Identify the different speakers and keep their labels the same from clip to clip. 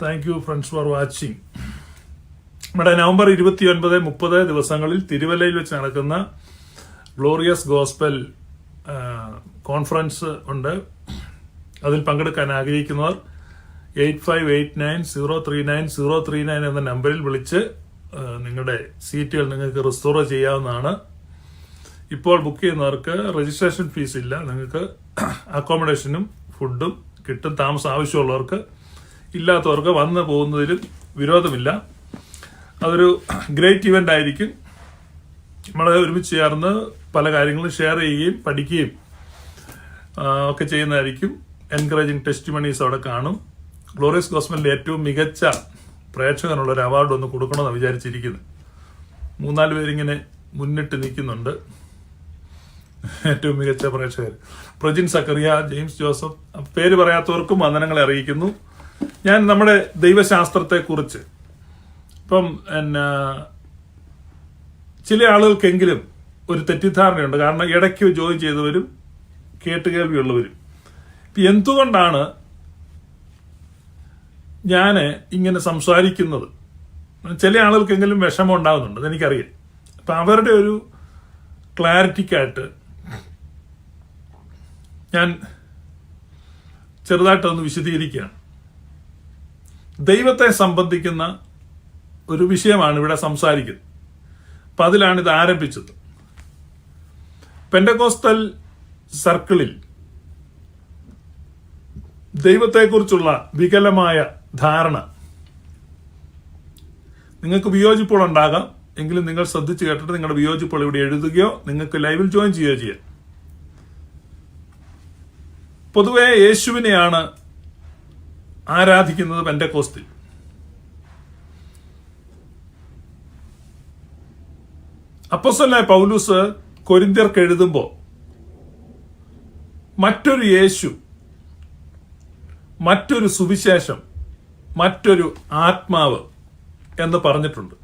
Speaker 1: Thank you friends for watching. നമ്മുടെ November 29-30 ദിവസങ്ങളിൽ തിരുവല്ലയിൽ വെച്ച് നടക്കുന്ന ഗ്ലോറിയസ് ഗോസ്പൽ കോൺഫറൻസ് ഉണ്ട്. അതിൽ പങ്കെടുക്കാൻ ആഗ്രഹിക്കുന്നവർ 8589-039-039 എന്ന നമ്പറിൽ വിളിച്ച് നിങ്ങളുടെ സീറ്റുകൾ നിങ്ങൾക്ക് റിസ്റ്റോർ ചെയ്യാവുന്നതാണ്. ഇപ്പോൾ ബുക്ക് ചെയ്യുന്നവർക്ക് രജിസ്ട്രേഷൻ ഫീസ് ഇല്ല. നിങ്ങൾക്ക് അക്കോമഡേഷനും ഫുഡും കിട്ടും. താമസം ആവശ്യമുള്ളവർക്ക്, ഇല്ലാത്തവർക്ക് വന്ന് പോകുന്നതിലും വിരോധമില്ല. അതൊരു ഗ്രേറ്റ് ഇവന്റ് ആയിരിക്കും. നമ്മൾ ഒരുമിച്ച് ചേർന്ന് പല കാര്യങ്ങളും ഷെയർ ചെയ്യുകയും പഠിക്കുകയും ഒക്കെ ചെയ്യുന്നതായിരിക്കും. എൻകറേജിങ് ടെസ്റ്റിമണീസ് അവിടെ കാണും. ഗ്ലോറിയസ് ഗോസ്പലിന്റെ ഏറ്റവും മികച്ച പ്രേക്ഷകനുള്ള ഒരു അവാർഡ് ഒന്ന് കൊടുക്കണമെന്ന് വിചാരിച്ചിരിക്കുന്നത്. 3-4 പേരിങ്ങനെ മുന്നിട്ട് നിൽക്കുന്നുണ്ട്. ഏറ്റവും മികച്ച പ്രേക്ഷകർ പ്രജിൻ സക്കറിയ, ജെയിംസ് ജോസഫ്. പേര് പറയാത്തവർക്കും വന്ദനങ്ങളെ അറിയിക്കുന്നു. ഞാൻ നമ്മുടെ ദൈവശാസ്ത്രത്തെക്കുറിച്ച് ഇപ്പം ചില ആളുകൾക്കെങ്കിലും ഒരു തെറ്റിദ്ധാരണയുണ്ട്. കാരണം ഇടയ്ക്ക് ജോയിൻ ചെയ്തവരും കേട്ടുകേൾവിയുള്ളവരും. ഇപ്പം എന്തുകൊണ്ടാണ് ഞാൻ ഇങ്ങനെ സംസാരിക്കുന്നത്? ചില ആളുകൾക്കെങ്കിലും വിഷമം ഉണ്ടാകുന്നുണ്ട്, അതെനിക്കറിയാം. അപ്പം അവരുടെ ഒരു ക്ലാരിറ്റിക്കായിട്ട് ഞാൻ ചെറുതായിട്ടൊന്ന് വിശദീകരിക്കുകയാണ്. ദൈവത്തെ സംബന്ധിക്കുന്ന ഒരു വിഷയമാണ് ഇവിടെ സംസാരിക്കുന്നത്. അപ്പം അതിലാണ് ഇത് ആരംഭിച്ചത്. പെന്തക്കോസ്തൽ സർക്കിളിൽ ദൈവത്തെക്കുറിച്ചുള്ള വികലമായ ധാരണ നിങ്ങൾക്ക് വിയോജിപ്പുകൾ ഉണ്ടാകാം. എങ്കിലും നിങ്ങൾ ശ്രദ്ധിച്ചു കേട്ടിട്ട് നിങ്ങളുടെ വിയോജിപ്പുകൾ ഇവിടെ എഴുതുകയോ നിങ്ങൾക്ക് ലൈവിൽ ജോയിൻ ചെയ്യുകയോ ചെയ്യാം. പൊതുവെ യേശുവിനെയാണ് ആരാധിക്കുന്നത് പെന്തക്കോസ്തിൽ. അപ്പോസ്തലനായ പൗലൂസ് കൊരിന്ത്യർക്ക് എഴുതുമ്പോൾ മറ്റൊരു യേശു, മറ്റൊരു സുവിശേഷം, മറ്റൊരു ആത്മാവ് എന്ന് പറഞ്ഞിട്ടുണ്ട്.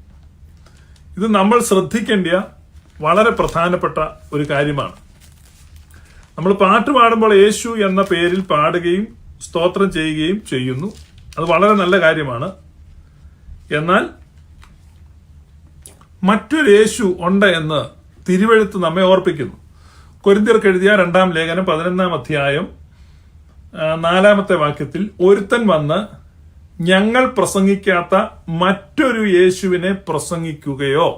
Speaker 1: ഇത് നമ്മൾ ശ്രദ്ധിക്കേണ്ട വളരെ പ്രധാനപ്പെട്ട ഒരു കാര്യമാണ്. നമ്മൾ പാട്ട് പാടുമ്പോൾ യേശു എന്ന പേരിൽ പാടുകയും സ്തോത്രം ചെയ്യുകയും ചെയ്യുന്നു. അത് വളരെ നല്ല കാര്യമാണ്. എന്നാൽ മറ്റൊരു യേശു ഉണ്ട് എന്ന് തിരുവെഴുത്ത് നമ്മെ ഓർപ്പിക്കുന്നു. കൊരിന്ത്യർക്ക് എഴുതിയ 2-ാം ലേഖനം 11-ാം അധ്യായം 4-ാമത്തെ വാക്യത്തിൽ ഒരുത്തൻ വന്ന് ഞങ്ങൾ പ്രസംഗിക്കാത്ത മറ്റൊരു യേശുവിനെ പ്രസംഗിക്കുകയോ,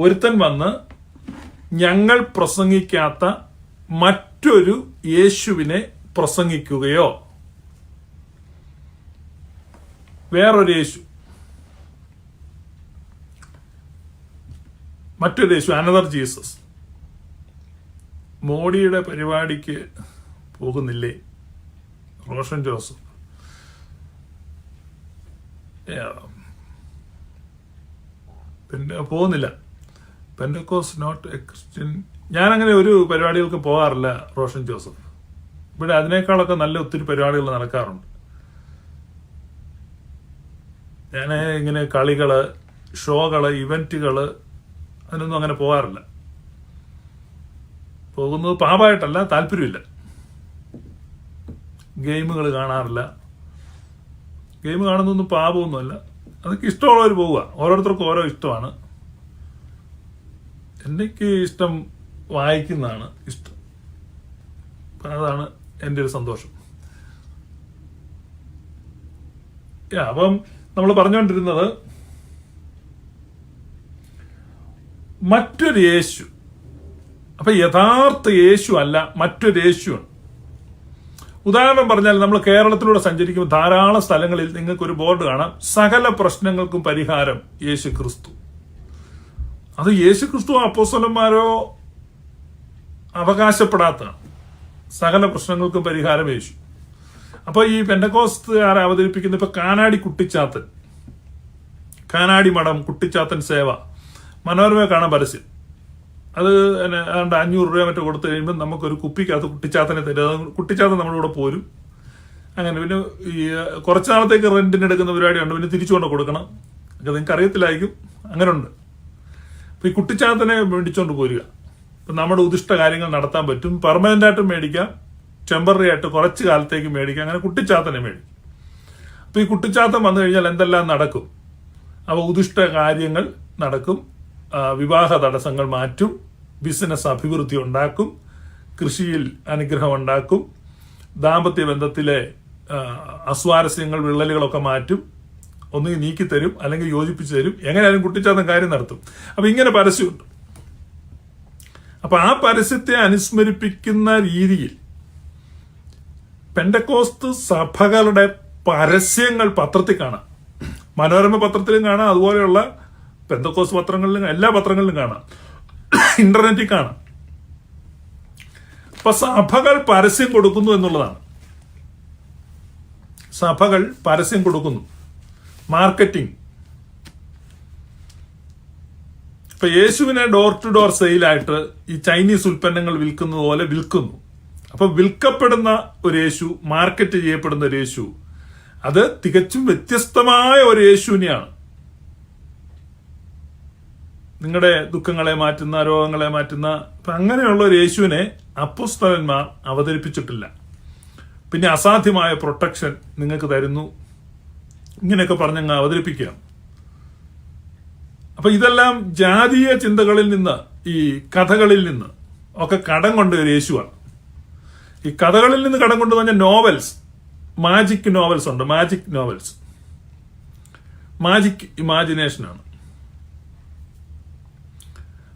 Speaker 1: ഒരുത്തൻ വന്ന് ഞങ്ങൾ പ്രസംഗിക്കാത്ത മറ്റൊരു യേശുവിനെ പ്രസംഗിക്കുകയോ, വേറൊരു യേശു, മറ്റൊരു യേശു, അനദർ ജീസസ്. മോഡിയുടെ പരിപാടിക്ക് പോകുന്നില്ലേ റോഷൻ ജോസഫ്? പിന്നെ പോകുന്നില്ല. പെന്തക്കോസ് നോട്ട് എ ക്രിസ്ത്യൻ. ഞാനങ്ങനെ ഒരു പരിപാടികൾക്ക് പോകാറില്ല റോഷൻ ജോസഫ്. ഇവിടെ അതിനേക്കാളൊക്കെ നല്ല ഒത്തിരി പരിപാടികൾ നടക്കാറുണ്ട്. ഞാൻ ഇങ്ങനെ കളികള്, ഷോകള്, ഇവന്റുകള് അതിനൊന്നും അങ്ങനെ പോകാറില്ല. പോകുന്നത് പാപമായിട്ടല്ല, താല്പര്യമില്ല. ഗെയിമുകൾ കാണാറില്ല. ഗെയിം കാണുന്നൊന്നും പാപമൊന്നുമല്ല. അതൊക്കെ ഇഷ്ടമുള്ളവർ പോവുക. ഓരോരുത്തർക്കും ഓരോ ഇഷ്ടമാണ്. എനിക്ക് ഇഷ്ടം വായിക്കുന്നതാണ് ഇഷ്ടം. അതാണ് എൻ്റെ ഒരു സന്തോഷം. അപ്പം നമ്മൾ പറഞ്ഞുകൊണ്ടിരുന്നത് മറ്റൊരു യേശു. അപ്പൊ യഥാർത്ഥ യേശു അല്ല, മറ്റൊരു യേശുവാണ്. ഉദാഹരണം പറഞ്ഞാൽ നമ്മൾ കേരളത്തിലൂടെ സഞ്ചരിക്കുമ്പോൾ ധാരാളം സ്ഥലങ്ങളിൽ നിങ്ങൾക്കൊരു ബോർഡ് കാണാം, സകല പ്രശ്നങ്ങൾക്കും പരിഹാരം യേശു ക്രിസ്തു. അത് യേശു ക്രിസ്തു അപ്പോസ്തലന്മാരോ അവകാശപ്പെടാത്തതാണ്. സകല പ്രശ്നങ്ങൾക്കും പരിഹാരം യേശു. അപ്പൊ ഈ പെന്തക്കോസ്തുകാരെ അവതരിപ്പിക്കുന്ന ഇപ്പൊ കാനാടി കുട്ടിച്ചാത്തൻ, കാനാടി മഠം കുട്ടിച്ചാത്തൻ സേവ, മനോരമ കാണാൻ പരസ്യം. അത് 500 രൂപ മറ്റോ കൊടുത്തു കഴിയുമ്പോൾ നമുക്കൊരു കുപ്പിക്കകത്ത് കുട്ടിച്ചാത്തനെ തരും. കുട്ടിച്ചാത്തൻ നമ്മുടെ കൂടെ പോരും. അങ്ങനെ പിന്നെ ഈ കുറച്ച് നാളത്തേക്ക് റെന്റിന് എടുക്കുന്ന പരിപാടിയുണ്ട്. പിന്നെ തിരിച്ചുകൊണ്ട് കൊടുക്കണം. അത് നിങ്ങൾക്ക് അറിയത്തില്ലായിരിക്കും. അങ്ങനെ ഉണ്ട്. അപ്പൊ ഈ കുട്ടിച്ചാത്തനെ മേടിച്ചോണ്ട് പോരുക. ഇപ്പൊ നമ്മുടെ ഉദിഷ്ട കാര്യങ്ങൾ നടത്താൻ പറ്റും. പെർമനന്റ് ആയിട്ടും മേടിക്കാം, ടെമ്പററി ആയിട്ട് കുറച്ച് കാലത്തേക്ക് മേടിക്കാം. അങ്ങനെ കുട്ടിച്ചാത്തനെ മേടിക്കും. ഇപ്പൊ ഈ കുട്ടിച്ചാത്തം വന്നു കഴിഞ്ഞാൽ എന്തെല്ലാം നടക്കും? അവ ഉദിഷ്ട കാര്യങ്ങൾ നടക്കും, വിവാഹ തടസ്സങ്ങൾ മാറ്റും, ബിസിനസ് അഭിവൃദ്ധി ഉണ്ടാക്കും, കൃഷിയിൽ അനുഗ്രഹം ഉണ്ടാക്കും, ദാമ്പത്യ ബന്ധത്തിലെ അസ്വാരസ്യങ്ങൾ വിള്ളലുകളൊക്കെ മാറ്റും, ഒന്നുകിൽ നീക്കിത്തരും അല്ലെങ്കിൽ യോജിപ്പിച്ചു തരും. എങ്ങനെയാലും കുട്ടിച്ചാത്തം കാര്യം നടത്തും. അപ്പൊ ഇങ്ങനെ പരസ്യമുണ്ട്. അപ്പൊ ആ പരസ്യത്തെ അനുസ്മരിപ്പിക്കുന്ന രീതിയിൽ പെന്തക്കോസ്ത് സഭകളുടെ പരസ്യങ്ങൾ പത്രത്തിൽ കാണാം, മനോരമ പത്രത്തിലും കാണാം, അതുപോലെയുള്ള പെന്തക്കോസ്ത് പത്രങ്ങളിലും എല്ലാ പത്രങ്ങളിലും കാണാം, ഇന്റർനെറ്റിൽ കാണാം. അപ്പൊ സഭകൾ പരസ്യം കൊടുക്കുന്നു എന്നുള്ളതാണ്. സഭകൾ പരസ്യം കൊടുക്കുന്നു, മാർക്കറ്റിംഗ്. ഇപ്പൊ യേശുവിനെ ഡോർ ടു ഡോർ സെയിലായിട്ട് ഈ ചൈനീസ് ഉൽപ്പന്നങ്ങൾ വിൽക്കുന്നത് പോലെ വിൽക്കുന്നു. അപ്പൊ വിൽക്കപ്പെടുന്ന ഒരു യേശു, മാർക്കറ്റ് ചെയ്യപ്പെടുന്ന ഒരു യേശു, അത് തികച്ചും വ്യത്യസ്തമായ ഒരു യേശുവിനെയാണ്. നിങ്ങളുടെ ദുഃഖങ്ങളെ മാറ്റുന്ന, രോഗങ്ങളെ മാറ്റുന്ന, അപ്പൊ അങ്ങനെയുള്ള ഒരു യേശുവിനെ അപ്പോസ്തലന്മാർ അവതരിപ്പിച്ചിട്ടില്ല. പിന്നെ അസാധ്യമായ പ്രൊട്ടക്ഷൻ നിങ്ങൾക്ക് തരുന്നു, ഇങ്ങനെയൊക്കെ പറഞ്ഞങ്ങ് അവതരിപ്പിക്കുക. അപ്പൊ ഇതെല്ലാം ജാതീയ ചിന്തകളിൽ നിന്ന്, ഈ കഥകളിൽ നിന്ന് ഒക്കെ കടം കൊണ്ട ഒരു യേശുവാണ്. ഈ കഥകളിൽ നിന്ന് കടം കൊണ്ടു പറഞ്ഞ നോവൽസ്, മാജിക് നോവൽസ് ഉണ്ട്, മാജിക് നോവൽസ്, മാജിക് ഇമാജിനേഷനാണ്.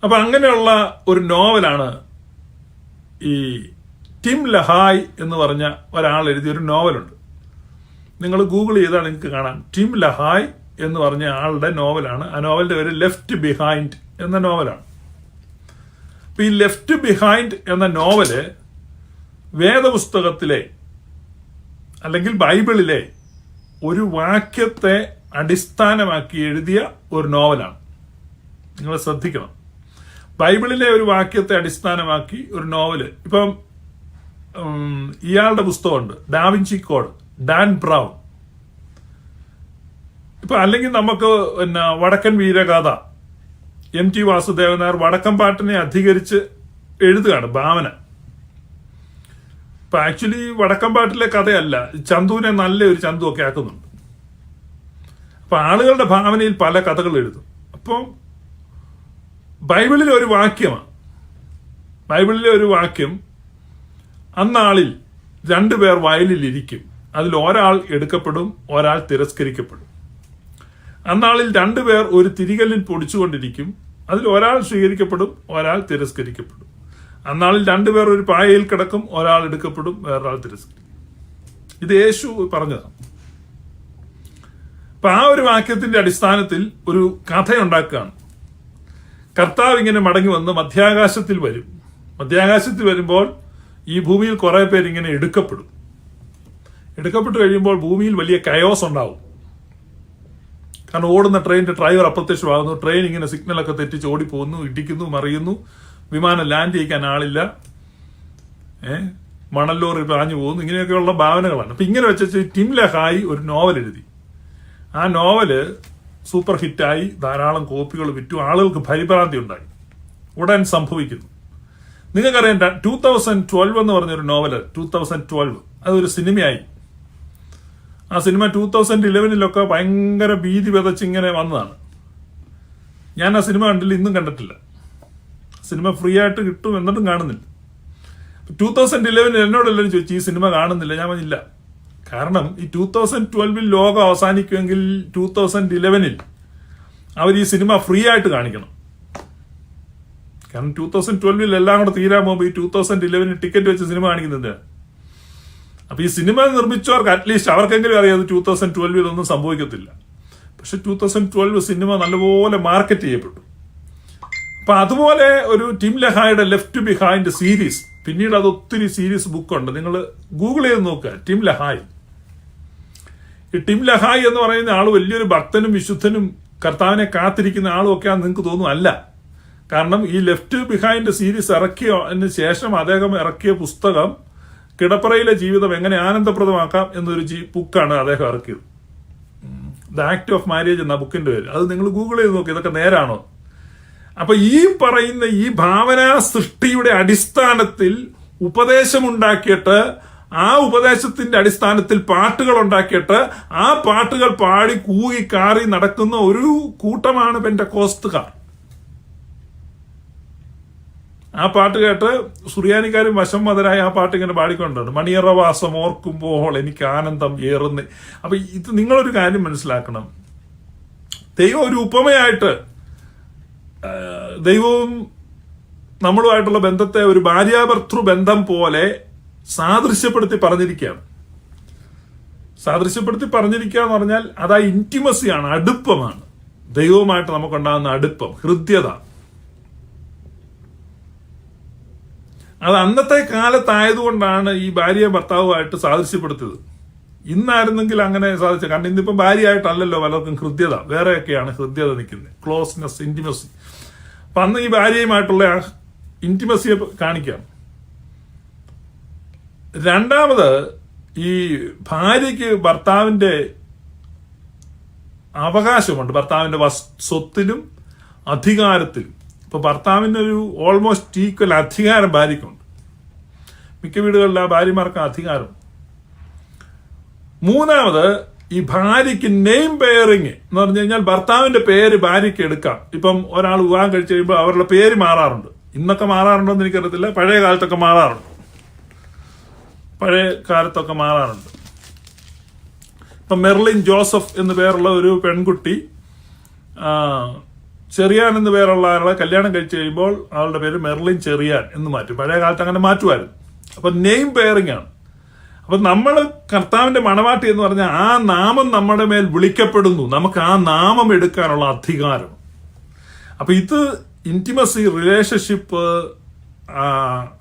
Speaker 1: അപ്പൊ അങ്ങനെയുള്ള ഒരു നോവലാണ് ഈ ടിം ലഹായ് എന്ന് പറഞ്ഞ ഒരാൾ എഴുതിയ ഒരു നോവലുണ്ട്. നിങ്ങൾ ഗൂഗിൾ ചെയ്താൽ നിങ്ങൾക്ക് കാണാം. ടിം ലഹായ് എന്ന് പറഞ്ഞ ആളുടെ നോവലാണ്. ആ നോവലിന്റെ പേര് ലെഫ്റ്റ് ബിഹൈൻഡ് എന്ന നോവലാണ്. അപ്പൊ ഈ ലെഫ്റ്റ് ബിഹൈൻഡ് എന്ന നോവല് വേദപുസ്തകത്തിലെ അല്ലെങ്കിൽ ബൈബിളിലെ ഒരു വാക്യത്തെ അടിസ്ഥാനമാക്കി എഴുതിയ ഒരു നോവലാണ്. നിങ്ങൾ ശ്രദ്ധിക്കണം. ബൈബിളിലെ ഒരു വാക്യത്തെ അടിസ്ഥാനമാക്കി ഒരു നോവല്. ഇപ്പം ഇയാളുടെ പുസ്തകമുണ്ട്, ഡാവിഞ്ചി കോഡ്, ഡാൻ ബ്രൗൺ. ഇപ്പൊ അല്ലെങ്കിൽ നമുക്ക് പിന്നെ വടക്കൻ വീരഗാഥ, MT വാസുദേവൻ നായർ വടക്കൻ പാട്ടിനെ അധികരിച്ച് എഴുതുകയാണ്, ഭാവന. ഇപ്പൊ ആക്ച്വലി വടക്കൻ പാട്ടിലെ കഥയല്ല, ചന്തുവിനെ നല്ലൊരു ചന്തു ഒക്കെ ആക്കുന്നുണ്ട്. അപ്പൊ ആളുകളുടെ ഭാവനയിൽ പല കഥകൾ എഴുതും. അപ്പം ബൈബിളിലെ ഒരു വാക്യമാണ്. ബൈബിളിലെ ഒരു വാക്യം, അന്നാളിൽ 2 പേർ വയലിൽ ഇരിക്കും, അതിൽ ഒരാൾ എടുക്കപ്പെടും, ഒരാൾ തിരസ്കരിക്കപ്പെടും. അന്നാളിൽ 2 പേർ ഒരു തിരികല്ലിൽ പൊടിച്ചുകൊണ്ടിരിക്കും, അതിൽ ഒരാൾ സ്വീകരിക്കപ്പെടും, ഒരാൾ തിരസ്കരിക്കപ്പെടും. അന്നാളിൽ 2 പേർ ഒരു പായയിൽ കിടക്കും, ഒരാൾ എടുക്കപ്പെടും, വേറൊരാൾ തിരസ്കരിക്കും. ഇത് യേശു പറഞ്ഞതാണ്. അപ്പൊ ആ ഒരു വാക്യത്തിന്റെ അടിസ്ഥാനത്തിൽ ഒരു കഥയുണ്ടാക്കുകയാണ്. കർത്താവ് ഇങ്ങനെ മടങ്ങി വന്ന് മധ്യാകാശത്തിൽ വരും. മധ്യാകാശത്തിൽ വരുമ്പോൾ ഈ ഭൂമിയിൽ കുറെ പേര് ഇങ്ങനെ എടുക്കപ്പെടും. എടുക്കപ്പെട്ട് കഴിയുമ്പോൾ ഭൂമിയിൽ വലിയ കയോസ് ഉണ്ടാവും. കാരണം ഓടുന്ന ട്രെയിനിന്റെ ഡ്രൈവർ അപ്രത്യക്ഷമാകുന്നു, ട്രെയിൻ ഇങ്ങനെ സിഗ്നലൊക്കെ തെറ്റിച്ച് ഓടിപ്പോകുന്നു, ഇടിക്കുന്നു, മറിയുന്നു, വിമാനം ലാൻഡ് ചെയ്യിക്കാൻ ആളില്ല, മണല്ലോറി പാഞ്ഞു പോകുന്നു, ഇങ്ങനെയൊക്കെയുള്ള ഭാവനകളാണ്. അപ്പൊ ഇങ്ങനെ വെച്ച് ടിം ലഹായ് ഒരു നോവൽ എഴുതി. ആ നോവല് സൂപ്പർ ഹിറ്റായി, ധാരാളം കോപ്പികൾ വിറ്റു, ആളുകൾക്ക് പരിഭ്രാന്തി ഉണ്ടായി. ഉടൻ സംഭവിക്കുന്നു. നിങ്ങൾക്കറിയാം 2012 എന്ന് പറഞ്ഞൊരു നോവല്, 2012 അതൊരു സിനിമയായി. ആ സിനിമ 2011 ഭയങ്കര ഭീതി വിതച്ചിങ്ങനെ വന്നതാണ്. ഞാൻ ആ സിനിമ കണ്ടില്ല, ഇന്നും കണ്ടിട്ടില്ല. സിനിമ ഫ്രീ ആയിട്ട് കിട്ടും, എന്നിട്ടും കാണുന്നില്ല. 2011 എന്നോടെല്ലാവരും ചോദിച്ചു ഈ സിനിമ കാണുന്നില്ല. ഞാൻ പറഞ്ഞില്ല. കാരണം ഈ 2012 ലോകം അവസാനിക്കുമെങ്കിൽ 2011 അവർ ഈ സിനിമ ഫ്രീ ആയിട്ട് കാണിക്കണം. കാരണം 2012 എല്ലാം കൂടെ തീരാൻ പോകുമ്പോൾ ഈ 2011 ടിക്കറ്റ് വെച്ച് സിനിമ കാണിക്കുന്നത്. അപ്പൊ ഈ സിനിമ നിർമ്മിച്ചവർക്ക് അറ്റ്ലീസ്റ്റ് അവർക്കെങ്കിലും അറിയാം 2012 ഒന്നും സംഭവിക്കത്തില്ല. പക്ഷെ 2012 സിനിമ നല്ലപോലെ മാർക്കറ്റ് ചെയ്യപ്പെട്ടു. അപ്പൊ അതുപോലെ ഒരു ടിം ലഹായുടെ ലെഫ്റ്റ് ബിഹൈൻഡ് സീരീസ്, പിന്നീട് അത് ഒത്തിരി സീരീസ് ബുക്കുണ്ട്. നിങ്ങൾ ഗൂഗിൾ ചെയ്ത് നോക്കുക, ടിം ലഹായ്. ഈ ടിം ലഹായ് എന്ന് പറയുന്ന ആള് വലിയൊരു ഭക്തനും വിശുദ്ധനും കർത്താവിനെ കാത്തിരിക്കുന്ന ആളും ഒക്കെയാണെന്ന് നിങ്ങൾക്ക് തോന്നും. അല്ല. കാരണം ഈ ലെഫ്റ്റ് ബിഹൈൻഡ് സീരീസ് ഇറക്കിയതിന് ശേഷം അദ്ദേഹം ഇറക്കിയ പുസ്തകം കിടപ്പറയിലെ ജീവിതം എങ്ങനെ ആനന്ദപ്രദമാക്കാം എന്നൊരു ബുക്കാണ് അദ്ദേഹം ഇറക്കിയത്. ദ ആക്ട് ഓഫ് മാരേജ് എന്ന ബുക്കിന്റെ പേര്. അത് നിങ്ങൾ ഗൂഗിൾ ചെയ്ത് നോക്കി, ഇതൊക്കെ നേരാണോ? അപ്പൊ ഈ പറയുന്ന ഈ ഭാവനാ സൃഷ്ടിയുടെ അടിസ്ഥാനത്തിൽ ഉപദേശമുണ്ടാക്കിയിട്ട് ആ ഉപദേശത്തിന്റെ അടിസ്ഥാനത്തിൽ പാട്ടുകൾ ഉണ്ടാക്കിയിട്ട് ആ പാട്ടുകൾ പാടി കൂകി കാറി നടക്കുന്ന ഒരു കൂട്ടമാണ് പെന്തക്കോസ്തുകാർ. ആ പാട്ട് കേട്ട് സുറിയാനിക്കാരും വശംവദരായി ആ പാട്ട് ഇങ്ങനെ പാടിക്കൊണ്ടാണ്, മണിയറവാസം ഓർക്കുമ്പോൾ എനിക്ക് ആനന്ദം ഏറുന്നു. അപ്പൊ ഇത് നിങ്ങളൊരു കാര്യം മനസ്സിലാക്കണം, ദൈവം ഒരു ഉപമയായിട്ട് ദൈവവും നമ്മളുമായിട്ടുള്ള ബന്ധത്തെ ഒരു ഭാര്യാഭർത്തൃ ബന്ധം പോലെ സാദൃശ്യപ്പെടുത്തി പറഞ്ഞിരിക്കുകയാണ്. സാദൃശ്യപ്പെടുത്തി പറഞ്ഞിരിക്കുക എന്ന് പറഞ്ഞാൽ അത് ആ ഇന്റിമസിയാണ്, അടുപ്പമാണ്. ദൈവവുമായിട്ട് നമുക്കുണ്ടാകുന്ന അടുപ്പം, ഹൃദ്യത. അത് അന്നത്തെ കാലത്തായതുകൊണ്ടാണ് ഈ ഭാര്യ ഭർത്താവുമായിട്ട് സാദൃശ്യപ്പെടുത്തിയത്. ഇന്നായിരുന്നെങ്കിൽ അങ്ങനെ സാധിച്ചു. കാരണം ഇന്നിപ്പം ഭാര്യയായിട്ടല്ലല്ലോ പലർക്കും ഹൃദ്യത, വേറെയൊക്കെയാണ് ഹൃദ്യത നിൽക്കുന്നത്, ക്ലോസ്നെസ്, ഇന്റിമസി. അപ്പൊ അന്ന് ഈ ഭാര്യയുമായിട്ടുള്ള ആ ഇന്റിമസിയെ കാണിക്കാം. രണ്ടാമത്, ഈ ഭാര്യയ്ക്ക് ഭർത്താവിന്റെ അവകാശമുണ്ട്, ഭർത്താവിന്റെ സ്വത്തിലും അധികാരത്തിലും. ഇപ്പൊ ഭർത്താവിനൊരു ഓൾമോസ്റ്റ് ഈക്വൽ അധികാരം ഭാര്യയ്ക്കുണ്ട്. മിക്ക വീടുകളിൽ ആ ഭാര്യമാർക്ക് അധികാരം. മൂന്നാമത്, ഈ ഭാര്യയ്ക്ക് നെയിം പെയറിങ് എന്ന് പറഞ്ഞു കഴിഞ്ഞാൽ ഭർത്താവിന്റെ പേര് ഭാര്യയ്ക്ക് എടുക്കാം. ഇപ്പം ഒരാൾ വിവാഹം കഴിച്ചു കഴിയുമ്പോൾ അവരുടെ പേര് മാറാറുണ്ട്. ഇന്നൊക്കെ മാറാറുണ്ടോ എന്ന് എനിക്കറിയത്തില്ല, പഴയ കാലത്തൊക്കെ മാറാറുണ്ട്. ഇപ്പൊ മെർലിൻ ജോസഫ് എന്ന് പേരുള്ള ഒരു പെൺകുട്ടി ചെറിയാൻ എന്ന് പേരുള്ള ആളെ കല്യാണം കഴിച്ചു കഴിയുമ്പോൾ ആളുടെ പേര് മെർലിൻ ചെറിയാൻ എന്ന് മാറ്റും. പഴയ കാലത്ത് അങ്ങനെ മാറ്റുമായിരുന്നു. അപ്പൊ നെയിം പെയറിംഗ് ആണ്. അപ്പൊ നമ്മൾ കർത്താവിന്റെ മണവാട്ടി എന്ന് പറഞ്ഞാൽ ആ നാമം നമ്മുടെ മേൽ വിളിക്കപ്പെടുന്നു, നമുക്ക് ആ നാമം എടുക്കാനുള്ള അധികാരം. അപ്പൊ ഇത് ഇന്റിമസി, റിലേഷൻഷിപ്പ്,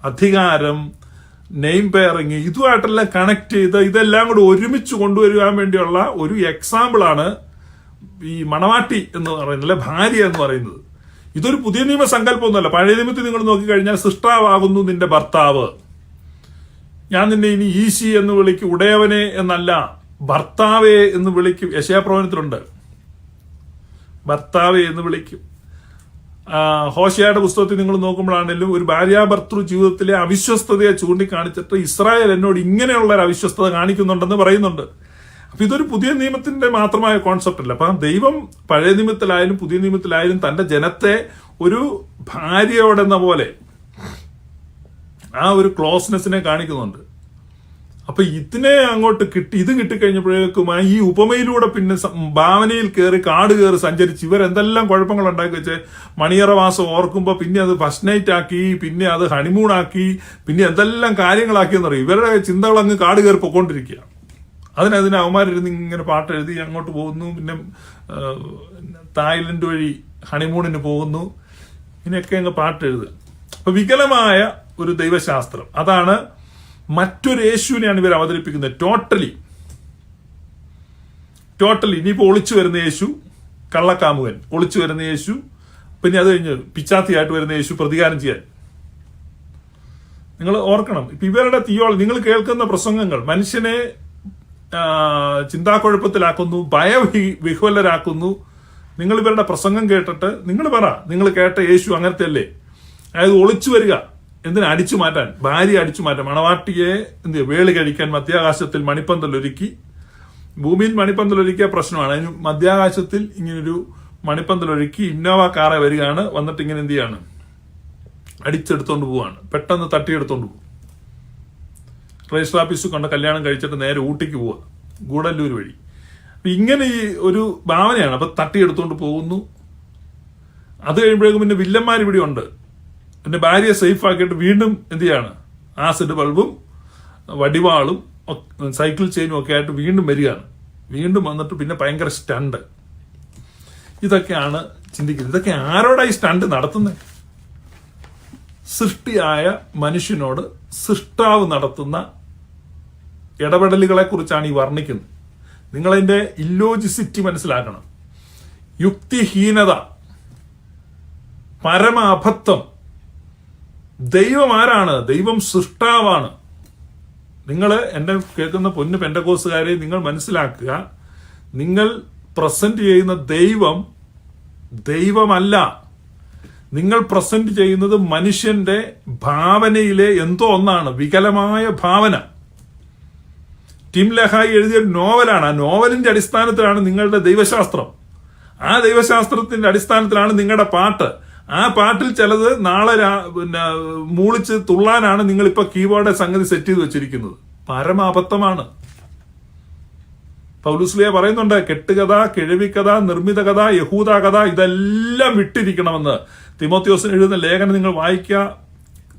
Speaker 1: അധികാരം, നെയിം പെയറിങ്, ഇതുമായിട്ടെല്ലാം കണക്ട് ചെയ്ത് ഇതെല്ലാം കൂടി ഒരുമിച്ച് കൊണ്ടുവരുവാൻ വേണ്ടിയുള്ള ഒരു എക്സാമ്പിളാണ് ഈ മണവാട്ടി എന്ന് പറയുന്നത്, അല്ലെ ഭാര്യ എന്ന് പറയുന്നത്. ഇതൊരു പുതിയ നിയമ സങ്കല്പമൊന്നുമല്ല. പഴയ നിയമത്തിൽ നിങ്ങൾ നോക്കിക്കഴിഞ്ഞാൽ സൃഷ്ടാവാകുന്നു നിന്റെ ഭർത്താവ്, ഞാൻ നിന്നെ ഇനി ഈശി എന്ന് വിളിക്കും, ഉടയവനെ എന്നല്ല ഭർത്താവേ എന്ന് വിളിക്കും. യെശയ്യാപ്രവചനത്തിലുണ്ട്, ഭർത്താവേ എന്ന് വിളിക്കും. ഹോശേയയുടെ പുസ്തകത്തിൽ നിങ്ങൾ നോക്കുമ്പോഴാണെങ്കിലും ഒരു ഭാര്യാഭർത്തൃ ജീവിതത്തിലെ അവിശ്വസ്തതയെ ചൂണ്ടിക്കാണിച്ചിട്ട് ഇസ്രായേൽ എന്നോട് ഇങ്ങനെയുള്ള ഒരു അവിശ്വസ്തത കാണിക്കുന്നുണ്ടെന്ന് പറയുന്നുണ്ട്. അപ്പൊ ഇതൊരു പുതിയ നിയമത്തിന്റെ മാത്രമായ കോൺസെപ്റ്റ് അല്ല. അപ്പൊ ദൈവം പഴയ നിയമത്തിലായാലും പുതിയ നിയമത്തിലായാലും തന്റെ ജനത്തെ ഒരു ഭാര്യയോടെന്ന പോലെ ആ ഒരു ക്ലോസ്നെസ്സിനെ കാണിക്കുന്നുണ്ട്. അപ്പൊ ഇതിനെ അങ്ങോട്ട് ഇത് കിട്ടിക്കഴിഞ്ഞപ്പോഴേക്കും ഈ ഉപമയിലൂടെ പിന്നെ ഭാവനയിൽ കയറി കാട് കയറി സഞ്ചരിച്ച് ഇവരെന്തെല്ലാം കുഴപ്പങ്ങൾ ഉണ്ടാക്കി വെച്ച് മണിയറവാസം ഓർക്കുമ്പോ പിന്നെ അത് ഫസ്റ്റ് നൈറ്റ് ആക്കി, പിന്നെ അത് ഹണിമൂൺ ആക്കി, പിന്നെ എന്തെല്ലാം കാര്യങ്ങളാക്കിയെന്ന് പറയും. ഇവരുടെ ചിന്തകൾ അങ്ങ് കാട് കയറി പൊക്കോണ്ടിരിക്കുക. അതിന് അവന്മാരിരുന്ന് ഇങ്ങനെ പാട്ട് എഴുതി അങ്ങോട്ട് പോകുന്നു, പിന്നെ തായ്ലൻഡ് വഴി ഹണിമൂണിന് പോകുന്നു, ഇങ്ങനെയൊക്കെ അങ്ങ് പാട്ട് എഴുതുക. അപ്പൊ വികലമായ ഒരു ദൈവശാസ്ത്രം, അതാണ് മറ്റൊരു യേശുവിനെയാണ് ഇവർ അവതരിപ്പിക്കുന്നത്. ടോട്ടലി ഇനിയിപ്പോ ഒളിച്ചു വരുന്ന യേശു, കള്ളക്കാമുകൻ, ഒളിച്ചു വരുന്ന യേശു, പിന്നെ അത് കഴിഞ്ഞ് പിച്ചാത്തിയായിട്ട് വരുന്ന യേശു പ്രതികാരം ചെയ്യാൻ. നിങ്ങൾ ഓർക്കണം, ഇപ്പൊ ഇവരുടെ നിങ്ങൾ കേൾക്കുന്ന പ്രസംഗങ്ങൾ മനുഷ്യനെ ചിന്താക്കുഴപ്പത്തിലാക്കുന്നു, ഭയവിഹ്വലരാക്കുന്നു. നിങ്ങൾ ഇവരുടെ പ്രസംഗം കേട്ടിട്ട് നിങ്ങൾ നിങ്ങൾ കേട്ട യേശു അങ്ങനത്തെ അല്ലേ? അതായത് ഒളിച്ചു വരിക, എന്തിനാ? അടിച്ചു മാറ്റാൻ, ഭാര്യ അടിച്ചു മാറ്റാൻ, മണവാട്ടിയെ വേളി കഴിക്കാൻ മധ്യാകാശത്തിൽ മണിപ്പന്തലൊരുക്കി. ഭൂമിയിൽ മണിപ്പന്തലൊരുക്കിയ പ്രശ്നമാണ്. അതിന് മധ്യാകാശത്തിൽ ഇങ്ങനൊരു മണിപ്പന്തലൊരുക്കി ഇന്നോവ കാറെ വരികയാണ്. വന്നിട്ട് ഇങ്ങനെ എന്ത് ചെയ്യാണ്? അടിച്ചെടുത്തോണ്ട് പോവാണ്, പെട്ടെന്ന് തട്ടിയെടുത്തോണ്ട് പോകും. രജിസ്റ്റർ ഓഫീസിൽ കൊണ്ട് കല്യാണം കഴിച്ചിട്ട് നേരെ ഊട്ടിക്ക് പോവുക, ഗൂഡല്ലൂർ വഴി. അപ്പൊ ഇങ്ങനെ ഈ ഒരു ഭാവനയാണ്. അപ്പൊ തട്ടിയെടുത്തോണ്ട് പോകുന്നു. അത് കഴിയുമ്പോഴേക്കും പിന്നെ വില്ലന്മാർ ഇവിടെ ഉണ്ട്. പിന്നെ ഭാര്യയെ സേഫ് ആക്കിയിട്ട് വീണ്ടും എന്ത് ചെയ്യാണ്? ആസിഡ് ബൾബും വടിവാളും സൈക്കിൾ ചെയിനും ഒക്കെ ആയിട്ട് വീണ്ടും വരികയാണ്. വീണ്ടും വന്നിട്ട് പിന്നെ ഭയങ്കര സ്റ്റണ്ട്. ഇതൊക്കെയാണ് ചിന്തിക്കുന്നത്. ഇതൊക്കെ ആരോടായി സ്റ്റണ്ട് നടത്തുന്നത്? സൃഷ്ടിയായ മനുഷ്യനോട് സൃഷ്ടാവ് നടത്തുന്ന ഇടപെടലുകളെ കുറിച്ചാണ് ഈ വർണ്ണിക്കുന്നത്. നിങ്ങളതിന്റെ ഇല്ലോജിസിറ്റി മനസ്സിലാക്കണം. യുക്തിഹീനത, പരമ അബദ്ധം. ദൈവം ആരാണ്? ദൈവം സൃഷ്ടാവാണ്. നിങ്ങൾ എന്നെ കേൾക്കുന്ന പൊന്നു പെന്തക്കോസ്തുകാരെ നിങ്ങൾ മനസ്സിലാക്കുക, നിങ്ങൾ പ്രസന്റ് ചെയ്യുന്ന ദൈവമല്ല. നിങ്ങൾ പ്രസന്റ് ചെയ്യുന്നത് മനുഷ്യന്റെ ഭാവനയിലെ എന്തോ ഒന്നാണ്, വികലമായ ഭാവന. ടിം ലഹായി എഴുതിയ നോവലാണ്. ആ നോവലിന്റെ അടിസ്ഥാനത്തിലാണ് നിങ്ങളുടെ ദൈവശാസ്ത്രം. ആ ദൈവശാസ്ത്രത്തിന്റെ അടിസ്ഥാനത്തിലാണ് നിങ്ങളുടെ പാട്ട്. ആ പാട്ടിൽ ചിലത് നാളെ മൂളിച്ച് തുള്ളാനാണ് നിങ്ങളിപ്പോ കീബോർഡ് സംഗതി സെറ്റ് ചെയ്ത് വെച്ചിരിക്കുന്നത്. പരമ അബദ്ധമാണ്. പൗലുസ്ലിയ പറയുന്നുണ്ട്, കെട്ടുകഥ, കിഴവിക്കഥ, നിർമ്മിത കഥ, യഹൂദ കഥ ഇതെല്ലാം വിട്ടിരിക്കണമെന്ന്. തിമോത്തിയോസിന് എഴുതുന്ന ലേഖനം നിങ്ങൾ വായിക്കുക,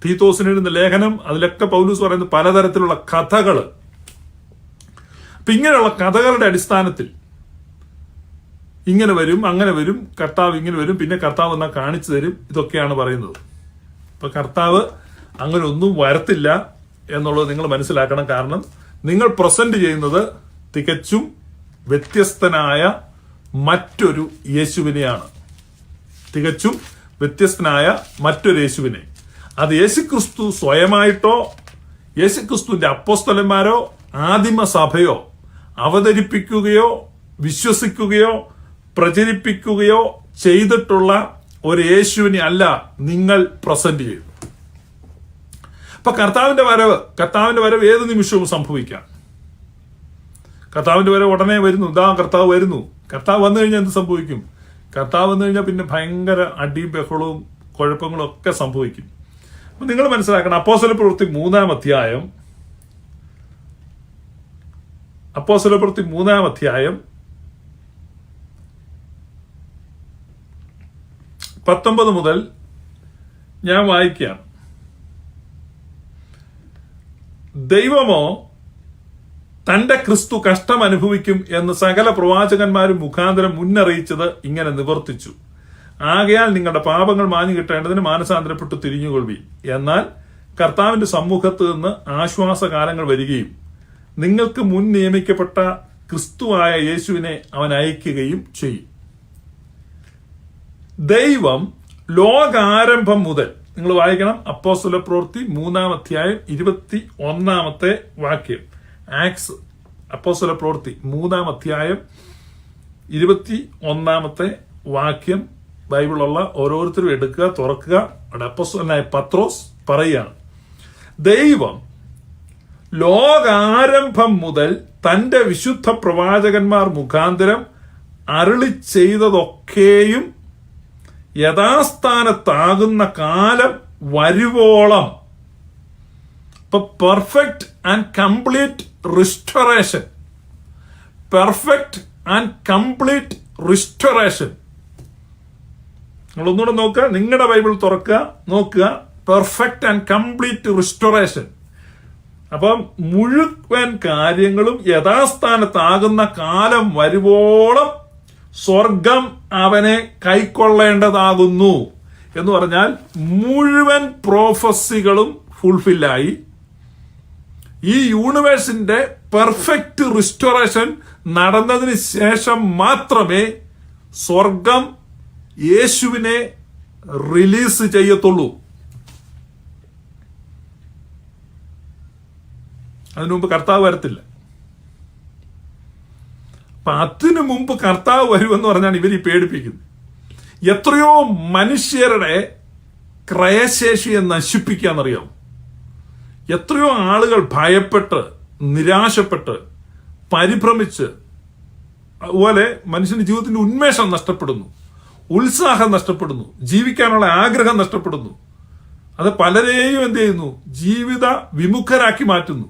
Speaker 1: തീത്തോസിന് എഴുതുന്ന ലേഖനം, അതിലൊക്കെ പൗലൂസ് പറയുന്നത് പലതരത്തിലുള്ള കഥകള്. അപ്പൊ ഇങ്ങനെയുള്ള കഥകളുടെ അടിസ്ഥാനത്തിൽ ഇങ്ങനെ വരും, അങ്ങനെ വരും, കർത്താവ് ഇങ്ങനെ വരും, പിന്നെ കർത്താവ് എന്നാ കാണിച്ചു തരും, ഇതൊക്കെയാണ് പറയുന്നത്. അപ്പൊ കർത്താവ് അങ്ങനെ ഒന്നും വരത്തില്ല എന്നുള്ളത് നിങ്ങൾ മനസ്സിലാക്കണം. കാരണം നിങ്ങൾ പ്രസന്റ് ചെയ്യുന്നത് തികച്ചും വ്യത്യസ്തനായ മറ്റൊരു യേശുവിനെയാണ്. തികച്ചും വ്യത്യസ്തനായ മറ്റൊരു യേശുവിനെ. അത് യേശുക്രിസ്തു സ്വയമായിട്ടോ യേശുക്രിസ്തുവിന്റെ അപ്പോസ്തലന്മാരോ ആദിമ സഭയോ അവതരിപ്പിക്കുകയോ വിശ്വസിക്കുകയോ പ്രചരിപ്പിക്കുകയോ ചെയ്തിട്ടുള്ള ഒരു യേശുവിനെ അല്ല നിങ്ങൾ പ്രസന്റ് ചെയ്തു. അപ്പൊ കർത്താവിന്റെ വരവ് ഏത് നിമിഷവും സംഭവിക്കാം. കർത്താവിന്റെ വരവ് ഉടനെ വരുന്നു. കർത്താവ് വരുന്നു. കർത്താവ് വന്നു കഴിഞ്ഞാൽ എന്ത് സംഭവിക്കും? കർത്താവ് വന്നു കഴിഞ്ഞാൽ പിന്നെ ഭയങ്കര അടിയും ബഹളവും കുഴപ്പങ്ങളും ഒക്കെ സംഭവിക്കും. അപ്പൊ നിങ്ങൾ മനസ്സിലാക്കണം, അപ്പോസ്തലപ്രവൃത്തി 3-ാം അധ്യായം 19 മുതൽ ഞാൻ വായിക്കാം. ദൈവമോ തന്റെ ക്രിസ്തു കഷ്ടം അനുഭവിക്കും എന്ന് സകല പ്രവാചകന്മാരും മുഖാന്തരം മുന്നറിയിച്ചത് ഇങ്ങനെ നിവർത്തിച്ചു. ആകയാൽ നിങ്ങളുടെ പാപങ്ങൾ മാഞ്ഞു കിട്ടേണ്ടതിന് മാനസാന്തരപ്പെട്ടു തിരിഞ്ഞുകൊള്ളുവീൻ. എന്നാൽ കർത്താവിന്റെ സമ്മുഖത്ത് നിന്ന് ആശ്വാസകാലങ്ങൾ വരികയും നിങ്ങൾക്ക് മുൻ നിയമിക്കപ്പെട്ട ക്രിസ്തുവായ യേശുവിനെ അവൻ അയക്കുകയും ചെയ്യും. ദൈവം ലോകാരംഭം മുതൽ, നിങ്ങൾ വായിക്കണം, അപ്പോസ്തലപ്രവൃത്തി 3-ാം അധ്യായം 21-ാമത്തെ വാക്യം. ആക്സ് അപ്പോസ്തലപ്രവൃത്തി 3-ാം അധ്യായം 21-ാമത്തെ വാക്യം ബൈബിളുള്ള ഓരോരുത്തരും എടുക്കുക, തുറക്കുക. അവിടെ അപ്പോസ്തലനായ പത്രോസ് പറയുകയാണ്, ദൈവം ലോകാരംഭം മുതൽ തന്റെ വിശുദ്ധ പ്രവാചകന്മാർ മുഖാന്തരം അരുളി ചെയ്തതൊക്കെയും യഥാസ്ഥാനത്താകുന്ന കാലം വരുവോളം, ഇപ്പൊ perfect and complete restoration, perfect and complete restoration. നിങ്ങളൊന്നുകൂടെ നോക്കുക, നിങ്ങളുടെ ബൈബിൾ തുറക്കുക, നോക്കുക, പെർഫെക്റ്റ് ആൻഡ് കംപ്ലീറ്റ് റിസ്റ്റോറേഷൻ. അപ്പം മുഴുവൻ കാര്യങ്ങളും യഥാസ്ഥാനത്താകുന്ന കാലം വരുവോളം സ്വർഗം അവനെ കൈക്കൊള്ളേണ്ടതാകുന്നു എന്ന് പറഞ്ഞാൽ മുഴുവൻ പ്രോഫസികളും ഫുൾഫില്ലായി. ഈ യൂണിവേഴ്സിന്റെ പെർഫെക്റ്റ് റിസ്റ്റോറേഷൻ നടന്നതിന് ശേഷം മാത്രമേ സ്വർഗം യേശുവിനെ റിലീസ് ചെയ്യത്തുള്ളൂ. അതിനു മുമ്പ് കർത്താവ് വരത്തില്ല. അപ്പൊ അതിനു മുമ്പ് കർത്താവ് വരുമെന്ന് പറഞ്ഞാണ് ഇവർ ഈ പേടിപ്പിക്കുന്നത്. എത്രയോ മനുഷ്യരുടെ ക്രയശേഷിയെ നശിപ്പിക്കാന്നറിയാം. എത്രയോ ആളുകൾ ഭയപ്പെട്ട്, നിരാശപ്പെട്ട്, പരിഭ്രമിച്ച്, അതുപോലെ മനുഷ്യന്റെ ജീവിതത്തിന്റെ ഉന്മേഷം നഷ്ടപ്പെടുന്നു, ഉത്സാഹം നഷ്ടപ്പെടുന്നു, ജീവിക്കാനുള്ള ആഗ്രഹം നഷ്ടപ്പെടുന്നു. അത് പലരെയും എന്ത് ചെയ്യുന്നു? ജീവിത വിമുഖരാക്കി മാറ്റുന്നു.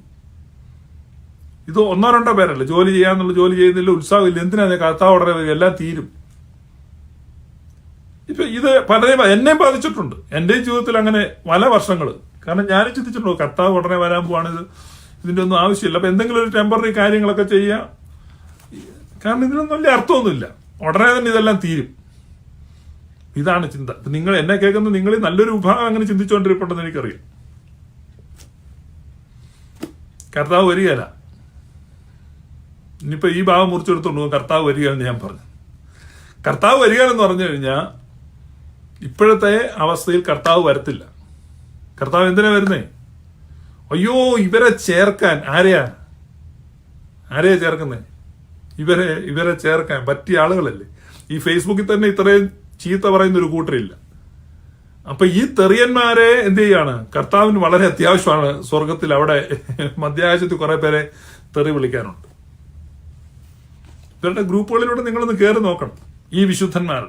Speaker 1: ഇത് 1-2 പേരല്ല. ജോലി ചെയ്യാന്നുള്ള ജോലി ചെയ്യുന്നില്ല, ഉത്സാഹമില്ല. എന്തിനാ കർത്താവ് ഉടനെ വരും, എല്ലാം തീരും. ഇപ്പൊ ഇത് പലരെയും എന്നെയും ബാധിച്ചിട്ടുണ്ട്. എന്റെയും ജീവിതത്തിൽ അങ്ങനെ പല വർഷങ്ങൾ. കാരണം ഞാനും ചിന്തിച്ചിട്ടുണ്ടോ, കർത്താവ് ഉടനെ വരാൻ പോവാണിത്, ഇതിന്റെ ഒന്നും ആവശ്യമില്ല. അപ്പൊ എന്തെങ്കിലും ഒരു ടെമ്പററി കാര്യങ്ങളൊക്കെ ചെയ്യുക. കാരണം ഇതിനൊന്നും വലിയ അർത്ഥമൊന്നുമില്ല, ഉടനെ തന്നെ ഇതെല്ലാം തീരും. ഇതാണ് ചിന്ത. നിങ്ങൾ എന്നെ കേൾക്കുന്ന നിങ്ങൾ നല്ലൊരു വിഭാഗം അങ്ങനെ ചിന്തിച്ചുകൊണ്ടിരിപ്പുണ്ടെന്ന് എനിക്കറിയാം. കർത്താവ് വരികയല്ല. ഇനിയിപ്പോ ഈ ഭാഗം മുറിച്ചെടുത്തോണ്ട് കർത്താവ് വരികയെന്ന് ഞാൻ പറഞ്ഞു. കർത്താവ് വരികയെന്ന് പറഞ്ഞു കഴിഞ്ഞാൽ ഇപ്പോഴത്തെ അവസ്ഥയിൽ കർത്താവ് വരത്തില്ല. കർത്താവ് എന്തിനാ വരുന്നേ? അയ്യോ, ഇവരെ ചേർക്കാൻ. ആരെയാ ചേർക്കുന്നേ? ഇവരെ ചേർക്കാൻ പറ്റിയ ആളുകളല്ലേ. ഈ ഫേസ്ബുക്കിൽ തന്നെ ഇത്രയും ചീത്ത പറയുന്ന ഒരു കൂട്ടരില്ല. അപ്പൊ ഈ തെറിയന്മാരെ എന്ത് ചെയ്യാണ്? കർത്താവിന് വളരെ അത്യാവശ്യമാണ് സ്വർഗത്തിൽ. അവിടെ മധ്യാകാശത്തിൽ കുറെ പേരെ തെറി വിളിക്കാനുണ്ട്. ഇവരുടെ ഗ്രൂപ്പുകളിലൂടെ നിങ്ങളൊന്ന് കയറി നോക്കണം. ഈ വിശുദ്ധന്മാർ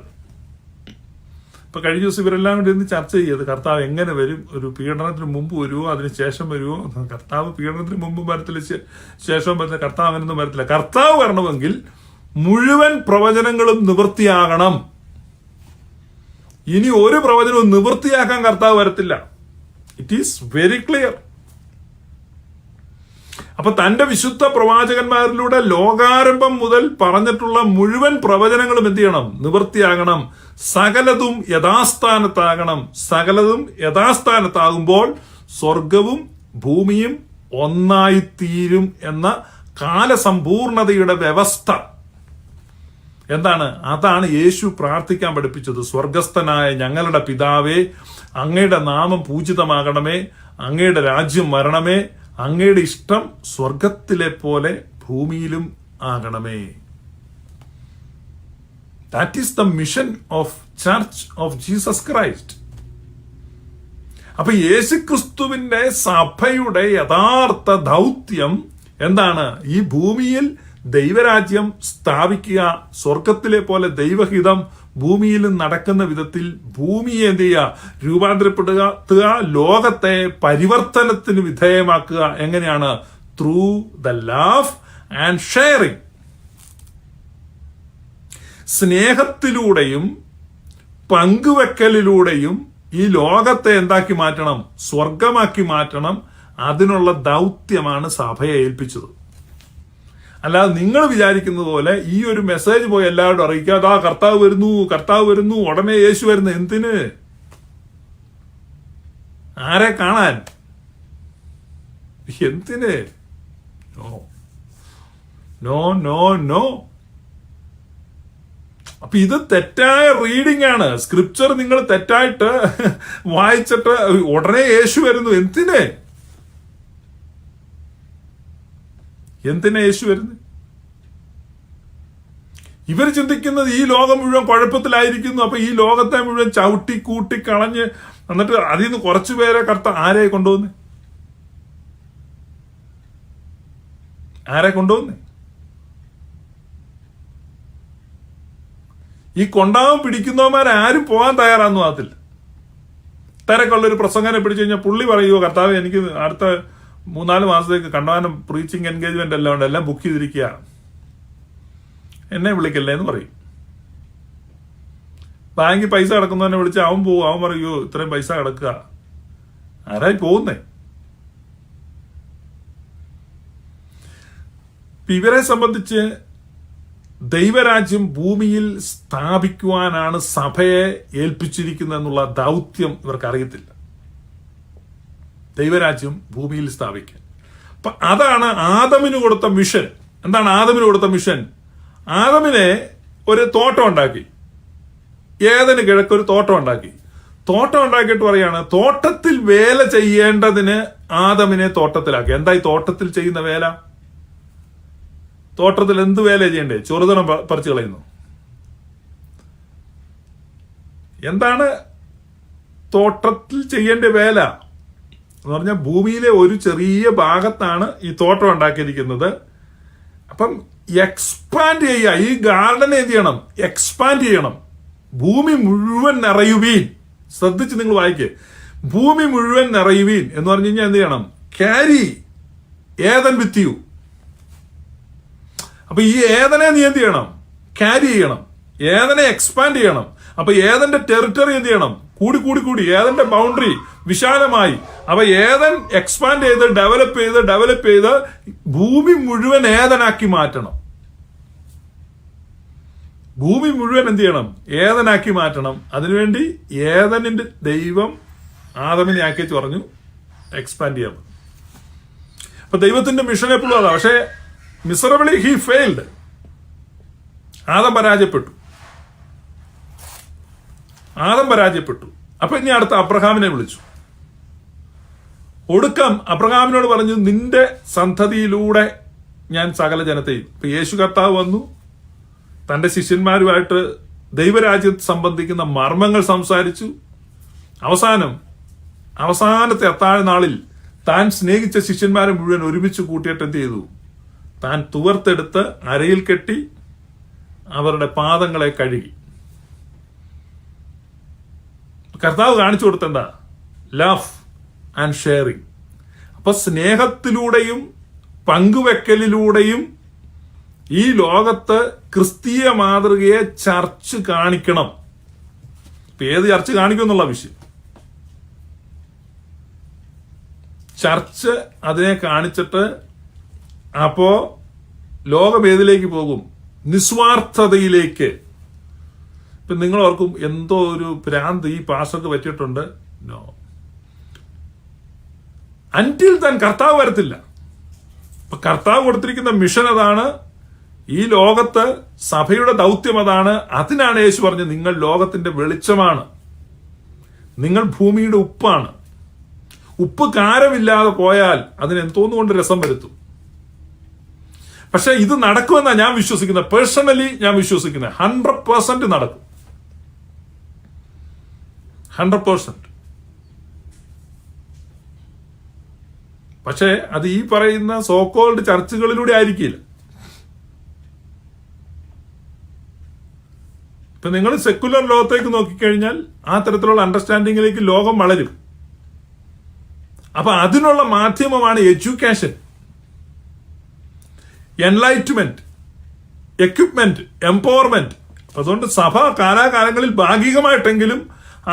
Speaker 1: ഇപ്പൊ കഴിഞ്ഞ ദിവസം ഇവരെല്ലാം കൂടി ഇന്ന് ചർച്ച ചെയ്യത് കർത്താവ് എങ്ങനെ വരും, ഒരു പീഡനത്തിന് മുമ്പ് വരുമോ അതിന് ശേഷം വരുമോ? കർത്താവ് പീഡനത്തിന് മുമ്പ് വരത്തില്ല, ശേഷം വരുന്ന കർത്താവ് അങ്ങനൊന്നും വരത്തില്ല. കർത്താവ് വരണമെങ്കിൽ മുഴുവൻ പ്രവചനങ്ങളും നിവൃത്തിയാകണം. ഇനി ഒരു പ്രവചനവും നിവൃത്തിയാക്കാൻ കർത്താവ് വരത്തില്ല. It is very clear. അപ്പൊ തന്റെ വിശുദ്ധ പ്രവാചകന്മാരിലൂടെ ലോകാരംഭം മുതൽ പറഞ്ഞിട്ടുള്ള മുഴുവൻ പ്രവചനങ്ങളും എന്ത് ചെയ്യണം? നിവൃത്തിയാകണം. സകലതും യഥാസ്ഥാനത്താകണം. സകലതും യഥാസ്ഥാനത്താകുമ്പോൾ സ്വർഗവും ഭൂമിയും ഒന്നായിത്തീരും എന്ന കാലസമ്പൂർണതയുടെ വ്യവസ്ഥ എന്താണ്? അതാണ് യേശു പ്രാർത്ഥിക്കാൻ പഠിപ്പിച്ചത്. സ്വർഗസ്ഥനായ ഞങ്ങളുടെ പിതാവേ, അങ്ങയുടെ നാമം പൂജിതമാകണമേ, അങ്ങയുടെ രാജ്യം വരണമേ, അങ്ങയുടെ ഇഷ്ടം സ്വർഗത്തിലെ പോലെ ഭൂമിയിലും ആകണമേ. That is the mission of church of Jesus Christ. അപ്പൊ യേശുക്രിസ്തുവിന്റെ സഭയുടെ യഥാർത്ഥ ദൗത്യം എന്താണ്? ഈ ഭൂമിയിൽ ദൈവരാജ്യം സ്ഥാപിക്കുക, സ്വർഗത്തിലെ പോലെ ദൈവഹിതം ഭൂമിയിലും നടക്കുന്ന വിധത്തിൽ ഭൂമിയെ എന്ത് ചെയ്യുക? രൂപാന്തരപ്പെടുക, ലോകത്തെ പരിവർത്തനത്തിന് വിധേയമാക്കുക. എങ്ങനെയാണ്? Through the love and sharing. സ്നേഹത്തിലൂടെയും പങ്കുവെക്കലിലൂടെയും ഈ ലോകത്തെ എന്താക്കി മാറ്റണം? സ്വർഗമാക്കി മാറ്റണം. അതിനുള്ള ദൗത്യമാണ് സഭയെ ഏൽപ്പിച്ചത്. അല്ലാതെ നിങ്ങൾ വിചാരിക്കുന്നത് പോലെ ഈ ഒരു മെസ്സേജ് പോയി എല്ലാവരോടും അറിയിക്കുക, അതാ കർത്താവ് വരുന്നു, കർത്താവ് വരുന്നു, ഉടനെ യേശു വരുന്നു. എന്തിന്? ആരെ കാണാൻ? എന്തിന്? No no no no. അപ്പൊ ഇത് തെറ്റായ റീഡിംഗ് ആണ്. സ്ക്രിപ്ചർ നിങ്ങൾ തെറ്റായിട്ട് വായിച്ചിട്ട് ഉടനെ യേശു വരുന്നു. എന്തിന്? എന്തിനാ യേശു വരുന്നത്? ഇവർ ചിന്തിക്കുന്നത് ഈ ലോകം മുഴുവൻ കുഴപ്പത്തിലായിരിക്കുന്നു, അപ്പൊ ഈ ലോകത്തെ മുഴുവൻ ചവിട്ടി കൂട്ടി കളഞ്ഞ് എന്നിട്ട് അതിൽ നിന്ന് കുറച്ചു പേരെ ആരെ കൊണ്ടുവന്ന് ഈ കൊണ്ടാവും പിടിക്കുന്നവന്മാരാരും പോകാൻ തയ്യാറാന്നു. അതിൽ തിരക്കുള്ളൊരു പ്രസംഗനെ പിടിച്ചു കഴിഞ്ഞാൽ പുള്ളി പറയുമോ, കർത്താവ് എനിക്ക് അടുത്ത 3-4 മാസത്തേക്ക് കണ്ടവാനം പ്രീച്ചിങ് എൻഗേജ്മെന്റ് എല്ലാം ഉണ്ട്, എല്ലാം ബുക്ക് ചെയ്തിരിക്കുക, എന്നെ വിളിക്കല്ലേ എന്ന് പറയും. ബാങ്കിൽ പൈസ കിടക്കുന്നവനെ വിളിച്ച് അവൻ പോവും. അവൻ പറയോ ഇത്രയും പൈസ കിടക്കുക. ആരായി പോകുന്നേ? ഇവരെ സംബന്ധിച്ച് ദൈവരാജ്യം ഭൂമിയിൽ സ്ഥാപിക്കുവാനാണ് സഭയെ ഏൽപ്പിച്ചിരിക്കുന്നത് എന്നുള്ള ദൗത്യം ഇവർക്ക് അറിയത്തില്ല. ദൈവരാജ്യം ഭൂമിയിൽ സ്ഥാപിക്കാൻ. അപ്പൊ അതാണ് ആദമിന് കൊടുത്ത മിഷൻ. എന്താണ് ആദമിന് കൊടുത്ത മിഷൻ? ആദമിനെ ഒരു തോട്ടം ഉണ്ടാക്കി, ഏദന് കിഴക്കൊരു തോട്ടം ഉണ്ടാക്കി. തോട്ടം ഉണ്ടാക്കിയിട്ട് പറയാണ്, തോട്ടത്തിൽ വേല ചെയ്യേണ്ടതിന് ആദമിനെ തോട്ടത്തിലാക്കി. എന്താ ഈ തോട്ടത്തിൽ ചെയ്യുന്ന വേല? തോട്ടത്തിൽ എന്ത് വേല ചെയ്യണ്ടേ? ചെറുതണം പറിച്ചു കളയുന്നു. എന്താണ് തോട്ടത്തിൽ ചെയ്യേണ്ട വേല എന്ന് പറഞ്ഞാൽ ഭൂമിയിലെ ഒരു ചെറിയ ഭാഗത്താണ് ഈ തോട്ടം ഉണ്ടാക്കിയിരിക്കുന്നത്. അപ്പം എക്സ്പാൻഡ് ചെയ്യുക. ഈ ഗാർഡൻ എന്ത് ചെയ്യണം? എക്സ്പാൻഡ് ചെയ്യണം. ഭൂമി മുഴുവൻ നിറയുവീൻ. ശ്രദ്ധിച്ച് നിങ്ങൾ വായിക്കേ. ഭൂമി മുഴുവൻ നിറയുവീൻ എന്ന് പറഞ്ഞു കഴിഞ്ഞാൽ എന്ത് ചെയ്യണം? Carry Ethan with you. അപ്പൊ ഈ ഏതനെ നീ എന്ത് ചെയ്യണം? ക്യാരി ചെയ്യണം. ഏതനെ എക്സ്പാൻഡ് ചെയ്യണം. അപ്പൊ ഏതന്റെ ടെറിട്ടറി എന്ത് ചെയ്യണം? കൂടി ഏതന്റെ ബൗണ്ടറി വിശാലമായി. അപ്പൊ ഏതൻ എക്സ്പാൻഡ് ചെയ്ത് ഡെവലപ്പ് ചെയ്ത് ഭൂമി മുഴുവൻ ഏതനാക്കി മാറ്റണം. ഭൂമി മുഴുവൻ എന്ത് ചെയ്യണം? ഏതനാക്കി മാറ്റണം. അതിനുവേണ്ടി ഏതനിന്റെ ദൈവം ആദമിനെ ആക്കി പറഞ്ഞു എക്സ്പാൻഡ് ചെയ്യാൻ. അപ്പൊ ദൈവത്തിന്റെ മിഷൻ എപ്പോഴും അതാ. പക്ഷേ മിസറബിളി ഹി ഫെയിൽഡ്. ആദം പരാജയപ്പെട്ടു. അപ്പൊ ഇനി അടുത്ത അബ്രഹാമിനെ വിളിച്ചു. ഒടുക്കം അബ്രഹാമിനോട് പറഞ്ഞു, നിന്റെ സന്തതിയിലൂടെ ഞാൻ സകല ജനത്തെയും. ഇപ്പൊ യേശു കർത്താവ് വന്നു, തന്റെ ശിഷ്യന്മാരുമായിട്ട് ദൈവരാജ്യത്തെ സംബന്ധിക്കുന്ന മർമ്മങ്ങൾ സംസാരിച്ചു. അവസാനത്തെ അത്താഴ നാളിൽ താൻ സ്നേഹിച്ച ശിഷ്യന്മാരെ മുഴുവൻ ഒരുമിച്ച് കൂട്ടിയിട്ട് എന്ത് ചെയ്തു? താൻ തുവർത്തെടുത്ത് അരയിൽ കെട്ടി അവരുടെ പാദങ്ങളെ കഴുകി. കർത്താവ് കാണിച്ചു കൊടുത്തെന്താ? Love and sharing. അപ്പൊ സ്നേഹത്തിലൂടെയും പങ്കുവെക്കലിലൂടെയും ഈ ലോകത്ത് ക്രിസ്തീയ മാതൃകയെ ചർച്ച് കാണിക്കണം. ഇപ്പൊ ഏത് ചർച്ച് കാണിക്കും എന്നുള്ള വിഷയം. ചർച്ച് അതിനെ കാണിച്ചിട്ട് അപ്പോ ലോകം ഏതിലേക്ക് പോകും? നിസ്വാർത്ഥതയിലേക്ക്. ഇപ്പൊ നിങ്ങൾ ഓർക്കും എന്തോ ഒരു ഭ്രാന്ത് ഈ പാസ്റ്റർക്ക് പറ്റിയിട്ടുണ്ട്. നോ, അൻറ്റിൽ താൻ കർത്താവ് വരത്തില്ല. ഇപ്പൊ കർത്താവ് കൊടുത്തിരിക്കുന്ന മിഷൻ അതാണ്. ഈ ലോകത്ത് സഭയുടെ ദൗത്യം അതാണ്. അതിനാണ് യേശു പറഞ്ഞത്, നിങ്ങൾ ലോകത്തിന്റെ വെളിച്ചമാണ്, നിങ്ങൾ ഭൂമിയുടെ ഉപ്പാണ്. ഉപ്പ് കാരമില്ലാതെ പോയാൽ അതിന് എന്തോന്നുകൊണ്ട് രസം വരുത്തും. പക്ഷെ ഇത് നടക്കുമെന്നാണ് ഞാൻ വിശ്വസിക്കുന്നത്. പേഴ്സണലി ഞാൻ വിശ്വസിക്കുന്നത് 100% നടക്കും. 100%. പക്ഷെ അത് ഈ പറയുന്ന സോക്കോൾഡ് ചർച്ചുകളിലൂടെ ആയിരിക്കില്ല. ഇപ്പൊ നിങ്ങൾ സെക്കുലർ ലോകത്തേക്ക് നോക്കിക്കഴിഞ്ഞാൽ ആ തരത്തിലുള്ള അണ്ടർസ്റ്റാൻഡിങ്ങിലേക്ക് ലോകം വളരും. അപ്പൊ അതിനുള്ള മാധ്യമമാണ് എഡ്യൂക്കേഷൻ, എൻലൈറ്റ്മെന്റ്, എക്വിപ്മെന്റ്, എംപവർമെന്റ്. അതുകൊണ്ട് സഭ കാലാകാലങ്ങളിൽ ഭാഗികമായിട്ടെങ്കിലും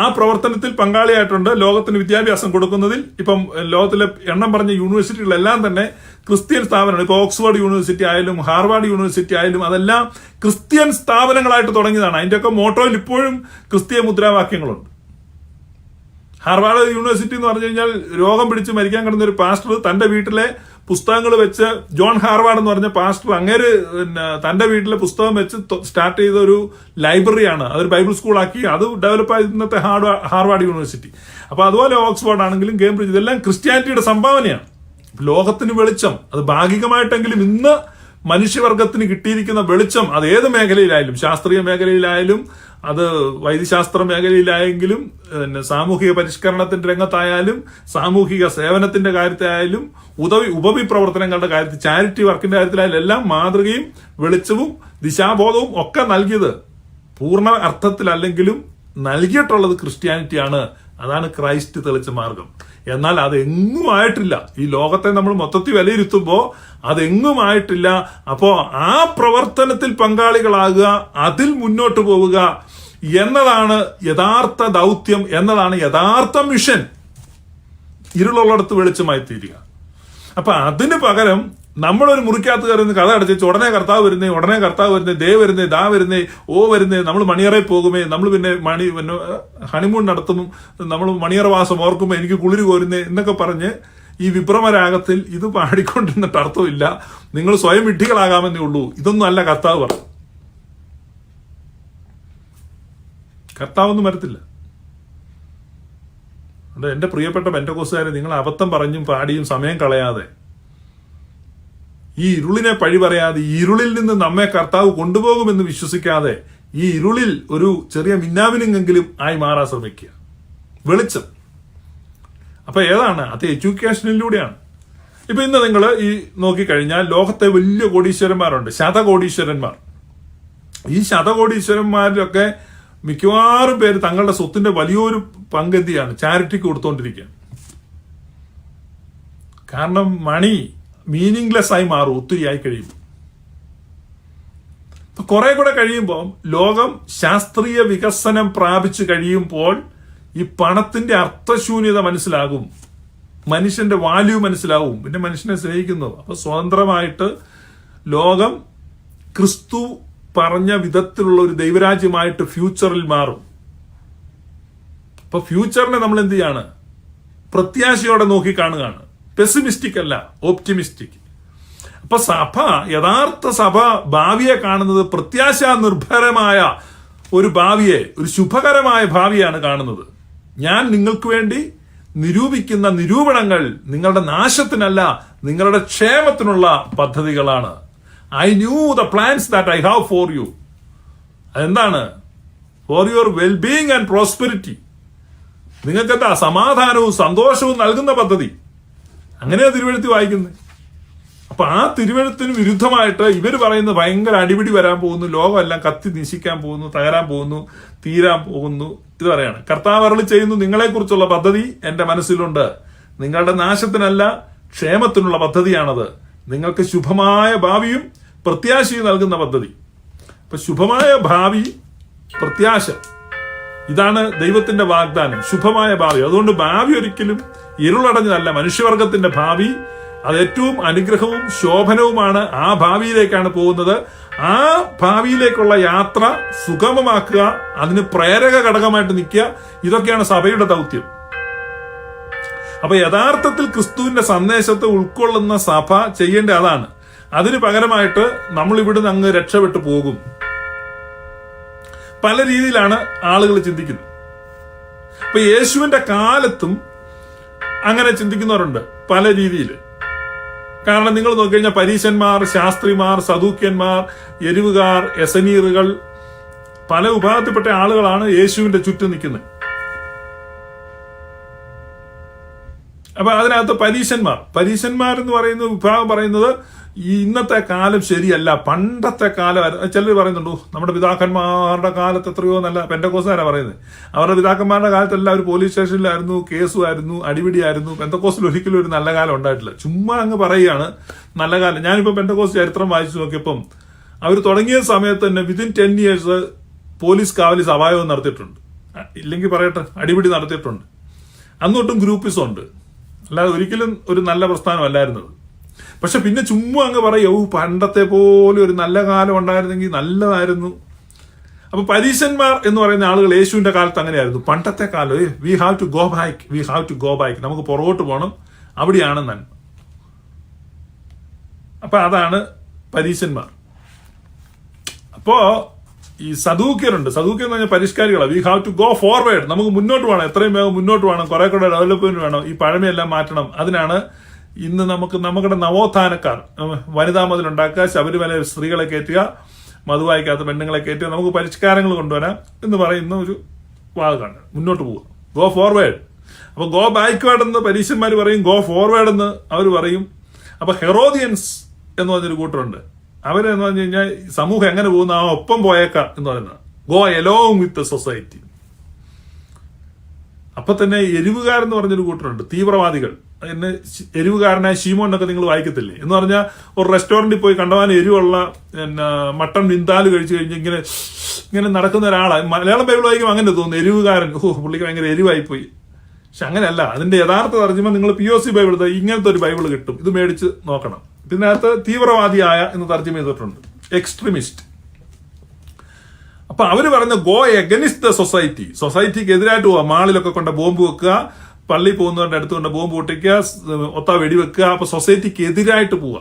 Speaker 1: ആ പ്രവർത്തനത്തിൽ പങ്കാളിയായിട്ടുണ്ട്. ലോകത്തിന് വിദ്യാഭ്യാസം കൊടുക്കുന്നതിൽ ഇപ്പം ലോകത്തിലെ എണ്ണം പറഞ്ഞ യൂണിവേഴ്സിറ്റികളെല്ലാം തന്നെ ക്രിസ്ത്യൻ സ്ഥാപനമാണ്. ഇപ്പൊ ഓക്സ്ഫോർഡ് യൂണിവേഴ്സിറ്റി ആയാലും ഹാർവാർഡ് യൂണിവേഴ്സിറ്റി ആയാലും അതെല്ലാം ക്രിസ്ത്യൻ സ്ഥാപനങ്ങളായിട്ട് തുടങ്ങിയതാണ്. അതിന്റെയൊക്കെ മോട്ടോയിൽ ഇപ്പോഴും ക്രിസ്തീയ മുദ്രാവാക്യങ്ങളുണ്ട്. ഹാർവാർഡ് യൂണിവേഴ്സിറ്റി എന്ന് പറഞ്ഞു കഴിഞ്ഞാൽ രോഗം പിടിച്ച് മരിക്കാൻ കിടന്ന ഒരു പാസ്റ്റർ തന്റെ വീട്ടിലെ പുസ്തകങ്ങൾ വെച്ച്, ജോൺ ഹാർവാർഡ് എന്ന് പറഞ്ഞ പാസ്റ്റർ അങ്ങേര് തന്റെ വീട്ടിലെ പുസ്തകം വെച്ച് സ്റ്റാർട്ട് ചെയ്ത ഒരു ലൈബ്രറിയാണ്. അതൊരു ബൈബിൾ സ്കൂളാക്കി അത് ഡെവലപ്പ് ആയത് ഇന്നത്തെ ഹാർവാർഡ് യൂണിവേഴ്സിറ്റി. അപ്പൊ അതുപോലെ ഓക്സ്ഫോർഡ് ആണെങ്കിലും കേംബ്രിഡ്ജ്, ഇതെല്ലാം ക്രിസ്ത്യാനിറ്റിയുടെ സംഭാവനയാണ്. ലോകത്തിന് വെളിച്ചം, അത് ഭാഗികമായിട്ടെങ്കിലും ഇന്ന് മനുഷ്യവർഗത്തിന് കിട്ടിയിരിക്കുന്ന വെളിച്ചം, അത് ഏത് മേഖലയിലായാലും, ശാസ്ത്രീയ മേഖലയിലായാലും, അത് വൈദ്യശാസ്ത്ര മേഖലയിലായെങ്കിലും, സാമൂഹിക പരിഷ്കരണത്തിന്റെ രംഗത്തായാലും, സാമൂഹിക സേവനത്തിന്റെ കാര്യത്തിലായാലും, ഉപവി പ്രവർത്തനങ്ങളുടെ കാര്യത്തിൽ, ചാരിറ്റി വർക്കിന്റെ കാര്യത്തിലായാലും എല്ലാം മാതൃകയും വെളിച്ചവും ദിശാബോധവും ഒക്കെ നൽകിയത് പൂർണ്ണ അർത്ഥത്തിലല്ലെങ്കിലും നൽകിയിട്ടുള്ളത് ക്രിസ്ത്യാനിറ്റിയാണ്. അതാണ് ക്രൈസ്റ്റ് തെളിച്ച മാർഗം. എന്നാൽ അതെങ്ങും ആയിട്ടില്ല. ഈ ലോകത്തെ നമ്മൾ മൊത്തത്തിൽ വിലയിരുത്തുമ്പോൾ അതെങ്ങും ആയിട്ടില്ല. അപ്പോ ആ പ്രവർത്തനത്തിൽ പങ്കാളികളാകുക, അതിൽ മുന്നോട്ട് പോവുക എന്നതാണ് യഥാർത്ഥ ദൗത്യം, എന്നതാണ് യഥാർത്ഥ മിഷൻ. ഇരുളുള്ളിടത്ത് വെളിച്ചമായി തീരുക. അപ്പൊ അതിന് പകരം നമ്മളൊരു മുറിക്കകത്ത് കയറുന്ന കഥ അടച്ചു ഉടനെ കർത്താവ് വരുന്നേ, ഉടനെ കർത്താവ് വരുന്നേ, ദേ വരുന്നേ, ദാ വരുന്നേ, ഓ വരുന്നേ, നമ്മൾ മണിയറയിൽ പോകുമേ, നമ്മൾ പിന്നെ ഹണിമൂൺ നടത്തും, നമ്മൾ മണിയറവാസം ഓർക്കുമ്പോ എനിക്ക് കുളിര് കോരുന്നേ എന്നൊക്കെ പറഞ്ഞ് ഈ വിഭ്രമരാഗത്തിൽ ഇത് പാടിക്കൊണ്ടിരുന്നിട്ട് അർത്ഥമില്ല. നിങ്ങൾ സ്വയം വിഡ്ഢികളാകാമെന്നേ ഉള്ളൂ. ഇതൊന്നും അല്ല കർത്താവ് പറഞ്ഞു. കർത്താവൊന്നും വരത്തില്ല. എന്റെ പ്രിയപ്പെട്ട പെന്റക്കോസ്തുകാരെ, നിങ്ങൾ അബദ്ധം പറഞ്ഞും പാടിയും സമയം കളയാതെ, ഈ ഇരുളിനെ പഴി പറയാതെ, ഈ ഇരുളിൽ നിന്ന് നമ്മെ കർത്താവ് കൊണ്ടുപോകുമെന്ന് വിശ്വസിക്കാതെ, ഈ ഇരുളിൽ ഒരു ചെറിയ മിന്നാമിനെങ്കിലും ആയി മാറാൻ ശ്രമിക്കുക. വെളിച്ചം. അപ്പൊ ഏതാണ് അത്? എഡ്യൂക്കേഷനിലൂടെയാണ്. ഇപ്പൊ ഇന്ന് നിങ്ങൾ ഈ നോക്കിക്കഴിഞ്ഞാൽ ലോകത്തെ വലിയ കോടീശ്വരന്മാരുണ്ട്, ശതകോടീശ്വരന്മാർ. ഈ ശതകോടീശ്വരന്മാരിലൊക്കെ മിക്കവാറും പേര് തങ്ങളുടെ സ്വത്തിന്റെ വലിയൊരു പങ്കെന്തിയാണ് ചാരിറ്റിക്ക് കൊടുത്തോണ്ടിരിക്കുകയാണ്. കാരണം മണി മീനിങ്ലെസ് ആയി മാറും ഒത്തിരി ആയി കഴിയുമ്പോൾ. കുറെ കൂടെ കഴിയുമ്പോൾ ലോകം ശാസ്ത്രീയ വികസനം പ്രാപിച്ചു കഴിയുമ്പോൾ ഈ പണത്തിന്റെ അർത്ഥശൂന്യത മനസ്സിലാകും, മനുഷ്യന്റെ വാല്യൂ മനസ്സിലാവും, പിന്നെ മനുഷ്യനെ സ്നേഹിക്കുന്നു. അപ്പൊ സ്വതന്ത്രമായിട്ട് ലോകം ക്രിസ്തു പറഞ്ഞ വിധത്തിലുള്ള ഒരു ദൈവരാജ്യമായിട്ട് ഫ്യൂച്ചറിൽ മാറും. അപ്പൊ ഫ്യൂച്ചറിനെ നമ്മൾ എന്ത് ചെയ്യാണ്? പ്രത്യാശയോടെ നോക്കി കാണുകയാണ്. പെസിമിസ്റ്റിക് അല്ല, ഓപ്റ്റിമിസ്റ്റിക്. അപ്പൊ സഭ, യഥാർത്ഥ സഭ ഭാവിയെ കാണുന്നത് പ്രത്യാശാ നിർഭരമായ ഒരു ഭാവിയെ, ഒരു ശുഭകരമായ ഭാവിയാണ് കാണുന്നത്. ഞാൻ നിങ്ങൾക്ക് വേണ്ടി നിരൂപിക്കുന്ന നിരൂപണങ്ങൾ നിങ്ങളുടെ നാശത്തിനല്ല, നിങ്ങളുടെ ക്ഷേമത്തിനുള്ള പദ്ധതികളാണ്. I knew the plans that I have for you. അതെന്താണ്? For your wellbeing and prosperity. നിങ്ങൾക്ക് എന്താ? സമാധാനവും സന്തോഷവും നൽകുന്ന പദ്ധതി. അങ്ങനെയാ തിരുവെഴുത്തി വായിക്കുന്നത്. അപ്പൊ ആ തിരുവഴുത്തിന് വിരുദ്ധമായിട്ട് ഇവർ പറയുന്നത് ഭയങ്കര അടിപിടി വരാൻ പോകുന്നു, ലോകമെല്ലാം കത്തി നശിക്കാൻ പോകുന്നു, തകരാൻ പോകുന്നു, തീരാൻ പോകുന്നു. ഇത് പറയാണ്. കർത്താവ് അരുളി ചെയ്യുന്നു, നിങ്ങളെക്കുറിച്ചുള്ള പദ്ധതി എന്റെ മനസ്സിലുണ്ട്, നിങ്ങളുടെ നാശത്തിനല്ല ക്ഷേമത്തിനുള്ള പദ്ധതിയാണത്, നിങ്ങൾക്ക് ശുഭമായ ഭാവിയും പ്രത്യാശയും നൽകുന്ന പദ്ധതി. അപ്പൊ ശുഭമായ ഭാവി, പ്രത്യാശ, ഇതാണ് ദൈവത്തിന്റെ വാഗ്ദാനം, ശുഭമായ ഭാവി. അതുകൊണ്ട് ഭാവി ഒരിക്കലും ഇരുളടഞ്ഞതല്ല. മനുഷ്യവർഗത്തിന്റെ ഭാവി അത് ഏറ്റവും അനുഗ്രഹവും ശോഭനവുമാണ്. ആ ഭാവിയിലേക്കാണ് പോകുന്നത്. ആ ഭാവിയിലേക്കുള്ള യാത്ര സുഗമമാക്കുക, അതിന് പ്രേരക ഘടകമായിട്ട് നിൽക്കുക, ഇതൊക്കെയാണ് സഭയുടെ ദൗത്യം. അപ്പൊ യഥാർത്ഥത്തിൽ ക്രിസ്തുവിന്റെ സന്ദേശത്തെ ഉൾക്കൊള്ളുന്ന സഭ ചെയ്യേണ്ട അതാണ്. അതിന് പകരമായിട്ട് നമ്മൾ ഇവിടുന്ന് അങ്ങ് രക്ഷപ്പെട്ടു പോകും. പല രീതിയിലാണ് ആളുകൾ ചിന്തിക്കുന്നത്. അപ്പൊ യേശുവിന്റെ കാലത്തും അങ്ങനെ ചിന്തിക്കുന്നവരുണ്ട് പല രീതിയിൽ. കാരണം നിങ്ങൾ നോക്കിക്കഴിഞ്ഞാൽ പരീശന്മാർ, ശാസ്ത്രിമാർ, സദൂക്യന്മാർ, എരിവുകാർ, എസനീറുകൾ, പല വിഭാഗത്തിൽപ്പെട്ട ആളുകളാണ് യേശുവിന്റെ ചുറ്റും നിൽക്കുന്നത്. അപ്പൊ അതിനകത്ത് പരീശന്മാർ എന്ന് പറയുന്ന വിഭാഗം പറയുന്നത് ഈ ഇന്നത്തെ കാലം ശരിയല്ല, പണ്ടത്തെ കാലം. ചിലർ പറയുന്നുണ്ടോ നമ്മുടെ പിതാക്കന്മാരുടെ കാലത്ത് എത്രയോ നല്ല, പെന്തക്കോസ്തുകാരാ പറയുന്നത്. അവരുടെ പിതാക്കന്മാരുടെ കാലത്ത് എല്ലാവരും പോലീസ് സ്റ്റേഷനിലായിരുന്നു, കേസുമായിരുന്നു, അടിപിടിയായിരുന്നു. പെന്തക്കോസ്റ്റിൽ ഒരിക്കലും ഒരു നല്ല കാലം ഉണ്ടായിട്ടില്ല. ചുമ്മാ അങ്ങ് പറയുകയാണ് നല്ല കാലം. ഞാനിപ്പോ പെന്തക്കോസ്റ്റ് ചരിത്രം വായിച്ചു നോക്കിയപ്പം അവർ തുടങ്ങിയ സമയത്ത് തന്നെ വിതിൻ 10 years പോലീസ് കാവലീസ് അപായവും നടത്തിയിട്ടുണ്ട്, ഇല്ലെങ്കിൽ പറയട്ടെ അടിപിടി നടത്തിയിട്ടുണ്ട്. അന്നൊട്ടും ഗ്രൂപ്പിസം ഉണ്ട്, അല്ലാതെ ഒരിക്കലും ഒരു നല്ല പ്രസ്ഥാനമല്ലായിരുന്നത്. പക്ഷെ പിന്നെ ചുമ്മാ അങ്ങ് പറയും പണ്ടത്തെ പോലെ ഒരു നല്ല കാലം ഉണ്ടായിരുന്നെങ്കിൽ നല്ലതായിരുന്നു. അപ്പൊ പരീശന്മാർ എന്ന് പറയുന്ന ആളുകൾ യേശുവിന്റെ കാലത്ത് അങ്ങനെയായിരുന്നു. പണ്ടത്തെ കാലം we have to go back, നമുക്ക് പുറകോട്ട് പോകണം, അവിടെയാണ് നന്മ. അപ്പൊ അതാണ് പരീശന്മാർ. അപ്പോ ഈ സദൂക്യരുണ്ട്. സദൂക്യർ എന്ന് പറഞ്ഞാൽ പരിഷ്കാരികളാണ്. We have to go forward, നമുക്ക് മുന്നോട്ട് വേണം, എത്രയും വേഗം മുന്നോട്ട് വേണം, കുറെ കൂടെ ഡെവലപ്മെന്റ് വേണം, ഈ പഴമയെല്ലാം മാറ്റണം. അതിനാണ് ഇന്ന് നമ്മുടെ നവോത്ഥാനക്കാർ വനിതാ മതിൽ ഉണ്ടാക്കുക, ശബരിമല സ്ത്രീകളെ കയറ്റുക, മധുവായിക്കാത്ത പെണ്ണുങ്ങളെ കയറ്റുക, നമുക്ക് പരിഷ്കാരങ്ങൾ കൊണ്ടുവരാം എന്ന് പറയുന്ന ഒരു വാദമാണ്. മുന്നോട്ട് പോവുക, ഗോ ഫോർവേഡ്. അപ്പൊ ഗോ ബാക്ക്വേർഡ് എന്ന് പരീശന്മാർ പറയും, ഗോ ഫോർവേഡ് എന്ന് അവർ പറയും. അപ്പൊ ഹെറോദിയൻസ് എന്ന് പറഞ്ഞൊരു കൂട്ടരുണ്ട്. അവരെന്ന് പറഞ്ഞു കഴിഞ്ഞാൽ സമൂഹം എങ്ങനെ പോകുന്ന ആ ഒപ്പം പോയേക്കാം എന്ന് പറയുന്നത്, ഗോ എലോങ് വിത്ത് സൊസൈറ്റി. അപ്പൊ തന്നെ എരിവുകാരെന്ന് പറഞ്ഞൊരു കൂട്ടരുണ്ട്, തീവ്രവാദികൾ. എന്നെ എരിവുകാരനായ ഷീമോൻ എന്നൊക്കെ നിങ്ങൾ വായിക്കത്തില്ലേ? എന്ന് പറഞ്ഞാൽ ഒരു റെസ്റ്റോറന്റിൽ പോയി കണ്ടവാൻ എരിവുള്ള മട്ടൺ വിന്താല് കഴിച്ചു കഴിഞ്ഞ് ഇങ്ങനെ നടക്കുന്ന ഒരാളാണ്. മലയാളം ബൈബിൾ വായിക്കുമ്പോൾ അങ്ങനെ തോന്നുന്നു, എരിവുകാരൻ, പുള്ളിക്ക് ഭയങ്കര എരിവായി പോയി. പക്ഷെ അങ്ങനെയല്ല. അതിന്റെ യഥാർത്ഥ തർജ്ജിമ നിങ്ങൾ POC ബൈബിൾ, ഇങ്ങനത്തെ ഒരു ബൈബിൾ കിട്ടും, ഇത് മേടിച്ച് നോക്കണം. ഇതിനകത്ത് തീവ്രവാദിയായ എന്ന് തർജ്ജിമ ചെയ്തിട്ടുണ്ട്, എക്സ്ട്രീമിസ്റ്റ്. അപ്പൊ അവര് പറയുന്ന ഗോ എഗനിസ്റ്റ് ദ സൊസൈറ്റിക്ക് എതിരായിട്ട് പോവാ. മാളിലൊക്കെ കൊണ്ട് ബോംബ് വെക്കുക, പള്ളി പോകുന്നവരുടെ അടുത്ത് കൊണ്ട് ബോംബ് പൊട്ടിക്കുക, ഒത്ത വെടിവെക്കുക. അപ്പൊ സൊസൈറ്റിക്ക് എതിരായിട്ട് പോവുക,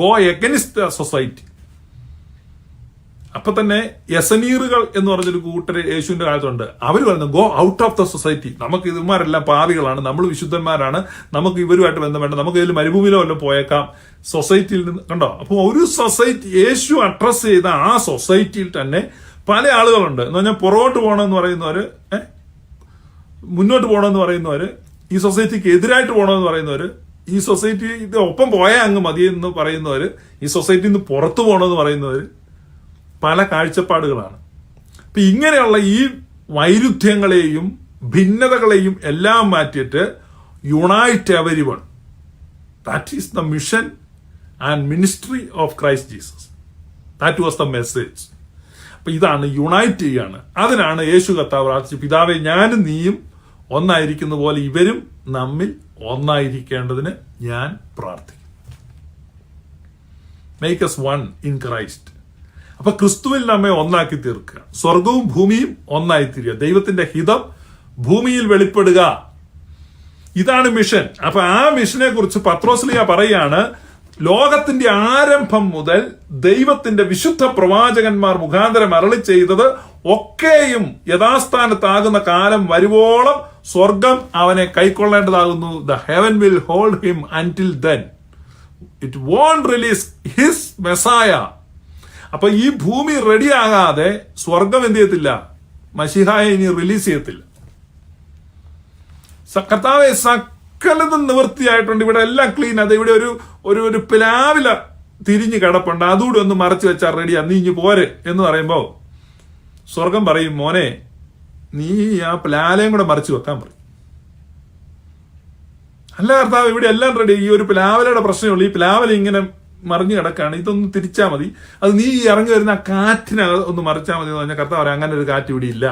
Speaker 1: ഗോ എഗനിസ്റ്റ് ദ സൊസൈറ്റി. അപ്പൊ തന്നെ യസനീറുകൾ എന്ന് പറഞ്ഞൊരു കൂട്ടര് യേശുവിന്റെ കാലത്തുണ്ട്. അവർ പറയുന്നത് go out of the society, നമുക്ക് ഇവന്മാരെല്ലാം പാപികളാണ്, നമ്മൾ വിശുദ്ധന്മാരാണ്, നമുക്ക് ഇവരുമായിട്ട് ബന്ധം വേണ്ട, നമുക്ക് ഇതിൽ മരുഭൂമിയിലോ വല്ലതും പോയേക്കാം, സൊസൈറ്റിയിൽ നിന്ന്. കണ്ടോ? അപ്പോൾ ഒരു സൊസൈറ്റി യേശു അഡ്രസ് ചെയ്ത ആ സൊസൈറ്റിയിൽ തന്നെ പല ആളുകളുണ്ട്. എന്ന് പറഞ്ഞാൽ പുറകോട്ട് പോകണമെന്ന് പറയുന്നവര്, മുന്നോട്ട് പോകണമെന്ന് പറയുന്നവര്, ഈ സൊസൈറ്റിക്ക് എതിരായിട്ട് പോകണമെന്ന് പറയുന്നവര്, ഈ സൊസൈറ്റിയുടെ ഒപ്പം പോയാൽ അങ്ങ് മതിയെന്ന് പറയുന്നവര്, ഈ സൊസൈറ്റിയിൽ നിന്ന് പുറത്തു പോകണമെന്ന് പറയുന്നവര്, പല കാഴ്ചപ്പാടുകളാണ്. അപ്പൊ ഇങ്ങനെയുള്ള ഈ വൈരുദ്ധ്യങ്ങളെയും ഭിന്നതകളെയും എല്ലാം മാറ്റിയിട്ട് unite everyone, that is the mission and ministry of Christ Jesus. That was the message. അപ്പൊ ഇതാണ്, യുണൈറ്റ് ചെയ്യാണ്. അതിനാണ് യേശു കർത്താവ് പ്രാർത്ഥിച്ചു, പിതാവേ ഞാനും നീയും ഒന്നായിരിക്കുന്ന പോലെ ഇവരും നമ്മിൽ ഒന്നായിരിക്കേണ്ടതിന് ഞാൻ പ്രാർത്ഥിക്കും. Make us one in Christ. അപ്പൊ ക്രിസ്തുവിൽ നമ്മെ ഒന്നാക്കി തീർക്കുക, സ്വർഗവും ഭൂമിയും ഒന്നായി തീരുക, ദൈവത്തിന്റെ ഹിതം ഭൂമിയിൽ വെളിപ്പെടുക. ഇതാണ് മിഷൻ. അപ്പൊ ആ മിഷനെ കുറിച്ച് പത്രോസ്ലീഹ പറയാണ്, ലോകത്തിന്റെ ആരംഭം മുതൽ ദൈവത്തിന്റെ വിശുദ്ധ പ്രവാചകന്മാർ മുഖാന്തരം അരുളി ചെയ്തത് ഒക്കെയും യഥാസ്ഥാനത്താകുന്ന കാലം വരുവോളം സ്വർഗം അവനെ കൈക്കൊള്ളേണ്ടതാകുന്നു. The heaven will hold him until then. It won't release his messiah. അപ്പൊ ഈ ഭൂമി റെഡിയാകാതെ സ്വർഗം എന്ത് ചെയ്യത്തില്ല, മശിഹായെ ഇനി റിലീസ് ചെയ്യത്തില്ല. കർത്താവെ സകലതും നിവൃത്തിയായിട്ടുണ്ട്, ഇവിടെ എല്ലാം ക്ലീൻ. അത് ഇവിടെ ഒരു പ്ലാവില തിരിഞ്ഞ് കിടപ്പുണ്ട്, അതുകൂടി ഒന്ന് മറച്ചു വെച്ചാൽ റെഡിയാ, നീ ഇഞ്ഞ് പോരെ എന്ന് പറയുമ്പോ സ്വർഗം പറയും, മോനെ നീ ആ പ്ലാലയും കൂടെ മറച്ചു വെക്കാൻ പറയും. അല്ല കർത്താവ്, ഇവിടെ എല്ലാം റെഡി, ഈ ഒരു പ്ലാവലയുടെ പ്രശ്നമുള്ളൂ, ഈ പ്ലാവല ഇങ്ങനെ മറിഞ്ഞു കിടക്കാണ്, ഇതൊന്ന് തിരിച്ചാൽ മതി, അത് നീ ഇറങ്ങി വരുന്ന ആ കാറ്റിനെ ഒന്ന് മറിച്ചാൽ മതി എന്ന് പറഞ്ഞാൽ കർത്താവ് പറയാം, അങ്ങനെ ഒരു കാറ്റ് ഇവിടെ ഇല്ല,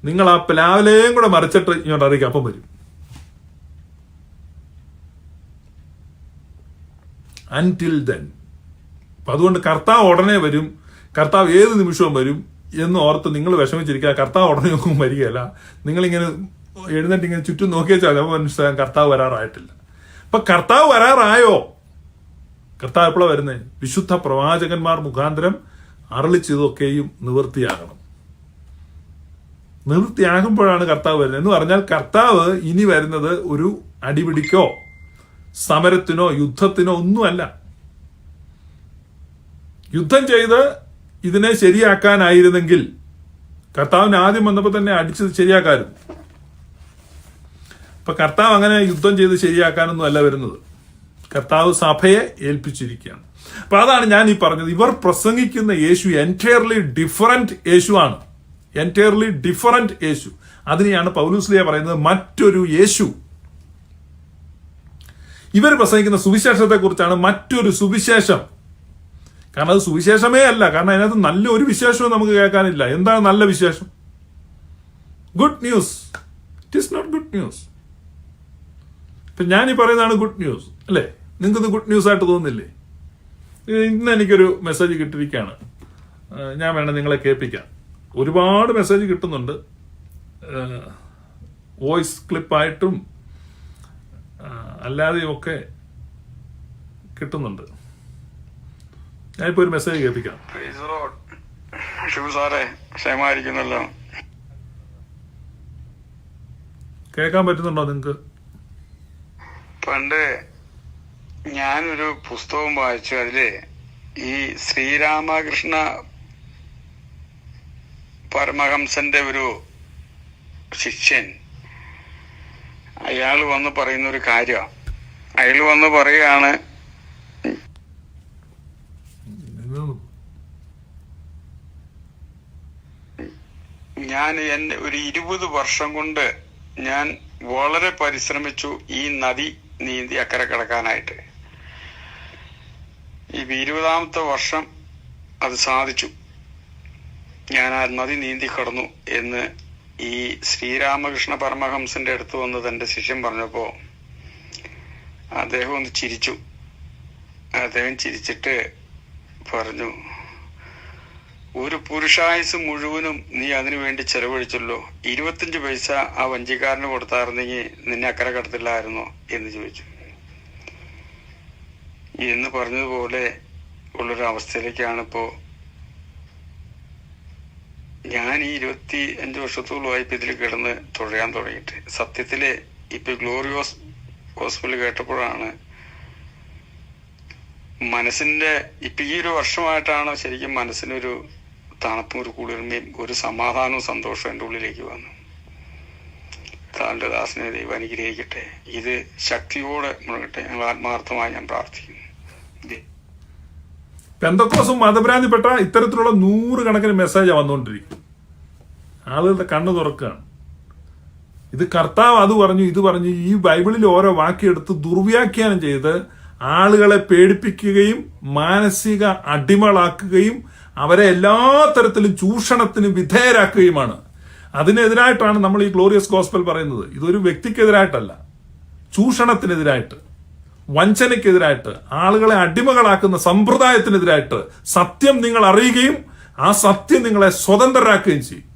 Speaker 1: നിങ്ങൾ ആ പ്ലാവലയും കൂടെ മറിച്ചിട്ട് ഇങ്ങോട്ട് അറിയിക്കും, അപ്പം വരും. അൻറ്റിൽ ദെൻ. അപ്പൊ അതുകൊണ്ട് കർത്താവ് ഉടനെ വരും, കർത്താവ് ഏത് നിമിഷവും വരും എന്ന് ഓർത്ത് നിങ്ങൾ വിഷമിച്ചിരിക്കുക. കർത്താവ് ഉടനെ ഒന്നും വരികയല്ല. നിങ്ങളിങ്ങനെ എഴുന്നേറ്റ് ഇങ്ങനെ ചുറ്റും നോക്കിയാൽ അപ്പോൾ മനസ്സിലാകാം കർത്താവ് വരാറായിട്ടില്ല. അപ്പൊ കർത്താവ് വരാറായോ? കർത്താവ് എപ്പോഴാണ് വരുന്നത്? വിശുദ്ധ പ്രവാചകന്മാർ മുഖാന്തരം അരുളി ചെയ്തൊക്കെയും നിവൃത്തിയാകണം. നിവൃത്തിയാകുമ്പോഴാണ് കർത്താവ് വരുന്നത്. എന്ന് പറഞ്ഞാൽ കർത്താവ് ഇനി വരുന്നത് ഒരു അടിപിടിക്കോ സമരത്തിനോ യുദ്ധത്തിനോ ഒന്നുമല്ല. യുദ്ധം ചെയ്ത് ഇതിനെ ശരിയാക്കാനായിരുന്നെങ്കിൽ കർത്താവിന് ആദ്യം വന്നപ്പോൾ തന്നെ അടിച്ച് ശരിയാക്കാനും. അപ്പൊ കർത്താവ് അങ്ങനെ യുദ്ധം ചെയ്ത് ശരിയാക്കാനൊന്നും അല്ല വരുന്നത്. കർത്താവ് സഭയെ ഏൽപ്പിച്ചിരിക്കുകയാണ്. അപ്പൊ അതാണ് ഞാൻ ഈ പറഞ്ഞത്. ഇവർ പ്രസംഗിക്കുന്ന യേശു എൻറ്റയർലി ഡിഫറന്റ് യേശുവാണ്. എൻറ്റയർലി ഡിഫറന്റ് യേശു. അതിനെയാണ് പൗലോസ്ലീഹ പറയുന്നത് മറ്റൊരു യേശു. ഇവർ പ്രസംഗിക്കുന്ന സുവിശേഷത്തെ കുറിച്ചാണ് മറ്റൊരു സുവിശേഷം. കാരണം അത് സുവിശേഷമേ അല്ല. കാരണം അതിനകത്ത് നല്ല ഒരു വിശേഷവും നമുക്ക് കേൾക്കാനില്ല. എന്താണ് നല്ല വിശേഷം? Good news. It is not good news. ഇപ്പൊ ഞാൻ ഈ പറയുന്നതാണ് ഗുഡ് ന്യൂസ് അല്ലേ? നിങ്ങൾക്കിത് ഗുഡ് ന്യൂസ് ആയിട്ട് തോന്നുന്നില്ലേ? ഇന്ന് എനിക്കൊരു മെസ്സേജ് കിട്ടിയിരിക്കുകയാണ്. ഞാൻ വേണം നിങ്ങളെ കേൾപ്പിക്കാം. ഒരുപാട് മെസ്സേജ് കിട്ടുന്നുണ്ട്, വോയിസ് ക്ലിപ്പായിട്ടും അല്ലാതെയും ഒക്കെ കിട്ടുന്നുണ്ട്. ഞാനിപ്പോ ഒരു മെസ്സേജ് കേൾപ്പിക്കാം.
Speaker 2: സാറേ ക്ഷേമായിരിക്കുന്നല്ലോ.
Speaker 1: കേൾക്കാൻ പറ്റുന്നുണ്ടോ നിങ്ങൾക്ക്?
Speaker 2: പണ്ട് ഞാനൊരു പുസ്തകം വായിച്ചു. അതില് ഈ ശ്രീരാമകൃഷ്ണ പരമഹംസന്റെ ഒരു ശിഷ്യൻ, അയാൾ വന്ന് പറയുന്ന ഒരു കാര്യം, അയാൾ വന്ന് പറയുകയാണ്, ഞാൻ എന്റെ ഒരു 20 വർഷം കൊണ്ട് ഞാൻ വളരെ പരിശ്രമിച്ചു ഈ നദി നീന്തി അക്കരെ കിടക്കാനായിട്ട്. ഈ 20ാമത്തെ വർഷം അത് സാധിച്ചു. ഞാൻ ആ നദി നീന്തി കടന്നു എന്ന് ഈ ശ്രീരാമകൃഷ്ണ പരമഹംസന്റെ അടുത്ത് വന്ന് തന്റെ ശിഷ്യൻ പറഞ്ഞപ്പോ അദ്ദേഹം ഒന്ന് ചിരിച്ചു. അദ്ദേഹം ചിരിച്ചിട്ട് പറഞ്ഞു, ഒരു പുരുഷായുസ് മുഴുവനും നീ അതിനു വേണ്ടി ചെലവഴിച്ചല്ലോ, 25 പൈസ ആ വഞ്ചിക്കാരന് കൊടുത്തായിരുന്നെങ്കിൽ നിന്നെ അക്കരെ കടത്തില്ലായിരുന്നോ എന്ന് ചോദിച്ചു. എന്ന് പറഞ്ഞതുപോലെ ഉള്ളൊരു അവസ്ഥയിലേക്കാണ് ഇപ്പോ ഞാൻ ഈ 25 വർഷത്തോളമായി ഇപ്പൊ ഇതിൽ കിടന്ന് തുഴയാൻ തുടങ്ങിയിട്ട്. സത്യത്തില് ഇപ്പൊ ഗ്ലോറിയോസ് ഗോസ്പൽ കേട്ടപ്പോഴാണ് മനസ്സിന്റെ ഇപ്പൊ ഈ ഒരു വർഷമായിട്ടാണ് ശരിക്കും മനസ്സിനൊരു തണുപ്പും ഒരു കുളിർമയും ഒരു സമാധാനവും സന്തോഷവും എൻ്റെ ഉള്ളിലേക്ക് വന്നു. താങ്കളുടെ ദാസനെ ദൈവം അനുഗ്രഹിക്കട്ടെ. ഇത് ശക്തിയോടെ മുഴുകട്ടെ. ഞങ്ങൾ ആത്മാർത്ഥമായി ഞാൻ പ്രാർത്ഥിക്കുന്നു.
Speaker 1: പെന്തക്കോസും മതഭ്രാന്തിപ്പെട്ട ഇത്തരത്തിലുള്ള 100 കണക്കിന് മെസ്സേജാണ് വന്നുകൊണ്ടിരിക്കും. ആളുകളുടെ കണ്ണു തുറക്കുകയാണ്. ഇത് കർത്താവ് അത് പറഞ്ഞു ഇത് പറഞ്ഞു, ഈ ബൈബിളിൽ ഓരോ വാക്കിയെടുത്ത് ദുർവ്യാഖ്യാനം ചെയ്ത് ആളുകളെ പേടിപ്പിക്കുകയും മാനസിക അടിമകളാക്കുകയും അവരെ എല്ലാ തരത്തിലും ചൂഷണത്തിന് വിധേയരാക്കുകയുമാണ്. അതിനെതിരായിട്ടാണ് നമ്മൾ ഈ ഗ്ലോറിയസ് ഗോസ്പൽ പറയുന്നത്. ഇതൊരു വ്യക്തിക്കെതിരായിട്ടല്ല, ചൂഷണത്തിനെതിരായിട്ട്, വഞ്ചനയ്ക്കെതിരായിട്ട്, ആളുകളെ അടിമകളാക്കുന്ന സമ്പ്രദായത്തിനെതിരായിട്ട് സത്യം നിങ്ങൾ അറിയുകയും ആ സത്യം നിങ്ങളെ സ്വതന്ത്രരാക്കുകയും ചെയ്യും.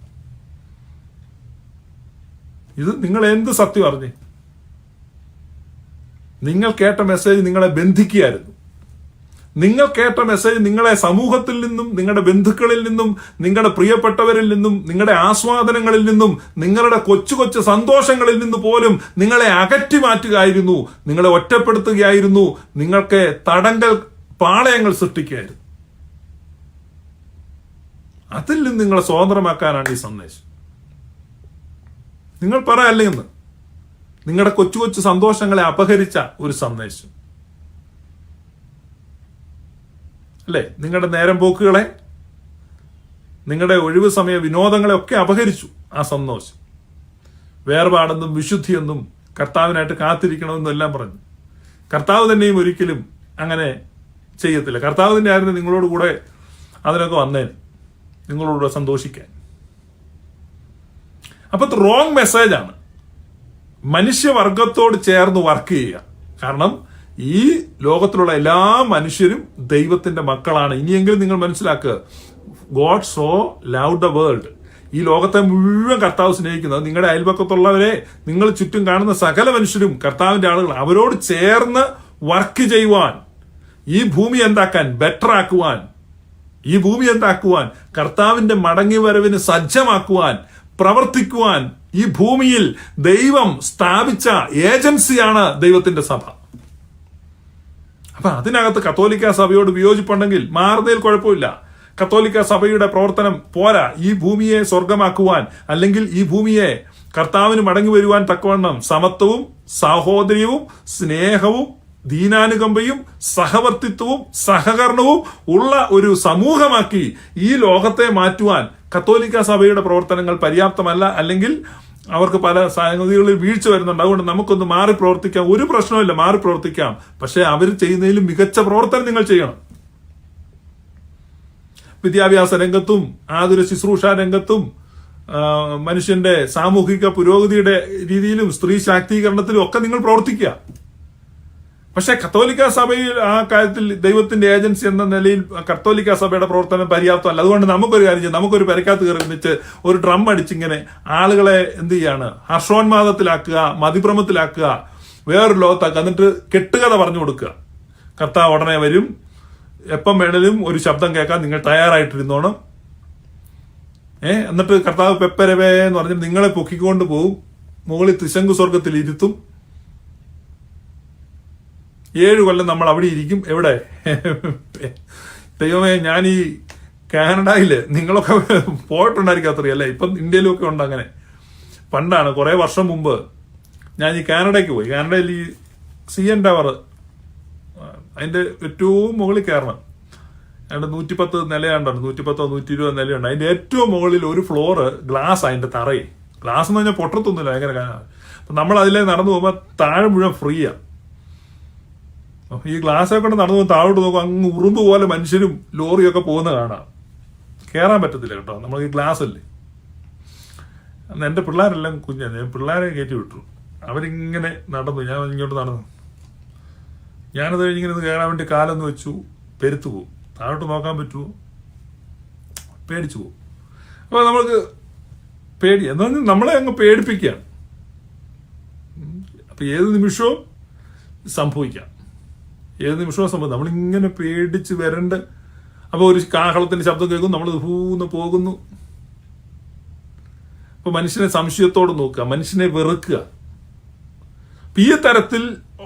Speaker 1: ഇത് നിങ്ങൾ എന്ത് സത്യം അറിഞ്ഞേ? നിങ്ങൾ കേട്ട മെസ്സേജ് നിങ്ങളെ ബന്ധിക്കുകയായിരുന്നു. നിങ്ങൾ കേട്ട മെസ്സേജ് നിങ്ങളെ സമൂഹത്തിൽ നിന്നും, നിങ്ങളുടെ ബന്ധുക്കളിൽ നിന്നും, നിങ്ങളുടെ പ്രിയപ്പെട്ടവരിൽ നിന്നും, നിങ്ങളുടെ ആസ്വാദനങ്ങളിൽ നിന്നും, നിങ്ങളുടെ കൊച്ചു കൊച്ചു സന്തോഷങ്ങളിൽ നിന്ന് പോലും നിങ്ങളെ അകറ്റി മാറ്റുകയായിരുന്നു, നിങ്ങളെ ഒറ്റപ്പെടുത്തുകയായിരുന്നു, നിങ്ങൾക്ക് തടങ്കൽ പാളയങ്ങൾ സൃഷ്ടിക്കുകയായിരുന്നു. അതിൽ നിന്ന് നിങ്ങളെ സ്വതന്ത്രമാക്കാനാണ് ഈ സന്ദേശം. നിങ്ങൾ പറ അല്ലെങ്കിൽ നിങ്ങളുടെ കൊച്ചു കൊച്ചു സന്തോഷങ്ങളെ അപഹരിച്ച ഒരു സന്ദേശം അല്ലേ? നിങ്ങളുടെ നേരം പോക്കുകളെ, നിങ്ങളുടെ ഒഴിവ് സമയ വിനോദങ്ങളെ ഒക്കെ അപഹരിച്ചു ആ സന്തോഷം. വേർപാടെന്നും വിശുദ്ധിയെന്നും കർത്താവിനായിട്ട് കാത്തിരിക്കണമെന്നും എല്ലാം പറഞ്ഞു. കർത്താവ് തന്നെയും ഒരിക്കലും അങ്ങനെ ചെയ്യത്തില്ല. കർത്താവ് തന്നെ ആയിരുന്നു നിങ്ങളോട് കൂടെ അതിനൊക്കെ വന്നേന്, നിങ്ങളോട് സന്തോഷിക്കാൻ. അപ്പൊ റോങ് മെസ്സേജാണ്. മനുഷ്യവർഗത്തോട് ചേർന്ന് വർക്ക് ചെയ്യുക. കാരണം ഈ ലോകത്തിലുള്ള എല്ലാ മനുഷ്യരും ദൈവത്തിന്റെ മക്കളാണ്. ഇനിയെങ്കിലും നിങ്ങൾ മനസ്സിലാക്കുക, God so love the world. ഈ ലോകത്തെ മുഴുവൻ കർത്താവ് സ്നേഹിക്കുന്നത്. നിങ്ങളുടെ അയൽപക്കത്തുള്ളവരെ, നിങ്ങൾ ചുറ്റും കാണുന്ന സകല മനുഷ്യരും കർത്താവിന്റെ ആളുകൾ. അവരോട് ചേർന്ന് വർക്ക് ചെയ്യുവാൻ, ഈ ഭൂമി എന്താക്കാൻ, ബെറ്റർ ആക്കുവാൻ, ഈ ഭൂമി എന്താക്കുവാൻ, കർത്താവിന്റെ മടങ്ങി വരവിന് സജ്ജമാക്കുവാൻ, പ്രവർത്തിക്കുവാൻ ഈ ഭൂമിയിൽ ദൈവം സ്ഥാപിച്ച ഏജൻസിയാണ് ദൈവത്തിന്റെ സഭ. അപ്പൊ അതിനകത്ത് കത്തോലിക്ക സഭയോട് വിയോജിപ്പുണ്ടെങ്കിൽ മാറുന്നതിൽ കുഴപ്പമില്ല. കത്തോലിക്ക സഭയുടെ പ്രവർത്തനം പോരാ ഈ ഭൂമിയെ സ്വർഗമാക്കുവാൻ, അല്ലെങ്കിൽ ഈ ഭൂമിയെ കർത്താവിന് മടങ്ങി വരുവാൻ തക്കവണ്ണം സമത്വവും സാഹോദര്യവും സ്നേഹവും ദീനാനുകമ്പയും സഹവർത്തിത്വവും സഹകരണവും ഉള്ള ഒരു സമൂഹമാക്കി ഈ ലോകത്തെ മാറ്റുവാൻ കത്തോലിക്ക സഭയുടെ പ്രവർത്തനങ്ങൾ പര്യാപ്തമല്ല. അല്ലെങ്കിൽ അവർക്ക് പല സംഗതികളിൽ വീഴ്ച വരുന്നുണ്ട്. അതുകൊണ്ട് നമുക്കൊന്ന് മാറി പ്രവർത്തിക്കാം, ഒരു പ്രശ്നമില്ല, മാറി പ്രവർത്തിക്കാം. പക്ഷെ അവർ ചെയ്യുന്നതിലും മികച്ച പ്രവർത്തനം നിങ്ങൾ ചെയ്യണം. വിദ്യാഭ്യാസ രംഗത്തും ആതുര ശുശ്രൂഷ രംഗത്തും മനുഷ്യന്റെ സാമൂഹിക പുരോഗതിയുടെ രീതിയിലും സ്ത്രീ ശാക്തീകരണത്തിലും ഒക്കെ നിങ്ങൾ പ്രവർത്തിക്കുക. പക്ഷെ കത്തോലിക്ക സഭയിൽ ആ കാര്യത്തിൽ ദൈവത്തിന്റെ ഏജൻസി എന്ന നിലയിൽ കത്തോലിക്ക സഭയുടെ പ്രവർത്തനം പര്യാപ്തമല്ല. അതുകൊണ്ട് നമുക്കൊരു കാര്യം ചെയ്യാം, നമുക്കൊരു പെരക്കകത്ത് കയറി വെച്ച് ഒരു ഡ്രം അടിച്ചിങ്ങനെ ആളുകളെ എന്ത് ചെയ്യാണ്, ഹർഷോന്മാദത്തിലാക്കുക, മതിഭ്രമത്തിലാക്കുക, വേറൊരു ലോകത്താക്കുക. എന്നിട്ട് കെട്ടുകഥ പറഞ്ഞു കൊടുക്കുക. കർത്താവ് ഉടനെ വരും, എപ്പം വേണേലും ഒരു ശബ്ദം കേൾക്കാൻ നിങ്ങൾ തയ്യാറായിട്ടിരുന്നോണം. എന്നിട്ട് കർത്താവ് പെപ്പരവേ എന്ന് പറഞ്ഞിട്ട് നിങ്ങളെ പൊക്കിക്കൊണ്ട് പോകും, മുകളിൽ ത്രിശങ്കു സ്വർഗത്തിൽ ഇരുത്തും. 7 കൊല്ലം നമ്മൾ അവിടെ ഇരിക്കും. എവിടെ? ദൈവമേ, ഞാൻ ഈ കാനഡയില്, നിങ്ങളൊക്കെ പോയിട്ടുണ്ടായിരിക്കും അത്രയല്ലേ, ഇപ്പം ഇന്ത്യയിലും ഒക്കെ ഉണ്ട് അങ്ങനെ. പണ്ടാണ്, കുറെ വർഷം മുമ്പ് ഞാൻ ഈ കാനഡയ്ക്ക് പോയി. കാനഡയിൽ ഈ CN ടവർ, അതിന്റെ ഏറ്റവും മുകളിൽ കയറണം. അതിന്റെ 110 നിലയാണ്ടാണ്, 110 120 നിലയുണ്ട്. അതിന്റെ ഏറ്റവും മുകളിൽ ഒരു ഫ്ലോറ് ഗ്ലാസ്, അതിന്റെ തറയിൽ ഗ്ലാസ് എന്ന് പറഞ്ഞാൽ പൊട്ടത്തൊന്നുമില്ല, ഭയങ്കര. അപ്പൊ നമ്മൾ അതിലേ നടന്നു പോകുമ്പോൾ താഴെ മുഴുവൻ ഫ്രീയാ. ഈ ഗ്ലാസ്സൊക്കെ കൊണ്ട് നടന്നു പോകുമ്പോൾ താഴോട്ട് നോക്കും, അങ്ങ് ഉറുമ്പ് പോലെ മനുഷ്യരും ലോറിയൊക്കെ പോകുന്ന കാണാം. കയറാൻ പറ്റത്തില്ല കേട്ടോ, നമ്മൾ ഈ ഗ്ലാസ് അല്ലേ. അന്ന് എന്റെ പിള്ളേരെല്ലാം കുഞ്ഞാണ്, ഞാൻ പിള്ളേരെ കയറ്റി വിട്ടു. അവരിങ്ങനെ നടന്നു, ഞാൻ ഇങ്ങോട്ട് നടന്നു. ഞാനത് കഴിഞ്ഞിങ്ങനെ കയറാൻ വേണ്ടി കാലൊന്ന് വെച്ചു, പെരുത്തു പോകും. താഴോട്ട് നോക്കാൻ പറ്റുമോ? പേടിച്ചു പോകും. അപ്പൊ നമ്മൾക്ക് പേടി എന്ന് പറഞ്ഞാൽ നമ്മളെ അങ്ങ് പേടിപ്പിക്കുകയാണ്. അപ്പൊ ഏത് നിമിഷവും സംഭവിക്കാം, ഏത് നിമിഷവും സംഭവിക്കാം. നമ്മളിങ്ങനെ പേടിച്ച് വരണ്ട്. അപ്പൊ ഒരു കാഹളത്തിന്റെ ശബ്ദം കേൾക്കും, നമ്മൾ ഹൂന്ന് പോകുന്നു. അപ്പൊ മനുഷ്യനെ സംശയത്തോട് നോക്കുക, മനുഷ്യനെ വെറുക്കുക. ഈ തരത്തിൽ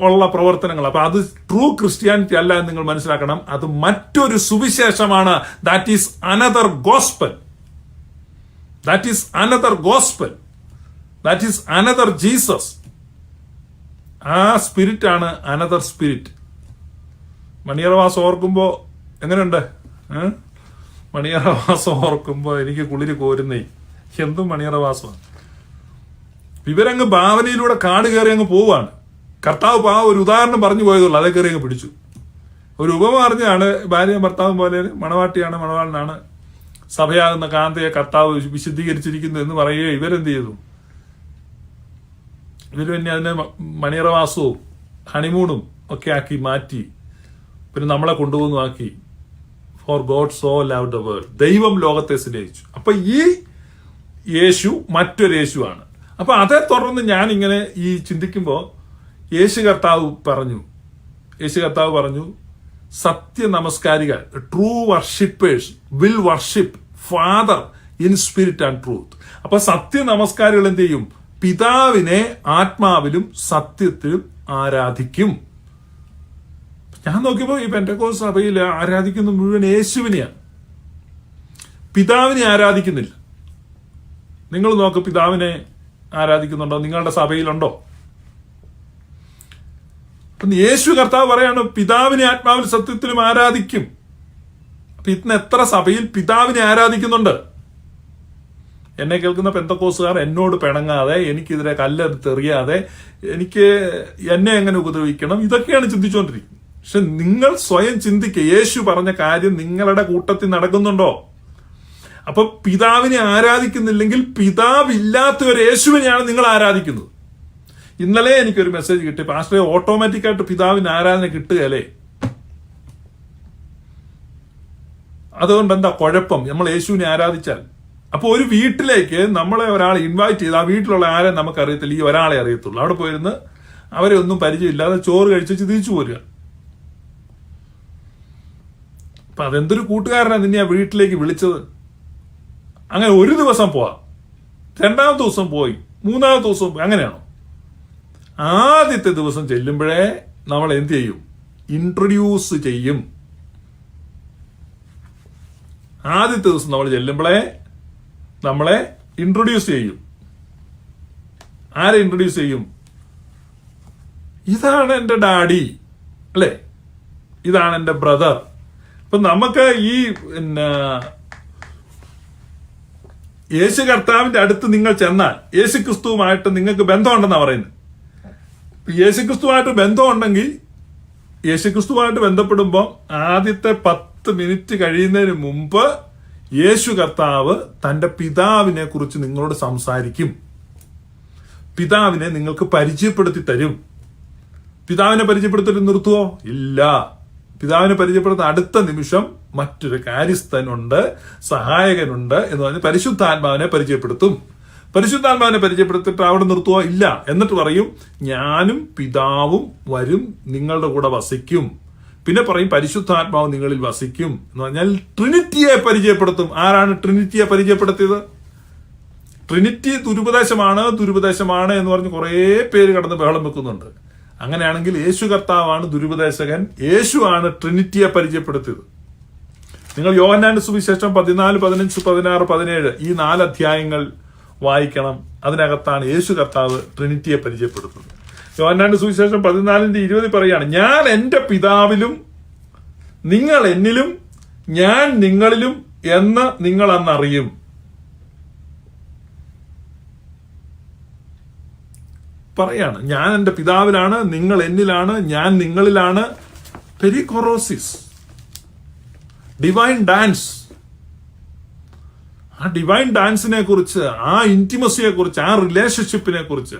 Speaker 1: ഉള്ള പ്രവർത്തനങ്ങൾ, അപ്പൊ അത് ട്രൂ ക്രിസ്ത്യാനിറ്റി അല്ല എന്ന് നിങ്ങൾ മനസ്സിലാക്കണം. അത് മറ്റൊരു സുവിശേഷമാണ്. That is another gospel, that is another gospel, that is another Jesus. ആ സ്പിരിറ്റ് ആണ് അനദർ സ്പിരിറ്റ്. മണിയറവാസം ഓർക്കുമ്പോ എങ്ങനെയുണ്ട്? മണിയറവാസം ഓർക്കുമ്പോ എനിക്ക് കുളിര് കോരുന്നേ. എന്തും മണിയറവാസമാണ്. ഇവരങ്ങ് ഭാവനയിലൂടെ കാട് കയറി അങ്ങ് പോവാണ്. കർത്താവ് ഒരു ഉദാഹരണം പറഞ്ഞു പോയതുള്ളൂ, അതേ കയറി അങ്ങ് പിടിച്ചു. ഒരു ഉപമ പറഞ്ഞാണ്, ഭാര്യയും ഭർത്താവും പോലെ മണവാട്ടിയാണ് മണവാളനാണ്, സഭയാകുന്ന കാന്തയെ കർത്താവ് വിശുദ്ധീകരിച്ചിരിക്കുന്നു എന്ന് പറയുകയോ ഇവരെന്ത് ചെയ്തു? ഇവര് പിന്നെ അതിനെ മണിയറവാസവും ഹണിമൂണും ഒക്കെ ആക്കി മാറ്റി, പിന്നെ നമ്മളെ കൊണ്ടുപോകുന്നു ആക്കി. For God so love the world, ദൈവം ലോകത്തെ സ്നേഹിച്ചു. അപ്പൊ ഈ യേശു മറ്റൊരു യേശുവാണ്. അപ്പൊ അതേ തുടർന്ന് ഞാൻ ഇങ്ങനെ ഈ ചിന്തിക്കുമ്പോ യേശു കർത്താവ് പറഞ്ഞു സത്യ നമസ്കാരികൾ, true worshippers will worship Father in spirit and truth. അപ്പൊ സത്യ നമസ്കാരികൾ എന്ത് ചെയ്യും? പിതാവിനെ ആത്മാവിലും സത്യത്തിലും ആരാധിക്കും. ഞാൻ നോക്കിയപ്പോ ഈ പെന്തക്കോസ്ത് സഭയിൽ ആരാധിക്കുന്ന മുഴുവൻ യേശുവിനെയാണ്, പിതാവിനെ ആരാധിക്കുന്നില്ല. നിങ്ങൾ നോക്ക്, പിതാവിനെ ആരാധിക്കുന്നുണ്ടോ? നിങ്ങളുടെ സഭയിലുണ്ടോ? യേശു കർത്താവ് പറയാണ് പിതാവിനെ ആത്മാവിൽ സത്യത്തിലും ആരാധിക്കും. അപ്പൊ ഇന്ന് എത്ര സഭയിൽ പിതാവിനെ ആരാധിക്കുന്നുണ്ട്? എന്നെ കേൾക്കുന്ന പെന്തക്കോസുകാർ എന്നോട് പിണങ്ങാതെ, എനിക്കെതിരെ കല്ലെടുത്തെറിയാതെ, എന്നെ എങ്ങനെ ഉപദ്രവിക്കണം, ഇതൊക്കെയാണ് ചിന്തിച്ചുകൊണ്ടിരിക്കുന്നത്. പക്ഷെ നിങ്ങൾ സ്വയം ചിന്തിക്കുക, യേശു പറഞ്ഞ കാര്യം നിങ്ങളുടെ കൂട്ടത്തിൽ നടക്കുന്നുണ്ടോ? അപ്പൊ പിതാവിനെ ആരാധിക്കുന്നില്ലെങ്കിൽ പിതാവില്ലാത്ത ഒരു യേശുവിനെയാണ് നിങ്ങൾ ആരാധിക്കുന്നത്. ഇന്നലെ എനിക്കൊരു മെസ്സേജ് കിട്ടി, പാസ്റ്ററെ ഓട്ടോമാറ്റിക്കായിട്ട് പിതാവിന് ആരാധന കിട്ടുകയല്ലേ, അതുകൊണ്ട് എന്താ കുഴപ്പം നമ്മൾ യേശുവിനെ ആരാധിച്ചാൽ? അപ്പൊ ഒരു വീട്ടിലേക്ക് നമ്മളെ ഒരാൾ ഇൻവൈറ്റ് ചെയ്ത് ആ വീട്ടിലുള്ള ആരെ നമുക്ക് അറിയത്തില്ല, ഈ ഒരാളെ അറിയത്തുള്ളൂ. അവിടെ പോയിരുന്ന് അവരെ ഒന്നും പരിചയമില്ലാതെ ചോറ് കഴിച്ച് തിരിച്ചു പോരുക. അപ്പൊ അതെന്തൊരു കൂട്ടുകാരനാണ് നിന്നെ ആ വീട്ടിലേക്ക് വിളിച്ചത്? അങ്ങനെ ഒരു ദിവസം പോവാം, രണ്ടാമത്തെ ദിവസം പോയി, മൂന്നാമത്തെ ദിവസം പോയി, അങ്ങനെയാണോ? ആദ്യത്തെ ദിവസം ചെല്ലുമ്പോഴേ നമ്മൾ എന്ത് ചെയ്യും? ഇൻട്രൊഡ്യൂസ് ചെയ്യും. ആദ്യത്തെ ദിവസം നമ്മൾ ചെല്ലുമ്പോഴേ നമ്മളെ ഇൻട്രൊഡ്യൂസ് ചെയ്യും. ആരെ ഇൻട്രൊഡ്യൂസ് ചെയ്യും? ഇതാണ് എന്റെ ഡാഡി, അല്ലെ, ഇതാണ് എന്റെ ബ്രദർ. അപ്പൊ നമുക്ക് ഈ യേശു കർത്താവിന്റെ അടുത്ത് നിങ്ങൾ ചെന്നാൽ യേശു ക്രിസ്തുവുമായിട്ട് നിങ്ങൾക്ക് ബന്ധമുണ്ടെന്നാ പറയുന്നത്. യേശു ക്രിസ്തുവായിട്ട് ബന്ധമുണ്ടെങ്കിൽ യേശു ക്രിസ്തുവായിട്ട് ബന്ധപ്പെടുമ്പോൾ ആദ്യത്തെ 10 മിനിറ്റ് കഴിയുന്നതിന് മുമ്പ് യേശു കർത്താവ് തന്റെ പിതാവിനെ കുറിച്ച് നിങ്ങളോട് സംസാരിക്കും. പിതാവിനെ നിങ്ങൾക്ക് പരിചയപ്പെടുത്തി തരും. പിതാവിനെ പരിചയപ്പെടുത്തിട്ട് നിർത്തുവോ? ഇല്ല. പിതാവിനെ പരിചയപ്പെടുന്ന അടുത്ത നിമിഷം മറ്റൊരു കാര്യസ്ഥനുണ്ട്, സഹായകനുണ്ട് എന്ന് പറഞ്ഞ് പരിശുദ്ധാത്മാവിനെ പരിചയപ്പെടുത്തും. പരിശുദ്ധാത്മാവിനെ പരിചയപ്പെടുത്തിട്ട് അവിടെ നിർത്തുവോ? ഇല്ല. എന്നിട്ട് പറയും ഞാനും പിതാവും വരും, നിങ്ങളുടെ കൂടെ വസിക്കും. പിന്നെ പറയും പരിശുദ്ധാത്മാവ് നിങ്ങളിൽ വസിക്കും എന്ന് പറഞ്ഞാൽ ട്രിനിറ്റിയെ പരിചയപ്പെടുത്തും. ആരാണ് ട്രിനിറ്റിയെ പരിചയപ്പെടുത്തിയത്? ട്രിനിറ്റി ദുരുപദേശമാണ് എന്ന് പറഞ്ഞ് കുറെ പേര് കടന്ന് ബഹളം വെക്കുന്നുണ്ട്. അങ്ങനെയാണെങ്കിൽ യേശു കർത്താവാണ് ദുരുപദേശകൻ, യേശുവാണ് ട്രിനിറ്റിയെ പരിചയപ്പെടുത്തിയത്. നിങ്ങൾ യോഹന്നാന്റെ സുവിശേഷം 14, 15, 16, 17 ഈ 4 അധ്യായങ്ങൾ വായിക്കണം. അതിനകത്താണ് യേശു കർത്താവ് ട്രിനിറ്റിയെ പരിചയപ്പെടുത്തുന്നത്. യോഹന്നാന്റെ സുവിശേഷം 14:20 പറയാണ്, ഞാൻ എന്റെ പിതാവിലും നിങ്ങൾ എന്നിലും ഞാൻ നിങ്ങളിലും എന്ന് നിങ്ങൾ അന്നറിയും. പറയാണ്, ഞാൻ എന്റെ പിതാവിലാണ്, നിങ്ങൾ എന്നിലാണ്, ഞാൻ നിങ്ങളിലാണ്. Perichoresis, divine dance. ആ ഡിവൈൻ ഡാൻസിനെ കുറിച്ച്, ആ ഇന്റിമസിയെ കുറിച്ച്, ആ റിലേഷൻഷിപ്പിനെ കുറിച്ച്,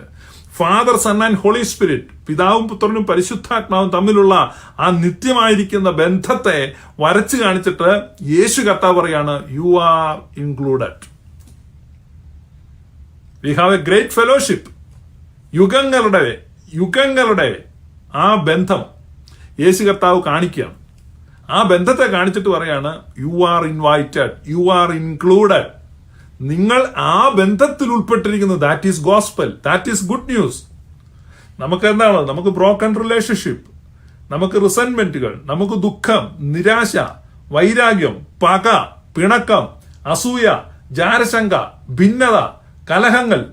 Speaker 1: father, son and holy spirit, പിതാവും പുത്രനും പരിശുദ്ധാത്മാവും തമ്മിലുള്ള ആ നിത്യമായിരിക്കുന്ന ബന്ധത്തെ വരച്ചു കാണിച്ചിട്ട് യേശു കർത്താവ് പറയാണ്, you are included. We have a great fellowship. യുഗങ്ങളുടെ ആ ബന്ധം യേശു കർത്താവ് കാണിക്കുകയാണ്. ആ ബന്ധത്തെ കാണിച്ചിട്ട് പറയാണ്, you are invited, you are included. നിങ്ങൾ ആ ബന്ധത്തിൽ ഉൾപ്പെട്ടിരിക്കുന്നു. That is gospel, that is good news. നമുക്ക് എന്താണ്? നമുക്ക് ബ്രോക്കൺ റിലേഷൻഷിപ്പ്, നമുക്ക് റിസെന്റ്മെന്റുകൾ, നമുക്ക് ദുഃഖം, നിരാശ, വൈരാഗ്യം, പക, പിണക്കം, അസൂയ, ജാരശങ്ക, ഭിന്നത, കലഹങ്ങൾ.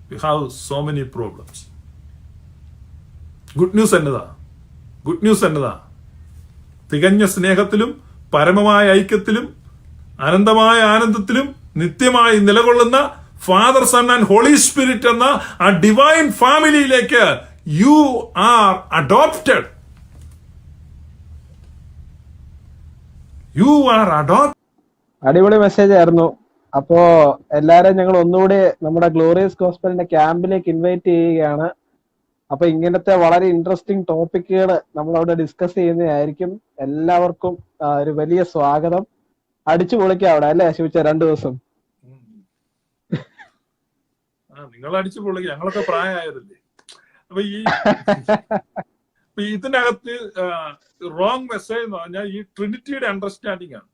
Speaker 1: We have so many problems. Good news എന്നതാ? തികഞ്ഞ സ്നേഹത്തിലും പരമമായ ഐക്യത്തിലും അനന്തമായ ആനന്ദത്തിലും നിത്യമായി നിലകൊള്ളുന്ന father, son and holy spirit എന്ന ആ ഡിവൈൻ ഫാമിലിയിലേക്ക് യു ആർ അഡോപ്റ്റഡ്.
Speaker 3: അടിപൊളി മെസ്സേജ് ആയിരുന്നു. അപ്പോ എല്ലാരെയും ഞങ്ങൾ ഒന്നുകൂടി നമ്മുടെ ഗ്ലോറിയസ് ഗോസ്പലിന്റെ ക്യാമ്പിലേക്ക് ഇൻവൈറ്റ് ചെയ്യുകയാണ്. അപ്പൊ ഇങ്ങനത്തെ വളരെ ഇൻട്രസ്റ്റിംഗ് ടോപ്പിക്കുകൾ നമ്മൾ അവിടെ ഡിസ്കസ് ചെയ്യുന്നതായിരിക്കും. എല്ലാവർക്കും ഒരു വലിയ സ്വാഗതം. അടിച്ചു പൊളിക്കാം അവിടെ, അല്ലേ ശിവച്ച? 2 ദിവസം
Speaker 1: നിങ്ങൾ അടിച്ചു പൊളിക്കുക, ഞങ്ങളൊക്കെ പ്രായമായതല്ലേ. അപ്പൊ ഇതിനകത്ത് റോങ് മെസ്സേജ് എന്ന് പറഞ്ഞാൽ ഈ ട്രിനിറ്റിയുടെ അണ്ടർസ്റ്റാൻഡിംഗ് ആണ്.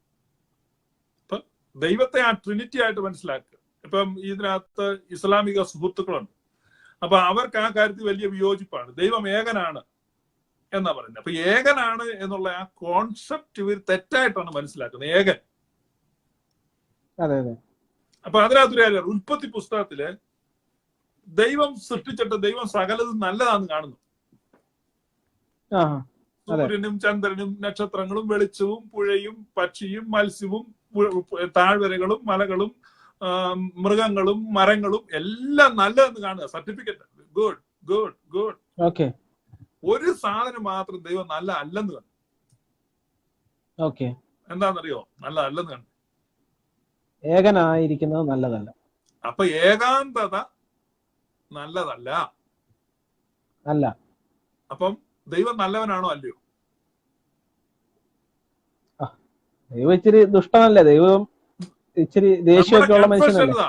Speaker 1: ഇപ്പൊ ദൈവത്തെ ആ ട്രിനിറ്റി ആയിട്ട് മനസ്സിലാക്കുക. ഇപ്പം ഇതിനകത്ത് ഇസ്ലാമിക സുഹൃത്തുക്കളുണ്ട്. അപ്പൊ അവർക്ക് ആ കാര്യത്തിൽ വലിയ വിയോജിപ്പാണ്. ദൈവം ഏകനാണ് എന്നാ പറയുന്നത്. അപ്പൊ ഏകനാണ് എന്നുള്ള ആ കോൺസെപ്റ്റ് ഇവർ തെറ്റായിട്ടാണ് മനസ്സിലാക്കുന്നത്. ഏകൻ. അപ്പൊ അതിനകത്തൊരു കാര്യം, ഉൽപ്പത്തി പുസ്തകത്തില് ദൈവം സൃഷ്ടിച്ചിട്ട് ദൈവം സകലതും നല്ലതാണെന്ന് കാണുന്നു.
Speaker 3: ആ അതെ
Speaker 1: സൂര്യനും ചന്ദ്രനും നക്ഷത്രങ്ങളും വെളിച്ചവും പുഴയും പക്ഷിയും മത്സ്യവും താഴ്വരകളും മലകളും മൃഗങ്ങളും മരങ്ങളും എല്ലാം നല്ലതെന്ന് കാണുക. Certificate good good good.
Speaker 3: Okay
Speaker 1: ഒരു സാധനം മാത്രം ദൈവം നല്ല അല്ലെന്ന് കണ്ടു.
Speaker 3: ഓക്കെ
Speaker 1: എന്താണെന്നറിയോ? നല്ല അല്ലെന്ന് കണ്ടു.
Speaker 3: ഏകനായിരിക്കുന്നത് നല്ലതല്ല.
Speaker 1: അപ്പൊ ഏകാന്തത നല്ലതല്ല.
Speaker 3: അല്ല.
Speaker 1: അപ്പം ദൈവം നല്ലവനാണോ അല്ലയോ?
Speaker 3: ദൈവം ഇച്ചിരി ദുഷ്ടനല്ലേ? ദൈവം ഇച്ചിരി ദേഷ്യമൊക്കെ ഉള്ള മനുഷ്യനല്ലേ?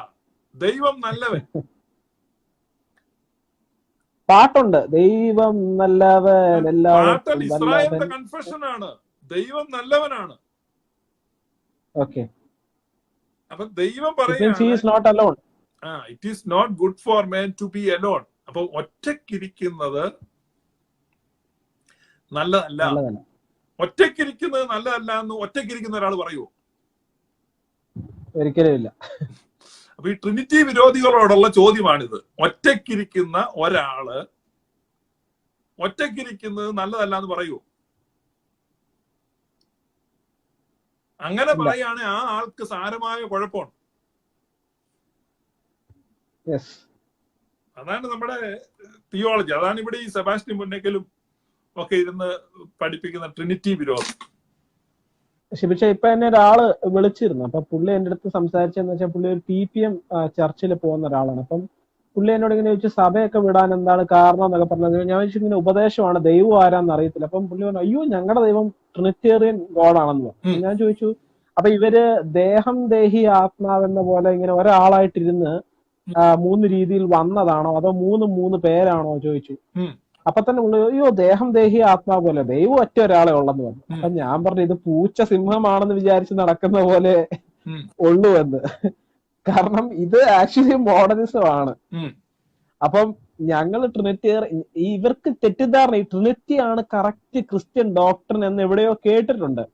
Speaker 1: ദൈവം നല്ലവൻ.
Speaker 3: പാട്ടുണ്ട്, ദൈവം നല്ലവൻ എല്ലാവർക്കും
Speaker 1: ഇസ്രായേലിന്റെ കൺഫെഷൻ ആണ്, ദൈവം നല്ലവനാണ്.
Speaker 3: ഓക്കെ.
Speaker 1: അപ്പൊ ദൈവം പറയുന്നത് it is not good for man to be alone. അപ്പൊ ഒറ്റയ്ക്കിരിക്കുന്നത് നല്ലതല്ല. ഒറ്റയ്ക്കിരിക്കുന്നത് നല്ലതല്ല എന്ന് ഒറ്റയ്ക്കിരിക്കുന്ന ഒരാൾ പറയുമോ?
Speaker 3: ഒരിക്കലും ഇല്ല.
Speaker 1: അപ്പൊ ഈ ട്രിനിറ്റി വിരോധികളോടുള്ള ചോദ്യമാണിത്. ഒറ്റയ്ക്കിരിക്കുന്ന ഒരാള് ഒറ്റയ്ക്കിരിക്കുന്നത് നല്ലതല്ല എന്ന് പറയുമോ? അങ്ങനെ പറയുകയാണെങ്കിൽ ആ ആൾക്ക് സാരമായ കുഴപ്പമുണ്ട്. അതാണ് നമ്മുടെ തിയോളജി. അതാണ് ഇവിടെ ഈ സെബാസ്റ്റ്യൻ പുന്നക്കലും ഒക്കെ ഇരുന്ന് പഠിപ്പിക്കുന്ന ട്രിനിറ്റി വിരോധം.
Speaker 3: പക്ഷെ ഇപ്പൊ എന്നെ ഒരാള് വിളിച്ചിരുന്നു. അപ്പൊ പുള്ളി എന്റെ അടുത്ത് സംസാരിച്ചെന്ന് വെച്ചാൽ പുള്ളി ഒരു PPM ചർച്ചിൽ പോകുന്ന ഒരാളാണ്. അപ്പം പുള്ളി എന്നോട് ഇങ്ങനെ ചോദിച്ചു സഭയൊക്കെ വിടാൻ എന്താണ് കാരണം എന്നൊക്കെ പറഞ്ഞത്. ഞാൻ ചോദിച്ചു ഇങ്ങനെ ഉപദേശമാണ്, ദൈവം ആരാന്ന് അറിയത്തില്ല. അപ്പം പുള്ളി പറഞ്ഞു അയ്യോ ഞങ്ങളുടെ ദൈവം ട്രിനിറ്റേറിയൻ ഗോഡാണെന്ന് പറഞ്ഞു. ഞാൻ ചോദിച്ചു അപ്പൊ ഇവര് ദേഹം ദേഹി ആത്മാവെന്ന പോലെ ഇങ്ങനെ ഒരാളായിട്ടിരുന്ന് 3 രീതിയിൽ വന്നതാണോ അതോ മൂന്ന് പേരാണോ ചോദിച്ചു. അപ്പൊ തന്നെ ഉള്ളു അയ്യോ ദേഹം ദേഹി ആത്മാവ് പോലെ ദൈവം ഒറ്റ ഒരാളെ ഉള്ളെന്ന് പറഞ്ഞു. അപ്പൊ ഞാൻ പറഞ്ഞു ഇത് പൂച്ച സിംഹമാണെന്ന് വിചാരിച്ച് നടക്കുന്ന പോലെ ഉള്ളൂ എന്ന്. കാരണം ഇത് ആക്ച്വലി മോഡലിസം ആണ്. അപ്പം ഞങ്ങൾ ഇവർക്ക് തെറ്റിദ്ധാരണ ഈ ട്രിനിറ്റി ആണ് കറക്റ്റ് ക്രിസ്ത്യൻ ഡോക്ടറിൻ എന്ന് എവിടെയോ കേട്ടിട്ടുണ്ട്.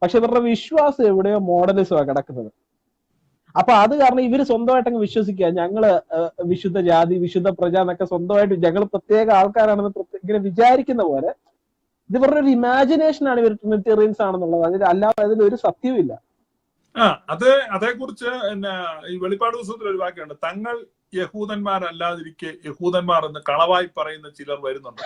Speaker 3: പക്ഷെ ഇവരുടെ വിശ്വാസം എവിടെയോ മോഡലിസമാണ് കിടക്കുന്നത്. അപ്പൊ അത് കാരണം ഇവര് സ്വന്തമായിട്ട് അങ്ങ് വിശ്വസിക്കുക ഞങ്ങള് വിശുദ്ധ ജാതി വിശുദ്ധ പ്രജ എന്നൊക്കെ സ്വന്തമായിട്ട് ഞങ്ങൾ പ്രത്യേക ആൾക്കാരാണെന്ന് ഇങ്ങനെ വിചാരിക്കുന്ന പോലെ ഇത് ഇവരുടെ ഒരു ഇമാജിനേഷൻ ആണ് ഇവർ ട്രിനിറ്റേറിയൻസ് ആണെന്നുള്ളത്. അല്ലാതെ അതിൽ ഒരു സത്യവുമില്ല.
Speaker 1: അതേക്കുറിച്ച് ഈ വെളിപ്പാട് പുസ്തകത്തിൽ ഒരു വാക്യമുണ്ട്, തങ്ങൾ യഹൂദന്മാരല്ലാതിരിക്കെ യഹൂദന്മാർ എന്ന് കളവായി പറയുന്ന ചിലർ വരുന്നുണ്ട്.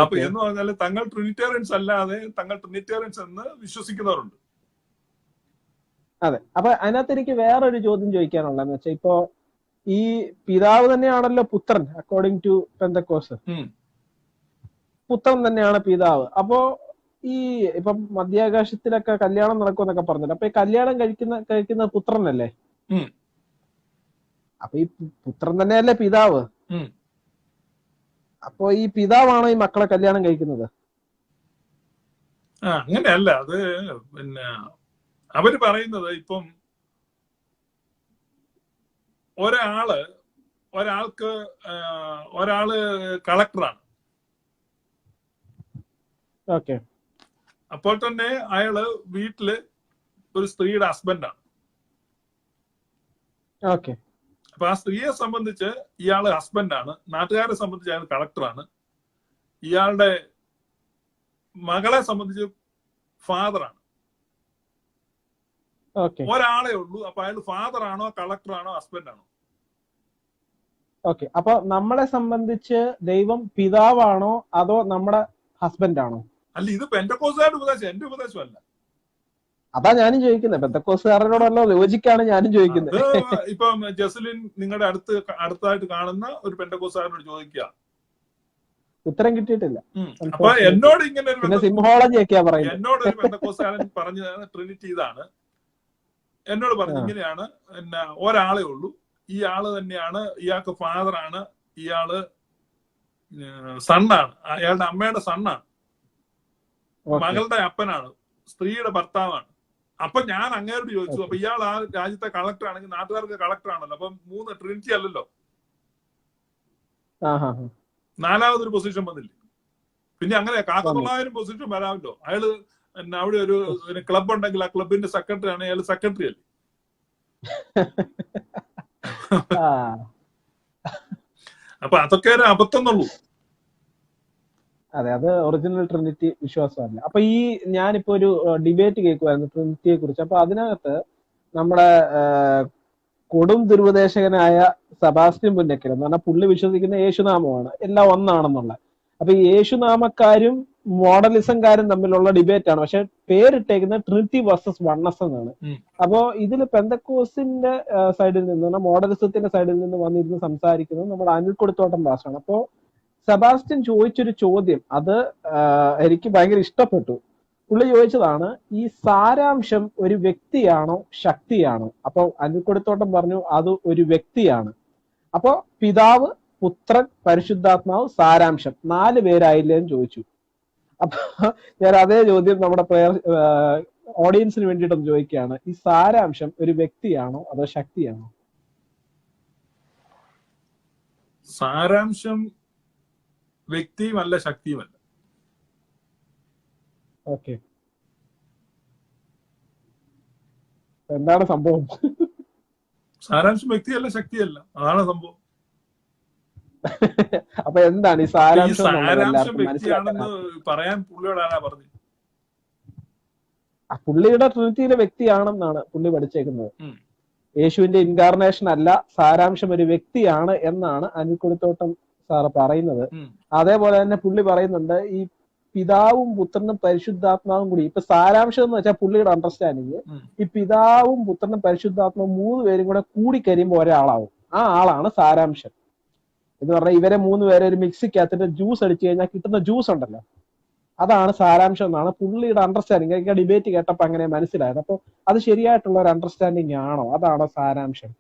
Speaker 1: അപ്പൊ എന്ന് പറഞ്ഞാൽ തങ്ങൾ ട്രിനിറ്റേറിയൻസ് അല്ലാതെ തങ്ങൾ ട്രിനിറ്റേറിയൻസ് എന്ന് വിശ്വസിക്കുന്നവരുണ്ട്.
Speaker 3: അതെ. അപ്പൊ അതിനകത്ത് എനിക്ക് വേറൊരു ചോദ്യം ചോദിക്കാനുള്ളതെന്ന് വെച്ചാൽ ഇപ്പോ ഈ പിതാവ് തന്നെയാണല്ലോ പുത്രൻ അക്കോർഡിംഗ് ടു പെന്തക്കോസ്. പുത്രൻ തന്നെയാണ് പിതാവ്. അപ്പോ ഈ ഇപ്പം മധ്യാകാശത്തിലൊക്കെ കല്യാണം നടക്കുമെന്നൊക്കെ പറഞ്ഞല്ലോ. അപ്പൊ ഈ കല്യാണം കഴിക്കുന്ന പുത്രനല്ലേ? അപ്പൊ ഈ പുത്രൻ തന്നെയല്ലേ പിതാവ്? അപ്പൊ ഈ പിതാവാണോ ഈ മക്കളെ കല്യാണം കഴിക്കുന്നത്?
Speaker 1: അങ്ങനെയല്ല. അത് അവര് പറയുന്നത് ഇപ്പം ഒരാള് കളക്ടറാണ്.
Speaker 3: ഓക്കെ.
Speaker 1: അപ്പോൾ തന്നെ അയാള് വീട്ടില് ഒരു സ്ത്രീയുടെ ഹസ്ബൻഡാണ്.
Speaker 3: ഓക്കെ.
Speaker 1: അപ്പൊ ആ സ്ത്രീയെ സംബന്ധിച്ച് ഇയാള് ഹസ്ബൻഡാണ്, നാട്ടുകാരെ സംബന്ധിച്ച് അയാൾ കളക്ടറാണ്, ഇയാളുടെ മകളെ സംബന്ധിച്ച് ഫാദറാണ്. ഒരാളെ ഉള്ളൂ. അപ്പൊ അയാൾ ഫാദർ ആണോ കളക്ടറാണോ ഹസ്ബൻഡാണോ?
Speaker 3: ഓക്കെ. അപ്പൊ നമ്മളെ സംബന്ധിച്ച് ദൈവം പിതാവാണോ അതോ നമ്മുടെ ഹസ്ബൻഡ് ആണോ?
Speaker 1: അല്ല, ഇത് പെന്തക്കോസ്തുകാരുടെ ഉപദേശം, എന്റെ ഉപദേശമല്ല.
Speaker 3: അതാ ഞാനും ചോദിക്കുന്നത്. പെന്തക്കോസ്തുകാരനോടുള്ള ലോജിക്കാണ് ഞാനും ചോദിക്കുന്നത്.
Speaker 1: ഇപ്പം ജസ്ലിൻ നിങ്ങളുടെ അടുത്തായിട്ട് കാണുന്ന ഒരു പെന്തക്കോസ്തുകാരനോട് ചോദിക്കുക, ഉത്തരം കിട്ടിയിട്ടില്ല. അപ്പൊ എന്നോട് ഇങ്ങനെ സിംഹോളജി ഒക്കെയാ പറയുന്നത്. എന്നോട് ഒരു പെന്തക്കോസ്തുകാരൻ പറഞ്ഞതാണ് ട്രിനിറ്റി ഇതാണ്. എന്നോട് പറഞ്ഞു ഇങ്ങനെയാണ്, ഒരാളെ ഉള്ളൂ, ഈ ആള് തന്നെയാണ്, ഇയാൾക്ക് ഫാദറാണ്, ഇയാള് സണ്ണാണ്, അയാളുടെ അമ്മയുടെ സണ്ണാണ്, മകളുടെ അപ്പനാണ്, സ്ത്രീയുടെ ഭർത്താവാണ്. അപ്പൊ ഞാൻ അങ്ങേരോട് ചോദിച്ചു, അപ്പൊ ഇയാൾ ആ രാജ്യത്തെ കളക്ടർ ആണെങ്കിൽ നാട്ടുകാർക്ക് കളക്ടർ ആണല്ലോ, അപ്പൊ 3 ട്രിനിറ്റി അല്ലല്ലോ, 4ാമതൊരു പൊസിഷൻ വന്നില്ലേ? പിന്നെ അങ്ങനെ 900 പൊസിഷൻ വരാമല്ലോ. അയാള് അവിടെ ഒരു ക്ലബ് ഉണ്ടെങ്കിൽ ആ ക്ലബിന്റെ സെക്രട്ടറി ആണ്, അയാൾ സെക്രട്ടറി അല്ലേ? അപ്പൊ അതൊക്കെ ഒരു അബദ്ധം എന്നുള്ളൂ.
Speaker 3: അതെ, അത് ഒറിജിനൽ ട്രിനിറ്റി വിശ്വാസമല്ല. അപ്പൊ ഈ ഞാനിപ്പോ ഒരു ഡിബേറ്റ് കേൾക്കുമായിരുന്നു ട്രിനിറ്റിയെ കുറിച്ച്. അപ്പൊ അതിനകത്ത് നമ്മുടെ കൊടും ദുരുപദേശകനായ സെബാസ്റ്റ്യൻ പുന്നക്കൽ എന്ന് പറഞ്ഞാൽ പുള്ളി വിശ്വസിക്കുന്ന യേശുനാമമാണ്, എല്ലാം ഒന്നാണെന്നുള്ള. അപ്പൊ ഈ യേശുനാമക്കാരും മോഡലിസംകാരും തമ്മിലുള്ള ഡിബേറ്റ് ആണ്. പക്ഷെ പേരിട്ടേക്കുന്നത് ട്രിനിറ്റി വേഴ്സസ് വണ്ണസ് എന്നാണ്. അപ്പോ ഇതിൽ പെന്തക്കോസിന്റെ സൈഡിൽ നിന്ന്, മോഡലിസത്തിന്റെ സൈഡിൽ നിന്ന് വന്നിരുന്ന് സംസാരിക്കുന്നത് നമ്മുടെ അനിൽ കൊടുത്തോട്ടം പാസ്റ്ററാണ്. അപ്പോ സെബാസ്റ്റ്യൻ ചോദിച്ചൊരു ചോദ്യം, അത് എനിക്ക് ഭയങ്കര ഇഷ്ടപ്പെട്ടു. പുള്ളി ചോദിച്ചതാണ്, ഈ സാരാംശം ഒരു വ്യക്തിയാണോ ശക്തിയാണോ? അപ്പൊ അനിൽ കൊടുത്തോട്ടം പറഞ്ഞു അത് ഒരു വ്യക്തിയാണ്. അപ്പൊ പിതാവ്, പുത്രൻ, പരിശുദ്ധാത്മാവ്, സാരാംശം 4 പേരായില്ലേ എന്ന് ചോദിച്ചു. അപ്പൊ ഞാൻ അതേ ചോദ്യം നമ്മുടെ ഓഡിയൻസിന് വേണ്ടിയിട്ടൊന്ന് ചോദിക്കുകയാണ്, ഈ സാരാംശം ഒരു വ്യക്തിയാണോ അതോ ശക്തിയാണോ?
Speaker 1: സാരാംശം വ്യക്തിയുമല്ല ശക്തിയുമല്ല.
Speaker 3: ഓക്കെ, എന്താണ് സംഭവം?
Speaker 1: സാരാംശം വ്യക്തിയല്ല ശക്തിയല്ല, അതാണ് സംഭവം.
Speaker 3: അപ്പൊ എന്താണ് ഈ
Speaker 1: ഈ
Speaker 3: സാരാംശം?
Speaker 1: സാരാംശം വ്യക്തിയാണെന്ന് പറയാൻ പുള്ളിയോടാണ് പറഞ്ഞത്.
Speaker 3: പുള്ളിയുടെ ട്രിനിറ്റിയിലെ വ്യക്തിയാണെന്നാണ് പുള്ളി പഠിച്ചേക്കുന്നത്. യേശുവിന്റെ ഇൻകാർണേഷൻ അല്ല, സാരാംശം ഒരു വ്യക്തിയാണ് എന്നാണ് അനിൽ കൊടുത്തോട്ടം സാറ് പറയുന്നത്. അതേപോലെ തന്നെ പുള്ളി പറയുന്നുണ്ട്, ഈ പിതാവും പുത്രനും പരിശുദ്ധാത്മാവും കൂടി, ഇപ്പൊ സാരാംശം എന്ന് വെച്ചാൽ പുള്ളിയുടെ അണ്ടർസ്റ്റാൻഡിങ്, ഈ പിതാവും പുത്രനും പരിശുദ്ധാത്മാവും 3 പേരും കൂടെ കൂടിക്കരിയുമ്പോൾ ഒരാളാവും. ആ ആളാണ് സാരാംശം എന്ന് പറഞ്ഞാൽ. ഇവരെ 3 പേരെ ഒരു മിക്സിക്കകത്തിട്ട് ജ്യൂസ് അടിച്ചു കഴിഞ്ഞാൽ കിട്ടുന്ന ജ്യൂസ് ഉണ്ടല്ലോ, അതാണ് സാരാംശം എന്നാണ് പുള്ളിയുടെ അണ്ടർസ്റ്റാൻഡിങ്. എനിക്ക് ഡിബേറ്റ് കേട്ടപ്പോ അങ്ങനെ മനസ്സിലായത്. അപ്പൊ അത് ശരിയായിട്ടുള്ള ഒരു അണ്ടർസ്റ്റാൻഡിങ് ആണോ? അതാണോ സാരാംശം?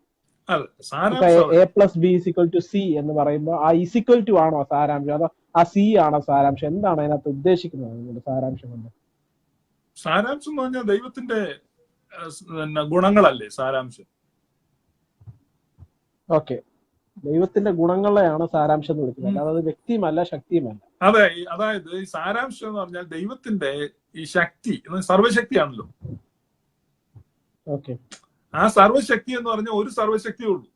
Speaker 3: A+B=C എന്ന് പറയുമ്പോൾ ആ = ആണോ സാരാംശം, അതോ ആ C ആണോ സാരാംശം? എന്താണ് അതിനകത്ത് ഉദ്ദേശിക്കുന്നത് സാരാംശം കൊണ്ട്?
Speaker 1: സാരാംശം എന്ന് പറഞ്ഞാൽ ദൈവത്തിന്റെ ഗുണങ്ങളല്ലേ സാരാംശം.
Speaker 3: ഓക്കെ, ദൈവത്തിന്റെ ഗുണങ്ങളെയാണ് സാരാംശം എന്ന് വിളിക്കുന്നത്, അല്ലാതെ വ്യക്തിയുമല്ല ശക്തിയുമല്ല.
Speaker 1: അതെ, അതായത് ഈ സാരാംശം എന്ന് പറഞ്ഞാൽ ദൈവത്തിന്റെ ഈ ശക്തി സർവശക്തിയാണല്ലോ.
Speaker 3: ഓക്കെ,
Speaker 1: ആ സർവശക്തി എന്ന് പറഞ്ഞാൽ ഒരു സർവശക്തിയേ ഉള്ളൂ.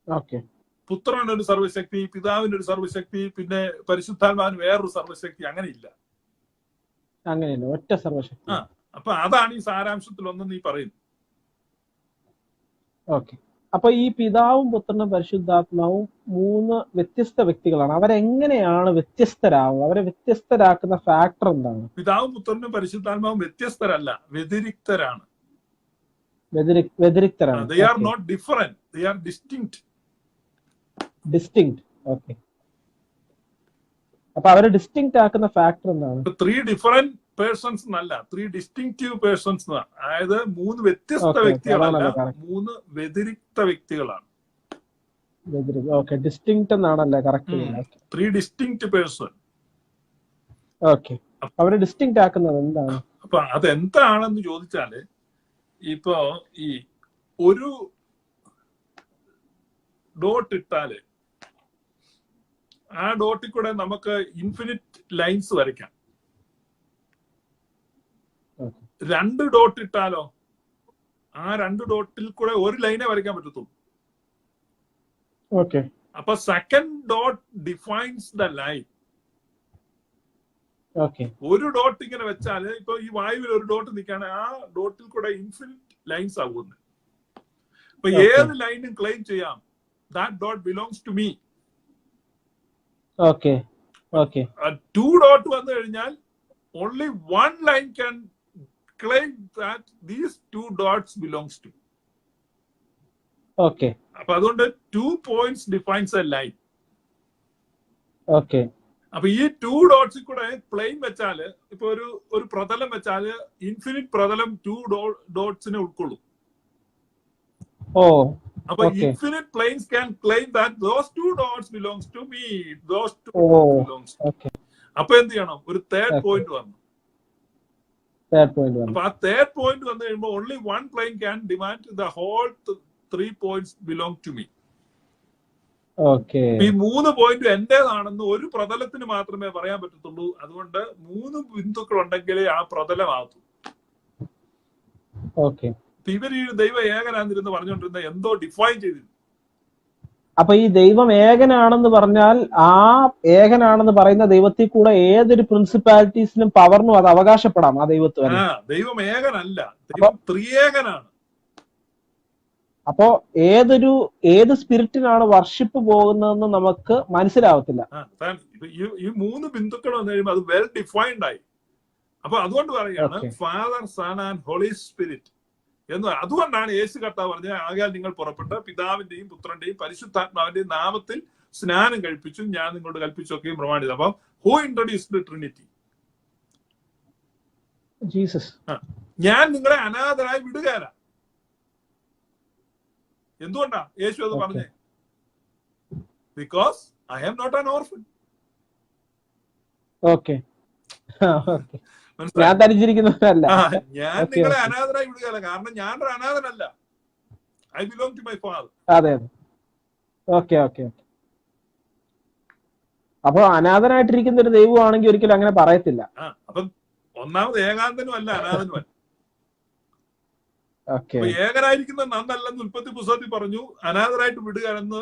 Speaker 3: ഓക്കെ,
Speaker 1: പുത്രനൊരു സർവശക്തി, പിതാവിന്റെ ഒരു സർവശക്തി, പിന്നെ പരിശുദ്ധാത്മാവിന് വേറൊരു സർവശക്തി, അങ്ങനെയില്ല.
Speaker 3: അങ്ങനെയല്ല, ഒറ്റ സർവശക്തി.
Speaker 1: അപ്പൊ അതാണ് ഈ സാരാംശത്തിൽ ഒന്നും നീ പറയുന്നത്.
Speaker 3: ഓക്കെ, അപ്പൊ ഈ പിതാവും പുത്രനും പരിശുദ്ധാത്മാവും 3 വ്യത്യസ്ത വ്യക്തികളാണ്. അവരെങ്ങനെയാണ് വ്യത്യസ്തരാകുന്നത്? അവരെ വ്യത്യസ്തരാക്കുന്ന ഫാക്ടർ എന്താണ്?
Speaker 1: പിതാവും പുത്രനും പരിശുദ്ധാത്മാവും വ്യത്യസ്തരല്ല, വ്യതിരിക്തരാണ്.
Speaker 3: വ്യതിരിക്തരാണ്.
Speaker 1: They are not different, they are distinct.
Speaker 3: Distinct. Okay, അപ്പൊ അവരെ ഡിസ്റ്റിങ്ക്ട് ആക്കുന്ന ഫാക്ടർ എന്താണ്?
Speaker 1: 3 different persons എന്നല്ല, 3 distinctive persons എന്നാണ്. അതായത് 3 വ്യത്യസ്ത വ്യക്തികളല്ല, 3 വ്യതിരിക്ത വ്യക്തികളാണ്.
Speaker 3: ഓക്കെ, ഡിസ്റ്റിങ്ക്ട് എന്നാണല്ലേ കറക്റ്റ്?
Speaker 1: 3 distinct person.
Speaker 3: ഓക്കെ, അവരെ ഡിസ്റ്റിങ്ക്ട് ആക്കുന്നത് എന്താണ്?
Speaker 1: അപ്പൊ അതെന്താണെന്ന് ചോദിച്ചാല്, ഇപ്പോ ഈ ഒരു ഡോട്ട് ഇട്ടാല് ആ ഡോട്ടിൽ കൂടെ നമുക്ക് ഇൻഫിനിറ്റ് ലൈൻസ് വരയ്ക്കാം. 2 ഡോട്ട് ഇട്ടാലോ ആ 2 ഡോട്ടിൽ കൂടെ ഒരു ലൈനെ വരയ്ക്കാൻ പറ്റത്തുള്ളൂ.
Speaker 3: ഓക്കെ,
Speaker 1: അപ്പൊ second dot defines the line.
Speaker 3: Okay,
Speaker 1: ഒരു ഡോട്ട് ഇങ്ങനെ വെച്ചാല്, ഇപ്പൊ ഈ വായുവിൽ ഒരു ഡോട്ട് നിൽക്കുകയാണ്, ആ ഡോട്ടിൽ കൂടെ ഇൻഫിനിറ്റ് ലൈൻസ് ആകുന്നത്. അപ്പൊ ഏത് ലൈനും ക്ലെയിം ചെയ്യാം, that dot belongs to me.
Speaker 3: Okay, okay,
Speaker 1: 2 dot വന്നു കഴിഞ്ഞാൽ only 1 line can claim that these 2 dots belongs to.
Speaker 3: Okay,
Speaker 1: അപ്പൊ അതുകൊണ്ട് 2 points defines a line.
Speaker 3: Okay,
Speaker 1: അപ്പൊ ഈ 2 ഡോട്ട്സിൽ കൂടെ പ്ലെയിൻ വെച്ചാല്, ഇപ്പൊ ഒരു പ്രതലം വെച്ചാല് ഇൻഫിനിറ്റ് പ്രതലം 2 ഡോട്ട്സിനെ ഉൾക്കൊള്ളും.
Speaker 3: ഓ,
Speaker 1: അപ്പൊ infinite planes can claim that those 2 dots belongs to me, those 2 belongs to me. അപ്പൊ എന്ത് ചെയ്യണം? ഒരു തേർഡ് പോയിന്റ് വന്നു. അപ്പൊ ആ തേർഡ് പോയിന്റ് വന്നു കഴിയുമ്പോൾ only 1 plane can demand the whole 3 points belong to me. ഈ 3 പോയിന്റ് എന്റേതാണെന്ന് ഒരു പ്രതലത്തിന് മാത്രമേ പറയാൻ പറ്റത്തുള്ളൂ. അതുകൊണ്ട് 3 ബിന്ദുക്കൾ ഉണ്ടെങ്കിലേ ആ പ്രതലമാകൂ. ഇവര് ദൈവ ഏകനാന്നിരുന്ന് പറഞ്ഞുകൊണ്ടിരുന്ന എന്തോ ഡിഫൈൻ ചെയ്തിരുന്നു.
Speaker 3: അപ്പൊ ഈ ദൈവം ഏകനാണെന്ന് പറഞ്ഞാൽ ആ ഏകനാണെന്ന് പറയുന്ന ദൈവത്തിൽ കൂടെ ഏതൊരു പ്രിൻസിപ്പാലിറ്റീസിനും പവറിനും അത് അവകാശപ്പെടാം ആ ദൈവത്തിന്.
Speaker 1: ദൈവം ഏകനല്ല, ദൈവം ത്രിയേകനാണ്.
Speaker 3: അപ്പോ ഏത് സ്പിരിറ്റിനാണ് വർഷിപ്പ് പോകുന്നതെന്ന് നമുക്ക് മനസ്സിലാവത്തില്ല.
Speaker 1: ഈ മൂന്ന് ബിന്ദുക്കൾ വന്നു കഴിയുമ്പോൾ അത് വെൽ ഡിഫൈൻഡ് ആയി. അപ്പൊ അതുകൊണ്ട് പറയാണ് father, son and holy spirit എന്ന്. അതുകൊണ്ടാണ് യേശു കർത്താവ് പറഞ്ഞത്, ആകയാൽ നിങ്ങൾ പുറപ്പെട്ട് പിതാവിന്റെയും പുത്രന്റെയും പരിശുദ്ധാത്മാവിന്റെയും നാമത്തിൽ സ്നാനം കഴിപ്പിച്ചു, ഞാൻ നിങ്ങളോട് കൽപ്പിച്ചൊക്കെയും പ്രമാണിച്ചത്. അപ്പൊ ഹൂ ഇൻട്രൊഡ്യൂസ്ഡ് ട്രിനിറ്റി?
Speaker 3: ജീസസ്.
Speaker 1: ഞാൻ നിങ്ങളെ അനാഥരായി വിടുകയല്ല. എന്തുകൊണ്ടാ യേശു അത് പറഞ്ഞേ? Because I am not an orphan.
Speaker 3: Okay, ഞാൻ തനിച്ചിരിക്കുന്നവരല്ല.
Speaker 1: ഞാൻ നിങ്ങളെ അനാഥരായി വിടുകയല്ല, കാരണം ഞാൻ ഒരു അനാഥനല്ല. I belong to my father.
Speaker 3: അതെ അതെ, ഓക്കെ ഓക്കെ ഓക്കെ. അപ്പൊ അനാഥനായിട്ടിരിക്കുന്ന ഒരു ദൈവമാണെങ്കിൽ ഒരിക്കലും അങ്ങനെ പറയത്തില്ല.
Speaker 1: അപ്പം ഒന്നാമത് ഏകാന്തനും അല്ല, അനാഥനും അല്ല.
Speaker 3: ഓക്കെ,
Speaker 1: ഏകനായിരിക്കുന്ന നന്നല്ലെന്ന് ഉൽപ്പത്തി പുസ്തകത്തിൽ പറഞ്ഞു, അനാഥരായിട്ട് വിടുക എന്ന്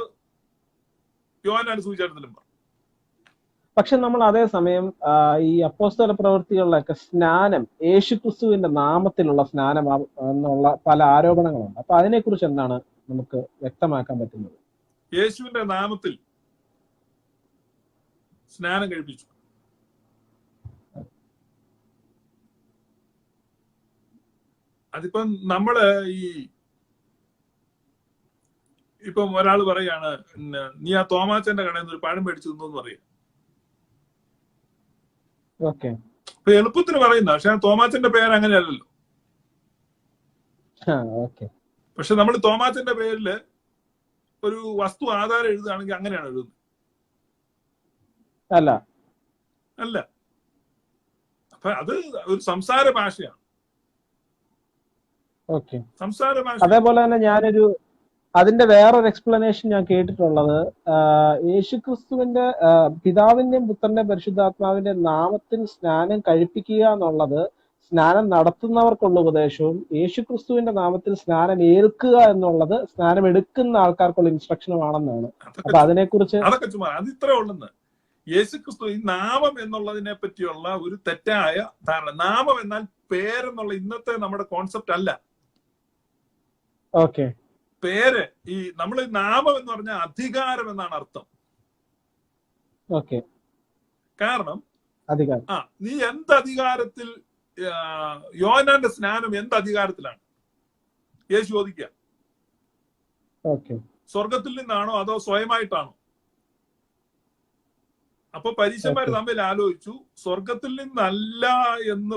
Speaker 1: യോഹന്നാൻ സുവിശേഷത്തിലും പറഞ്ഞു.
Speaker 3: പക്ഷെ നമ്മൾ അതേസമയം ഈ അപ്പോസ്തല പ്രവൃത്തികളിലൊക്കെ സ്നാനം യേശുക്രിസ്തുവിന്റെ നാമത്തിലുള്ള സ്നാനം എന്നുള്ള പല ആരോപണങ്ങളുണ്ട്. അപ്പൊ അതിനെക്കുറിച്ച് എന്താണ് നമുക്ക് വ്യക്തമാക്കാൻ പറ്റുന്നത്?
Speaker 1: യേശുവിന്റെ നാമത്തിൽ സ്നാനം കഴിപ്പിച്ചു. അതിപ്പം നമ്മള് ഇപ്പം ഒരാൾ പറയാണ്, നീ ആ തോമാച്ചന്റെ കടയിൽ നിന്ന് ഒരു പഴം മേടിച്ചു തന്നു പറയാം. അപ്പൊ എളുപ്പത്തിന് പറയുന്ന, പക്ഷെ ആ തോമാച്ചന്റെ പേര് അങ്ങനെയല്ലല്ലോ. പക്ഷെ നമ്മൾ തോമാച്ചന്റെ പേരില് ഒരു വസ്തു ആധാരം എഴുതുകയാണെങ്കിൽ അങ്ങനെയാണ് എഴുതുന്നത്. അല്ല, അപ്പൊ അത് ഒരു സംസാര ഭാഷയാണ്. സംസാര ഭാഷ.
Speaker 3: അതേപോലെ തന്നെ അതിന്റെ വേറൊരു എക്സ്പ്ലനേഷൻ ഞാൻ കേട്ടിട്ടുള്ളത്, യേശുക്രിസ്തുവിന്റെ പിതാവിന്റെയും പുത്രന്റെയും പരിശുദ്ധാത്മാവിന്റെ നാമത്തിൽ സ്നാനം കഴിപ്പിക്കുക എന്നുള്ളത് സ്നാനം നടത്തുന്നവർക്കുള്ള ഉപദേശവും, യേശുക്രിസ്തുവിന്റെ നാമത്തിൽ സ്നാനം ഏൽക്കുക എന്നുള്ളത് സ്നാനം എടുക്കുന്ന ആൾക്കാർക്കുള്ള ഇൻസ്ട്രക്ഷനുമാണെന്നാണ്. അപ്പൊ അതിനെക്കുറിച്ച്
Speaker 1: അതൊക്കെ ചുമ്മാ അത് ഇത്രേ ഉള്ളെന്ന്. യേശുക്രിസ്തു ഈ നാമം എന്നുള്ളതിനെ പറ്റിയുള്ള ഒരു തെറ്റായ ധാരണ. നാമം എന്നാൽ പേരെന്നുള്ള ഇന്നത്തെ നമ്മുടെ കോൺസെപ്റ്റ് അല്ല.
Speaker 3: ഓക്കെ,
Speaker 1: പേര് ഈ നമ്മൾ നാമം എന്ന് പറഞ്ഞാൽ അധികാരം എന്നാണ് അർത്ഥം.
Speaker 3: ഓക്കെ,
Speaker 1: കാരണം
Speaker 3: അധികാരം.
Speaker 1: നീ എന്ത് അധികാരത്തിൽ, യോഹന്നാന്റെ സ്നാനം എന്ത് അധികാരത്തിലാണ് യേശു ചോദിക്കുക? സ്വർഗത്തിൽ നിന്നാണോ അതോ സ്വയമായിട്ടാണോ? അപ്പൊ പരീശന്മാര് തമ്മിൽ ആലോചിച്ചു, സ്വർഗത്തിൽ നിന്നല്ല എന്ന്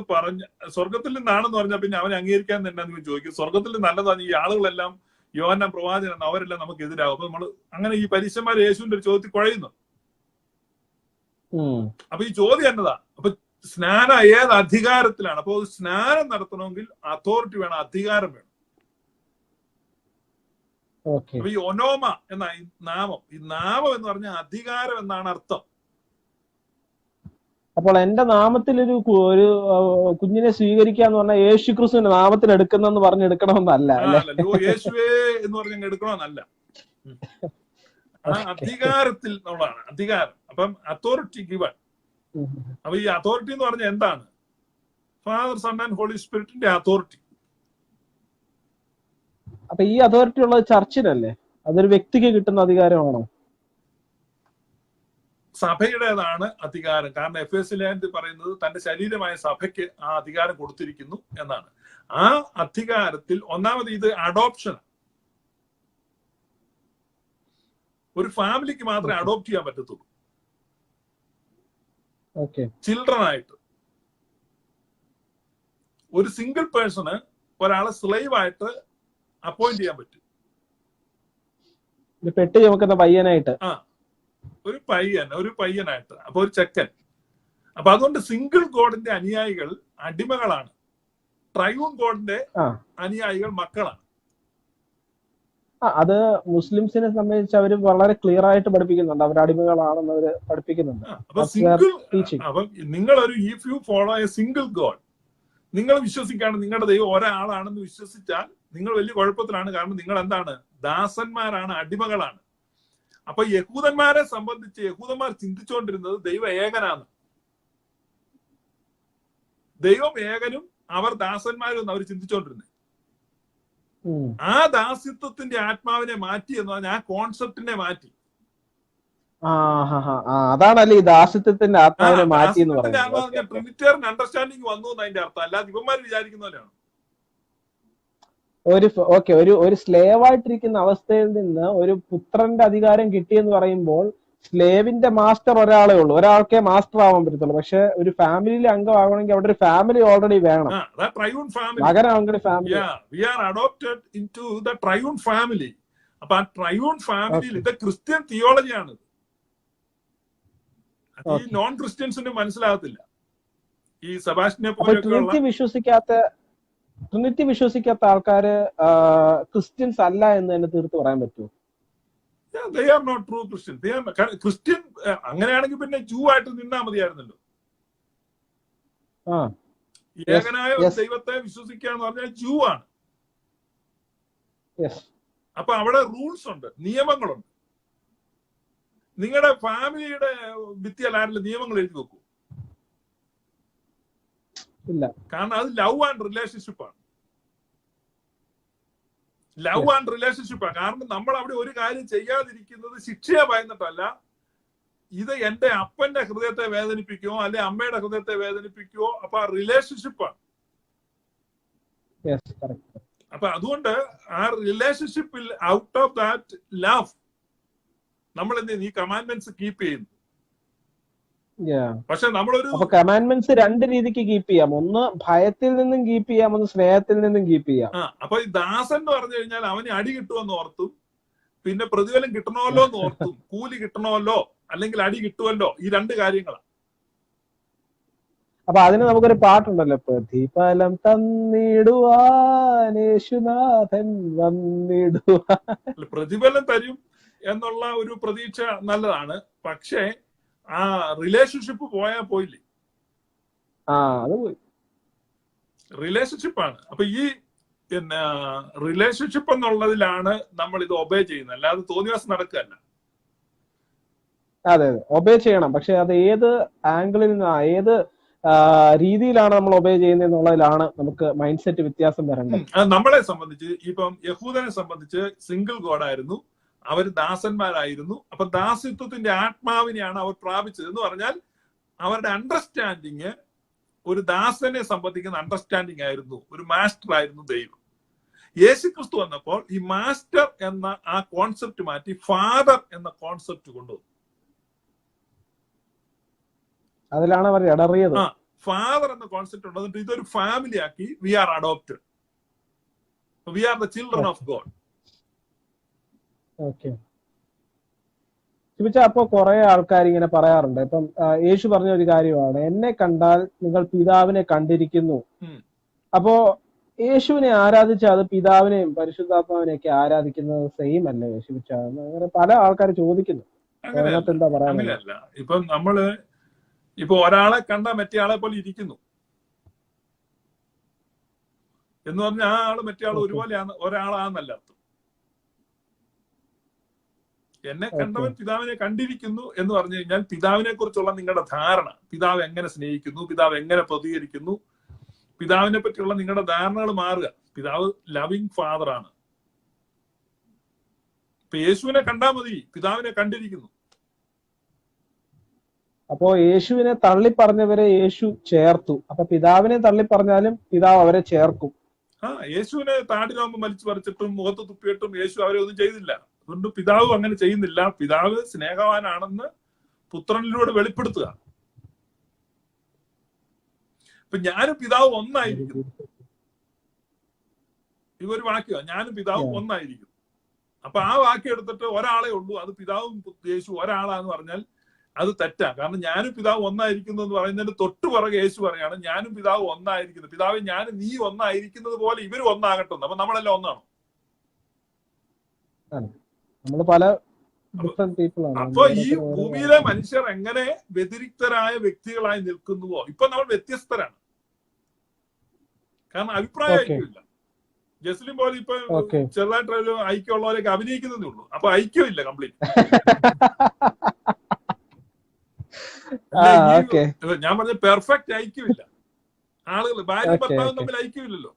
Speaker 1: സ്വർഗത്തിൽ നിന്നാണെന്ന് പറഞ്ഞാൽ പിന്നെ അവനെ അംഗീകരിക്കാൻ തന്നെ ചോദിക്കും. സ്വർഗത്തിൽ നിന്നല്ലെന്ന് പറഞ്ഞാൽ ഈ ആളുകളെല്ലാം യോഹന്നാൻ പ്രവാചകൻ, അവരെല്ലാം നമുക്ക് എതിരാകും. അപ്പൊ നമ്മള് അങ്ങനെ ഈ പരീശന്മാർ യേശുവിന്റെ ഒരു ചോദ്യത്തിൽ കുഴയുന്നു. അപ്പൊ ഈ ചോദ്യം എന്നതാ? അപ്പൊ സ്നാനം ഏത് അധികാരത്തിലാണ്? അപ്പൊ സ്നാനം നടത്തണമെങ്കിൽ അതോറിറ്റി വേണം, അധികാരം വേണം. അപ്പൊ ഈ ഒനോമ എന്ന ഈ നാമം എന്ന് പറഞ്ഞാൽ അധികാരം എന്നാണ് അർത്ഥം.
Speaker 3: അപ്പോൾ എന്റെ നാമത്തിൽ ഒരു കുഞ്ഞിനെ സ്വീകരിക്കാന്ന് പറഞ്ഞാൽ യേശുക്രിസ്തുവിന്റെ നാമത്തിൽ എടുക്കുന്നെന്ന് പറഞ്ഞെടുക്കണമെന്നല്ല.
Speaker 1: യേശുവേ എന്ന് പറഞ്ഞ് എടുക്കണമെന്നല്ല, അധികാരത്തിൽ ഉള്ളതാണ് അധികാരം. അപ്പം അതോറിറ്റി ഗിവൺ. അപ്പൊ ഈ അതോറിറ്റി എന്ന് പറഞ്ഞാൽ എന്താണ്? ഫാദർ, സൺ ആൻഡ് ഹോളി സ്പിരിറ്റിന്റെ അതോറിറ്റി.
Speaker 3: അപ്പൊ ഈ അതോറിറ്റി ഉള്ളത് ചർച്ചിനല്ലേ? അതൊരു വ്യക്തിക്ക് കിട്ടുന്ന അധികാരമാണോ?
Speaker 1: സഭയുടേതാണ് അധികാരം. കാരണം എഫേസ്യൻസ് പറയുന്നത് തന്റെ ശരീരമായ സഭയ്ക്ക് ആ അധികാരം കൊടുത്തിരിക്കുന്നു എന്നാണ്. ആ അധികാരത്തിൽ ഒന്നാമത് ഇത് അഡോപ്ഷൻ. ഒരു ഫാമിലിക്ക് മാത്രമേ അഡോപ്റ്റ് ചെയ്യാൻ പറ്റത്തുള്ളൂ, ചിൽഡ്രൻ ആയിട്ട്. ഒരു സിംഗിൾ പേഴ്സണ് ഒരാളെ സ്ലേവ് ആയിട്ട് അപ്പോയിന്റ് ചെയ്യാൻ പറ്റും.
Speaker 3: പെട്ടി ചുമക്കുന്ന പയ്യനായിട്ട്,
Speaker 1: ഒരു പയ്യനായിട്ട്. അപ്പൊ ഒരു ചെക്കൻ. അപ്പൊ അതുകൊണ്ട് സിംഗിൾ ഗോഡിന്റെ അനുയായികൾ അടിമകളാണ്, ട്രൈയൂൺ ഗോഡിന്റെ അനുയായികൾ മക്കളാണ്.
Speaker 3: അത് മുസ്ലിംസിനെ സംബന്ധിച്ച് അവർ വളരെ ക്ലിയർ ആയിട്ട് പഠിപ്പിക്കുന്നുണ്ട്, അവർ അടിമകളാണെന്ന് അവർ പഠിപ്പിക്കുന്നുണ്ട്.
Speaker 1: അപ്പൊ നിങ്ങളൊരു if you follow A single God, നിങ്ങൾ വിശ്വസിക്കാണ് നിങ്ങളുടെ ദൈവം ഒരാളാണെന്ന് വിശ്വസിച്ചാൽ നിങ്ങൾ വലിയ കുഴപ്പത്തിലാണ്. കാരണം നിങ്ങൾ എന്താണ്? ദാസന്മാരാണ്, അടിമകളാണ്. അപ്പൊ യഹൂദന്മാരെ സംബന്ധിച്ച് യഹൂദന്മാർ ചിന്തിച്ചുകൊണ്ടിരുന്നത് ദൈവം ഏകനാണ്, ദൈവം ഏകനും അവർ ദാസന്മാരും അവർ ചിന്തിച്ചുകൊണ്ടിരുന്നത്. ആ ദാസ്യത്വത്തിന്റെ ആത്മാവിനെ മാറ്റി എന്ന് പറഞ്ഞാൽ ആ കോൺസെപ്റ്റിനെ മാറ്റി.
Speaker 3: അതാണല്ലേ ഈ ദാസ്യത്വത്തിന്റെ ആത്മാവിനെ മാറ്റി എന്ന് പറയുന്നത്.
Speaker 1: ട്രിനിറ്റേറിയൻ അണ്ടർസ്റ്റാൻഡിങ് വന്നു എന്ന് അതിന്റെ അർത്ഥം, അല്ലാതെ ഇവന്മാർ വിചാരിക്കുന്ന പോലെയാണ്.
Speaker 3: ഒരു സ്ലേവ് ആയിട്ടിരിക്കുന്ന അവസ്ഥയിൽ നിന്ന് ഒരു പുത്രന്റെ അധികാരം കിട്ടിയെന്ന് പറയുമ്പോൾ സ്ലേവിന്റെ മാസ്റ്റർ ഒരാളേ ഉള്ളൂ, ഒരാൾക്കേ മാസ്റ്റർ ആവാൻ പറ്റത്തുള്ളൂ. പക്ഷെ ഒരു ഫാമിലിയിലെ അംഗമാകണമെങ്കിൽ അവിടെ ഒരു ഫാമിലി ഓൾറെഡി വേണം. മകനാണെങ്കിൽ ഫാമിലി.
Speaker 1: അപ്പൊ ആ ട്രയൂൺ ഫാമിലിയിൽ ഇത് ക്രിസ്ത്യൻ തിയോളജിയാണ്. ഈ നോൺ ക്രിസ്ത്യൻസിന് മനസ്സിലാകത്തില്ല. ഈ സെബാസ്റ്റിനെ
Speaker 3: ട്രിനിറ്റി വിശ്വസിക്കാത്ത ആൾക്കാര് ക്രിസ്ത്യൻസ് അല്ല എന്ന് തന്നെ തീർത്ത് പറയാൻ പറ്റുമോ?
Speaker 1: They are not true Christians. They are Christian. അങ്ങനെയാണെങ്കിൽ പിന്നെ ജൂ ആയിട്ട് നിന്നാ മതിയായിരുന്നല്ലോ. ഏകനായ ദൈവത്തെ വിശ്വസിക്കുക എന്ന് പറഞ്ഞാൽ ജൂ ആണ്. അപ്പൊ അവിടെ റൂൾസ് ഉണ്ട്, നിയമങ്ങളുണ്ട്. നിങ്ങളുടെ ഫാമിലിയുടെ ഭിത്തിയിൽ ആരെങ്കിലും നിയമങ്ങൾ എഴുതി വെക്കൂ?
Speaker 3: ഇല്ല.
Speaker 1: കാരണം അത് ലവ് ആൻഡ് റിലേഷൻഷിപ്പാണ്. ലവ് ആൻഡ് റിലേഷൻഷിപ്പാണ്. കാരണം നമ്മൾ അവിടെ ഒരു കാര്യം ചെയ്യാതിരിക്കുന്നത് ശിക്ഷയെ ഭയന്നിട്ടല്ല, ഇത് എന്റെ അപ്പന്റെ ഹൃദയത്തെ വേദനിപ്പിക്കുമോ അല്ലെ അമ്മയുടെ ഹൃദയത്തെ വേദനിപ്പിക്കുമോ, അപ്പൊ ആ റിലേഷൻഷിപ്പാണ്. അപ്പൊ അതുകൊണ്ട് ആ റിലേഷൻഷിപ്പിൽ ഔട്ട് ഓഫ് ദാറ്റ് ലവ് നമ്മൾ എന്ത് ചെയ്യുന്നു? ഈ കമാൻഡ്മെന്റ്സ് കീപ്പ് ചെയ്യുന്നു. പക്ഷെ നമ്മളൊരു
Speaker 3: കമാൻഡ്മെന്റ്സ് രണ്ട് രീതിക്ക് കീപ്പ് ചെയ്യാം. ഒന്ന് ഭയത്തിൽ നിന്നും കീപ്പ് ചെയ്യാം, ഒന്ന് സ്നേഹത്തിൽ നിന്നും കീപ്പ് ചെയ്യാം.
Speaker 1: അപ്പൊ ഈ ദാസൻ എന്ന് പറഞ്ഞു കഴിഞ്ഞാൽ അവന് അടി കിട്ടുമെന്ന് ഓർത്തും പിന്നെ പ്രതിഫലം കിട്ടണമല്ലോ എന്ന് ഓർത്തും കൂലി കിട്ടണമല്ലോ അല്ലെങ്കിൽ അടി കിട്ടുമല്ലോ, ഈ രണ്ട് കാര്യങ്ങളാണ്.
Speaker 3: അപ്പൊ അതിന് നമുക്കൊരു പാട്ടുണ്ടല്ലോ, പ്രതിഫലം തന്നിടുവാൻ യേശുനാഥൻ വന്നിടുവാൻ.
Speaker 1: പ്രതിഫലം തരും എന്നുള്ള ഒരു പ്രതീക്ഷ നല്ലതാണ്, പക്ഷേ ആ റിലേഷൻഷിപ്പ് പോയില്ലേ?
Speaker 3: അത് പോയി.
Speaker 1: റിലേഷൻഷിപ്പാണ്. അപ്പൊ ഈ പിന്നെ റിലേഷൻഷിപ്പ് എന്നുള്ളതിലാണ് നമ്മൾ ഇത് ഒബേ ചെയ്യുന്നത്, അല്ലാതെ തോന്നിവാസം നടക്കുകയല്ല.
Speaker 3: അതെ, ഒബേ ചെയ്യണം. പക്ഷെ അത് ഏത് ആംഗിളിൽ നിന്ന് ഏത് രീതിയിലാണ് നമ്മൾ ഒബേ ചെയ്യുന്നത് എന്നുള്ളതിലാണ് നമുക്ക് മൈൻഡ് സെറ്റ് വ്യത്യാസം വരേണ്ടത്.
Speaker 1: നമ്മളെ സംബന്ധിച്ച് ഇപ്പം യഹൂദനെ സംബന്ധിച്ച് സിംഗിൾ ഗോഡായിരുന്നു, അവർ ദാസന്മാരായിരുന്നു. അപ്പൊ ദാസ്യത്വത്തിന്റെ ആത്മാവിനെയാണ് അവർ പ്രാപിച്ചത് എന്ന് പറഞ്ഞാൽ അവരുടെ അണ്ടർസ്റ്റാൻഡിങ് ഒരു ദാസനെ സംബന്ധിക്കുന്ന അണ്ടർസ്റ്റാൻഡിങ് ആയിരുന്നു, ഒരു മാസ്റ്റർ ആയിരുന്നു ദൈവം. യേശുക്രിസ്തു വന്നപ്പോൾ ഈ മാസ്റ്റർ എന്ന ആ കോൺസെപ്റ്റ് മാറ്റി ഫാദർ എന്ന കോൺസെപ്റ്റ് കൊണ്ടുവന്നു.
Speaker 3: അതിലാണ് അവർ ഇടറിയത്.
Speaker 1: ഫാദർ എന്ന കോൺസെപ്റ്റ് ഉണ്ട്. എന്നിട്ട് ഇതൊരു ഫാമിലി ആക്കി. We are adopted, we are the children of God.
Speaker 3: Okay. അപ്പൊ കുറെ ആൾക്കാർ ഇങ്ങനെ പറയാറുണ്ട്. ഇപ്പം യേശു പറഞ്ഞ ഒരു കാര്യമാണ്, എന്നെ കണ്ടാൽ നിങ്ങൾ പിതാവിനെ കണ്ടിരിക്കുന്നു. അപ്പോ യേശുവിനെ ആരാധിച്ചാൽ അത് പിതാവിനെയും പരിശുദ്ധാത്മാവിനെയൊക്കെ ആരാധിക്കുന്നത് സെയിം അല്ലേ യേശുവിച്ച? അങ്ങനെ പല ആൾക്കാർ ചോദിക്കുന്നു. എന്താ പറയാ?
Speaker 1: ഇപ്പൊ ഒരാളെ കണ്ടാൽ മറ്റേ ആളെ പോലെ ഇരിക്കുന്നു എന്ന് പറഞ്ഞാൽ ആ ആള് മറ്റേ ആൾ ഒരുപോലെയാണ്, ഒരാളാന്നല്ല അർത്ഥം. എന്നെ കണ്ടവൻ പിതാവിനെ കണ്ടിരിക്കുന്നു എന്ന് പറഞ്ഞു കഴിഞ്ഞാൽ പിതാവിനെ കുറിച്ചുള്ള നിങ്ങളുടെ ധാരണ, പിതാവ് എങ്ങനെ സ്നേഹിക്കുന്നു, പിതാവ് എങ്ങനെ പ്രതികരിക്കുന്നു, പിതാവിനെ പറ്റിയുള്ള നിങ്ങളുടെ ധാരണകൾ മാറുക. പിതാവ് ലവിങ് ഫാദർ ആണ്. ഇപ്പൊ യേശുവിനെ കണ്ടാൽ മതി, പിതാവിനെ കണ്ടിരിക്കുന്നു.
Speaker 3: അപ്പോ യേശുവിനെ തള്ളി പറഞ്ഞവരെ യേശു ചേർത്തു. അപ്പൊ പിതാവിനെ തള്ളി പറഞ്ഞാലും പിതാവ് അവരെ ചേർക്കും.
Speaker 1: യേശുവിനെ താടിരോമം വലിച്ചു പറിച്ചിട്ടും മുഖത്ത് തുപ്പിയിട്ടും യേശു അവരെ ഒന്നും ചെയ്തില്ല. അതുകൊണ്ട് പിതാവ് അങ്ങനെ ചെയ്യുന്നില്ല. പിതാവ് സ്നേഹവാനാണെന്ന് പുത്രനിലൂടെ വെളിപ്പെടുത്തുക. ഇപ്പൊ ഞാനും പിതാവ് ഒന്നായിരിക്കും. ഇതൊരു വാക്യമാണ്, ഞാനും പിതാവും ഒന്നായിരിക്കും. അപ്പൊ ആ വാക്യം എടുത്തിട്ട് ഒരാളെ ഉള്ളൂ, അത് പിതാവും യേശു ഒരാളാന്ന് പറഞ്ഞാൽ അത് തെറ്റാ. കാരണം ഞാനും പിതാവ് ഒന്നായിരിക്കുന്നു എന്ന് പറയുന്നതിന് തൊട്ടു പുറകെ യേശു പറയാണ് ഞാനും പിതാവ് ഒന്നായിരിക്കുന്നു. പിതാവ് ഞാനും നീ ഒന്നായിരിക്കുന്നത് പോലെ ഇവരും ഒന്നാകട്ടെ. അപ്പൊ നമ്മളെല്ലാം ഒന്നാണോ? അപ്പൊ ഈ ഭൂമിയിലെ മനുഷ്യർ എങ്ങനെ വ്യതിരിക്തരായ വ്യക്തികളായി നിൽക്കുന്നുവോ ഇപ്പൊ നമ്മൾ വ്യത്യസ്തരാണ്. കാരണം അഭിപ്രായമില്ല. ജസ്ലിൻ പോലെ ഇപ്പൊ
Speaker 3: ഓക്കെ
Speaker 1: ചെറുതായിട്ട് ഐക്യമുള്ളവരൊക്കെ അഭിനയിക്കുന്നതേ ഉള്ളൂ. അപ്പൊ ഐക്യമില്ല കംപ്ലീറ്റ്.
Speaker 3: ഓക്കെ
Speaker 1: ഞാൻ പറഞ്ഞ പെർഫെക്റ്റ് ഐക്യമില്ല. ആളുകൾ ഭാര്യ
Speaker 3: ഓക്കെ
Speaker 1: ഭർത്താവും
Speaker 3: ഓക്കെ
Speaker 1: തമ്മിൽ ഐക്യമില്ലല്ലോ,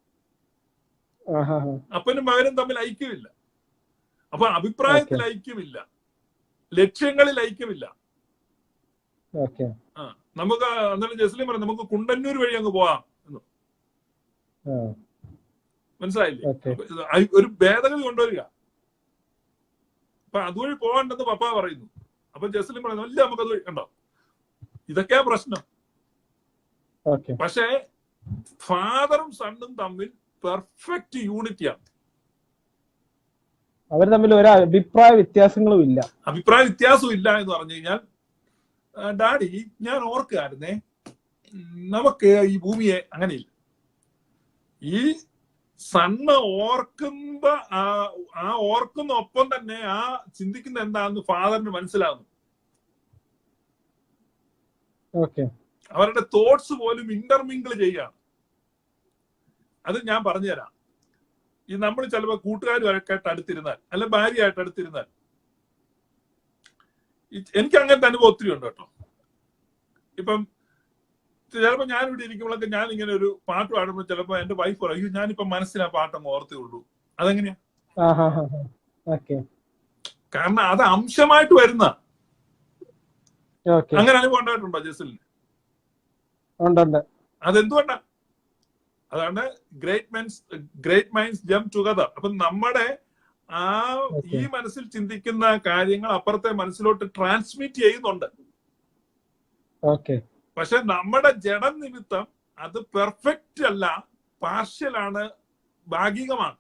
Speaker 1: അപ്പനും മകനും തമ്മിൽ ഐക്യമില്ല. അപ്പൊ
Speaker 3: ഓക്കെ
Speaker 1: അഭിപ്രായത്തിൽ ഐക്യമില്ല, ലക്ഷ്യങ്ങളിൽ ഐക്യമില്ല.
Speaker 3: ഓക്കെ
Speaker 1: ആ നമുക്ക് അന്നേരം ജസ്ലിൻ പറഞ്ഞു നമുക്ക് കുണ്ടന്നൂർ വഴി അങ്ങ് പോവാം എന്ന്. മനസ്സിലായില്ലേ?
Speaker 3: ഓക്കെ
Speaker 1: ഒരു ഭേദഗതി കൊണ്ടുവരിക. അപ്പൊ അതുവഴി പോകണ്ടെന്ന് പപ്പ പറയുന്നു. അപ്പൊ ജസ്ലിൻ പറയുന്നു അല്ല നമുക്ക് അത് കണ്ടോ, ഇതൊക്കെയാ പ്രശ്നം.
Speaker 3: ഓക്കെ
Speaker 1: പക്ഷേ ഫാദറും സണ്ണും തമ്മിൽ പെർഫെക്റ്റ് യൂണിറ്റിയാണ്.
Speaker 3: അവർ തമ്മിൽ ഒരു അഭിപ്രായ വ്യത്യാസങ്ങളും ഇല്ല.
Speaker 1: അഭിപ്രായ വ്യത്യാസവും ഇല്ല എന്ന് പറഞ്ഞു കഴിഞ്ഞാൽ, ഡാഡി ഞാൻ ഓർക്കായിരുന്നേ, നമുക്ക് ഈ ഭൂമിയെ അങ്ങനെയില്ല. ഈ സണ്ണ് ഓർക്കുമ്പോ ആ ഓർക്കുന്ന ഒപ്പം തന്നെ ആ ചിന്തിക്കുന്ന എന്താണെന്ന് ഫാദറിന് മനസ്സിലാവുന്നു.
Speaker 3: ഓക്കെ
Speaker 1: അവരുടെ തോട്ട്സ് പോലും ഇന്റർമിങ്കിൾ ചെയ്യാണ്. അത് ഞാൻ പറഞ്ഞുതരാം. ഈ നമ്മൾ ചിലപ്പോ കൂട്ടുകാരുമായിട്ട് അടുത്തിരുന്നാൽ അല്ല ഭാര്യയായിട്ട് അടുത്തിരുന്നാൽ, എനിക്ക് അങ്ങനത്തെ അനുഭവം ഒത്തിരി ഉണ്ട് കേട്ടോ. ഇപ്പം ചിലപ്പോ ഞാൻ ഇവിടെ ഇരിക്കുമ്പോഴൊക്കെ ഞാൻ ഇങ്ങനെ ഒരു പാട്ട് പാടുമ്പോൾ ചിലപ്പോ എന്റെ വൈഫ് പറയും അയ്യോ ഞാനിപ്പോ മനസ്സിൽ ആ പാട്ടങ്ങ് ഓർത്തേ ഉള്ളൂ. അതെങ്ങനെയാ? കാരണം അത് അംശമായിട്ട് വരുന്ന. അങ്ങനെ അനുഭവം ഉണ്ടായിട്ടുണ്ടോ ജസലിന്? അതെന്തുകൊണ്ടാ? അതാണ് ഗ്രേറ്റ് മൈൻഡ്സ് ജംപ് ടുഗദർ. അപ്പൊ നമ്മുടെ ഈ മനസ്സിൽ ചിന്തിക്കുന്ന കാര്യങ്ങൾ അപ്പുറത്തെ മനസ്സിലോട്ട് ട്രാൻസ്മിറ്റ് ചെയ്യുന്നുണ്ട്. പക്ഷെ നമ്മുടെ ജഡം നിമിത്തം അത് പെർഫെക്റ്റ് അല്ല, പാർഷ്യലാണ്, ഭാഗികമാണ്.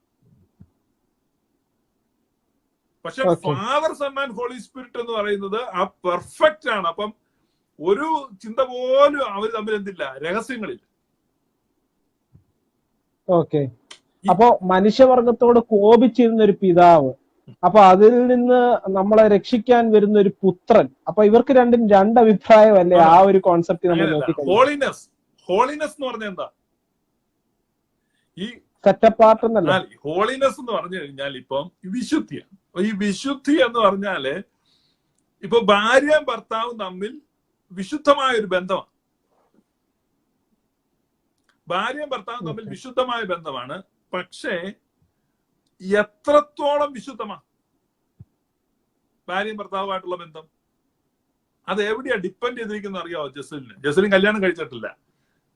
Speaker 1: പക്ഷെ father son and holy spirit എന്ന് പറയുന്നത് ആ പെർഫെക്റ്റ് ആണ്. അപ്പം ഒരു ചിന്ത പോലും അവർ തമ്മിൽ എന്തില്ല, രഹസ്യങ്ങളില്ല.
Speaker 3: ഓക്കെ. അപ്പോ മനുഷ്യവർഗത്തോട് കോപിച്ചിരുന്ന ഒരു പിതാവ്, അപ്പൊ അതിൽ നിന്ന് നമ്മളെ രക്ഷിക്കാൻ വരുന്ന ഒരു പുത്രൻ, അപ്പൊ ഇവർക്ക് രണ്ടും രണ്ട് അഭിപ്രായമല്ലേ? ആ ഒരു കോൺസെപ്റ്റ് നമ്മൾ നോക്കി.
Speaker 1: ഹോളിനെസ് എന്ന് പറഞ്ഞാൽ എന്താ? ഈ
Speaker 3: സെറ്റപ്പാർട്ട് എന്നല്ല,
Speaker 1: ഹോളിനെസ് എന്ന് പറഞ്ഞു കഴിഞ്ഞാൽ ഇപ്പം വിശുദ്ധിയാണ്. ഈ വിശുദ്ധി എന്ന് പറഞ്ഞാല് ഇപ്പൊ ഭാര്യയും ഭർത്താവും തമ്മിൽ വിശുദ്ധമായ ഒരു ബന്ധമാണ്. ഭാര്യയും ഭർത്താവും തമ്മിൽ വിശുദ്ധമായ ബന്ധമാണ്. പക്ഷേ എത്രത്തോളം വിശുദ്ധമാണ് ഭാര്യയും ഭർത്താവുമായിട്ടുള്ള ബന്ധം? അത് എവിടെയാ ഡിപ്പെൻഡ് ചെയ്തിരിക്കുന്ന അറിയാവോ ജസലിന്? ജസലിൻ കല്യാണം കഴിച്ചിട്ടില്ല.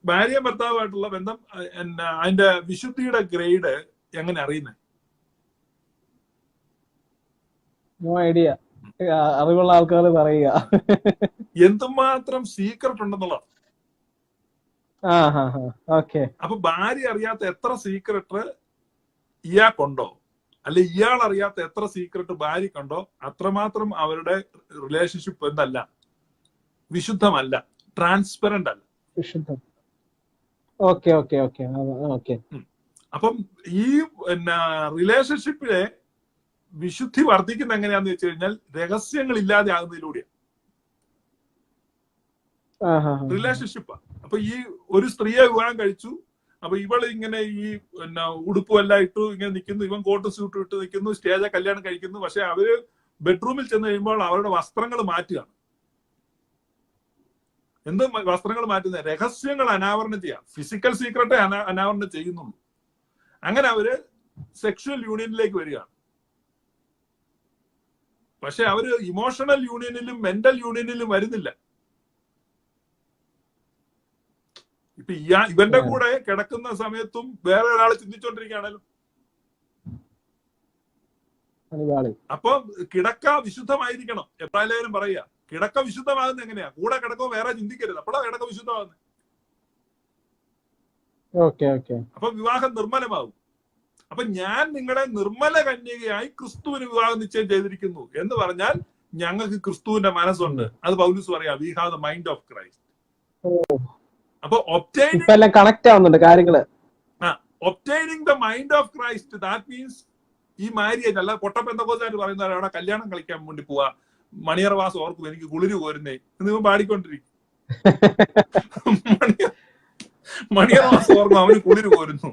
Speaker 1: ഭാര്യയും ഭർത്താവുമായിട്ടുള്ള ബന്ധം അതിന്റെ വിശുദ്ധിയുടെ ഗ്രേഡ് എങ്ങനെ അറിയുന്നത്?
Speaker 3: No idea. അറിവുള്ള ആൾക്കാർ പറയുക
Speaker 1: എന്തുമാത്രം സീക്രട്ട് ഉണ്ടെന്നുള്ളത്. അപ്പൊ ഭാര്യ അറിയാത്ത എത്ര സീക്രട്ട് ഇയാൾക്കുണ്ടോ, അല്ലെ ഇയാൾ അറിയാത്ത എത്ര സീക്രട്ട് ഭാര്യക്കുണ്ടോ, അത്രമാത്രം അവരുടെ റിലേഷൻഷിപ്പ് എന്തല്ല, വിശുദ്ധമല്ല, ട്രാൻസ്പെറന്റ് അല്ല.
Speaker 3: വിശുദ്ധം.
Speaker 1: അപ്പം ഈ റിലേഷൻഷിപ്പിലെ വിശുദ്ധി വർദ്ധിക്കുന്ന എങ്ങനെയാന്ന് വെച്ച് കഴിഞ്ഞാൽ രഹസ്യങ്ങൾ ഇല്ലാതെ ആകുന്നതിലൂടെയാണ്. റിലേഷൻഷിപ്പാ. അപ്പൊ ഈ ഒരു സ്ത്രീയെ വിവാഹം കഴിച്ചു. അപ്പൊ ഇവള് ഇങ്ങനെ ഈ ഉടുപ്പും എല്ലാം ഇട്ടു ഇങ്ങനെ നിൽക്കുന്നു, ഇവൻ കോട്ട് സ്യൂട്ട് ഇട്ട് നിൽക്കുന്നു, സ്റ്റേജെ കല്യാണം കഴിക്കുന്നു. പക്ഷെ അവര് ബെഡ്റൂമിൽ ചെന്ന് കഴിയുമ്പോൾ അവരുടെ വസ്ത്രങ്ങൾ മാറ്റുകയാണ്. എന്ത് വസ്ത്രങ്ങൾ മാറ്റുന്നത്? രഹസ്യങ്ങൾ അനാവരണം ചെയ്യാം. ഫിസിക്കൽ സീക്രട്ടേ അനാവരണം ചെയ്യുന്നുള്ളൂ. അങ്ങനെ അവര് സെക്ഷുവൽ യൂണിയനിലേക്ക് വരികയാണ്. പക്ഷെ അവര് ഇമോഷണൽ യൂണിയനിലും മെന്റൽ യൂണിയനിലും വരുന്നില്ല. ഇപ്പൊ ഇവന്റെ കൂടെ കിടക്കുന്ന സമയത്തും വേറെ ഒരാൾ ചിന്തിച്ചോണ്ടിരിക്കുകയാണല്ലോ. അപ്പൊ കിടക്ക വിശുദ്ധമായിരിക്കണം. എബ്രാഹിം പറയുക കിടക്ക വിശുദ്ധമാകുന്ന എങ്ങനെയാ? കൂടെ കിടക്കോ വേറെ ചിന്തിക്കരുത്, അപ്പോഴാ കിടക്ക വിശുദ്ധമാകുന്നത്. അപ്പൊ വിവാഹം നിർമ്മലമാകും. അപ്പൊ ഞാൻ നിങ്ങളെ നിർമ്മല കന്യകയായി ക്രിസ്തുവിന് വിവാഹം നിശ്ചയം ചെയ്തിരിക്കുന്നു എന്ന് പറഞ്ഞാൽ ഞങ്ങൾക്ക് ക്രിസ്തുവിന്റെ മനസ്സുണ്ട്. അത് പൗലോസ് പറയാ, we have the mind of Christ. അപ്പൊ
Speaker 3: കണക്ട് ആവുന്നുണ്ട് കാര്യങ്ങള്.
Speaker 1: Obtaining the mind of Christ, that means ഈ മാര്യേജ് അല്ല പൊട്ടപ്പെന്തക്കോസായിട്ട് പറയുന്നവരെ അവിടെ കല്യാണം കളിക്കാൻ വേണ്ടി പോവാ, മണിയറവാസം ഓർക്കും എനിക്ക് കുളിര് കോരുന്നേ എന്ന് ഇവൻ പാടിക്കൊണ്ടിരിക്കും. മണിയറവാസം ഓർക്കും അവന് കുളിര് കോരുന്നു.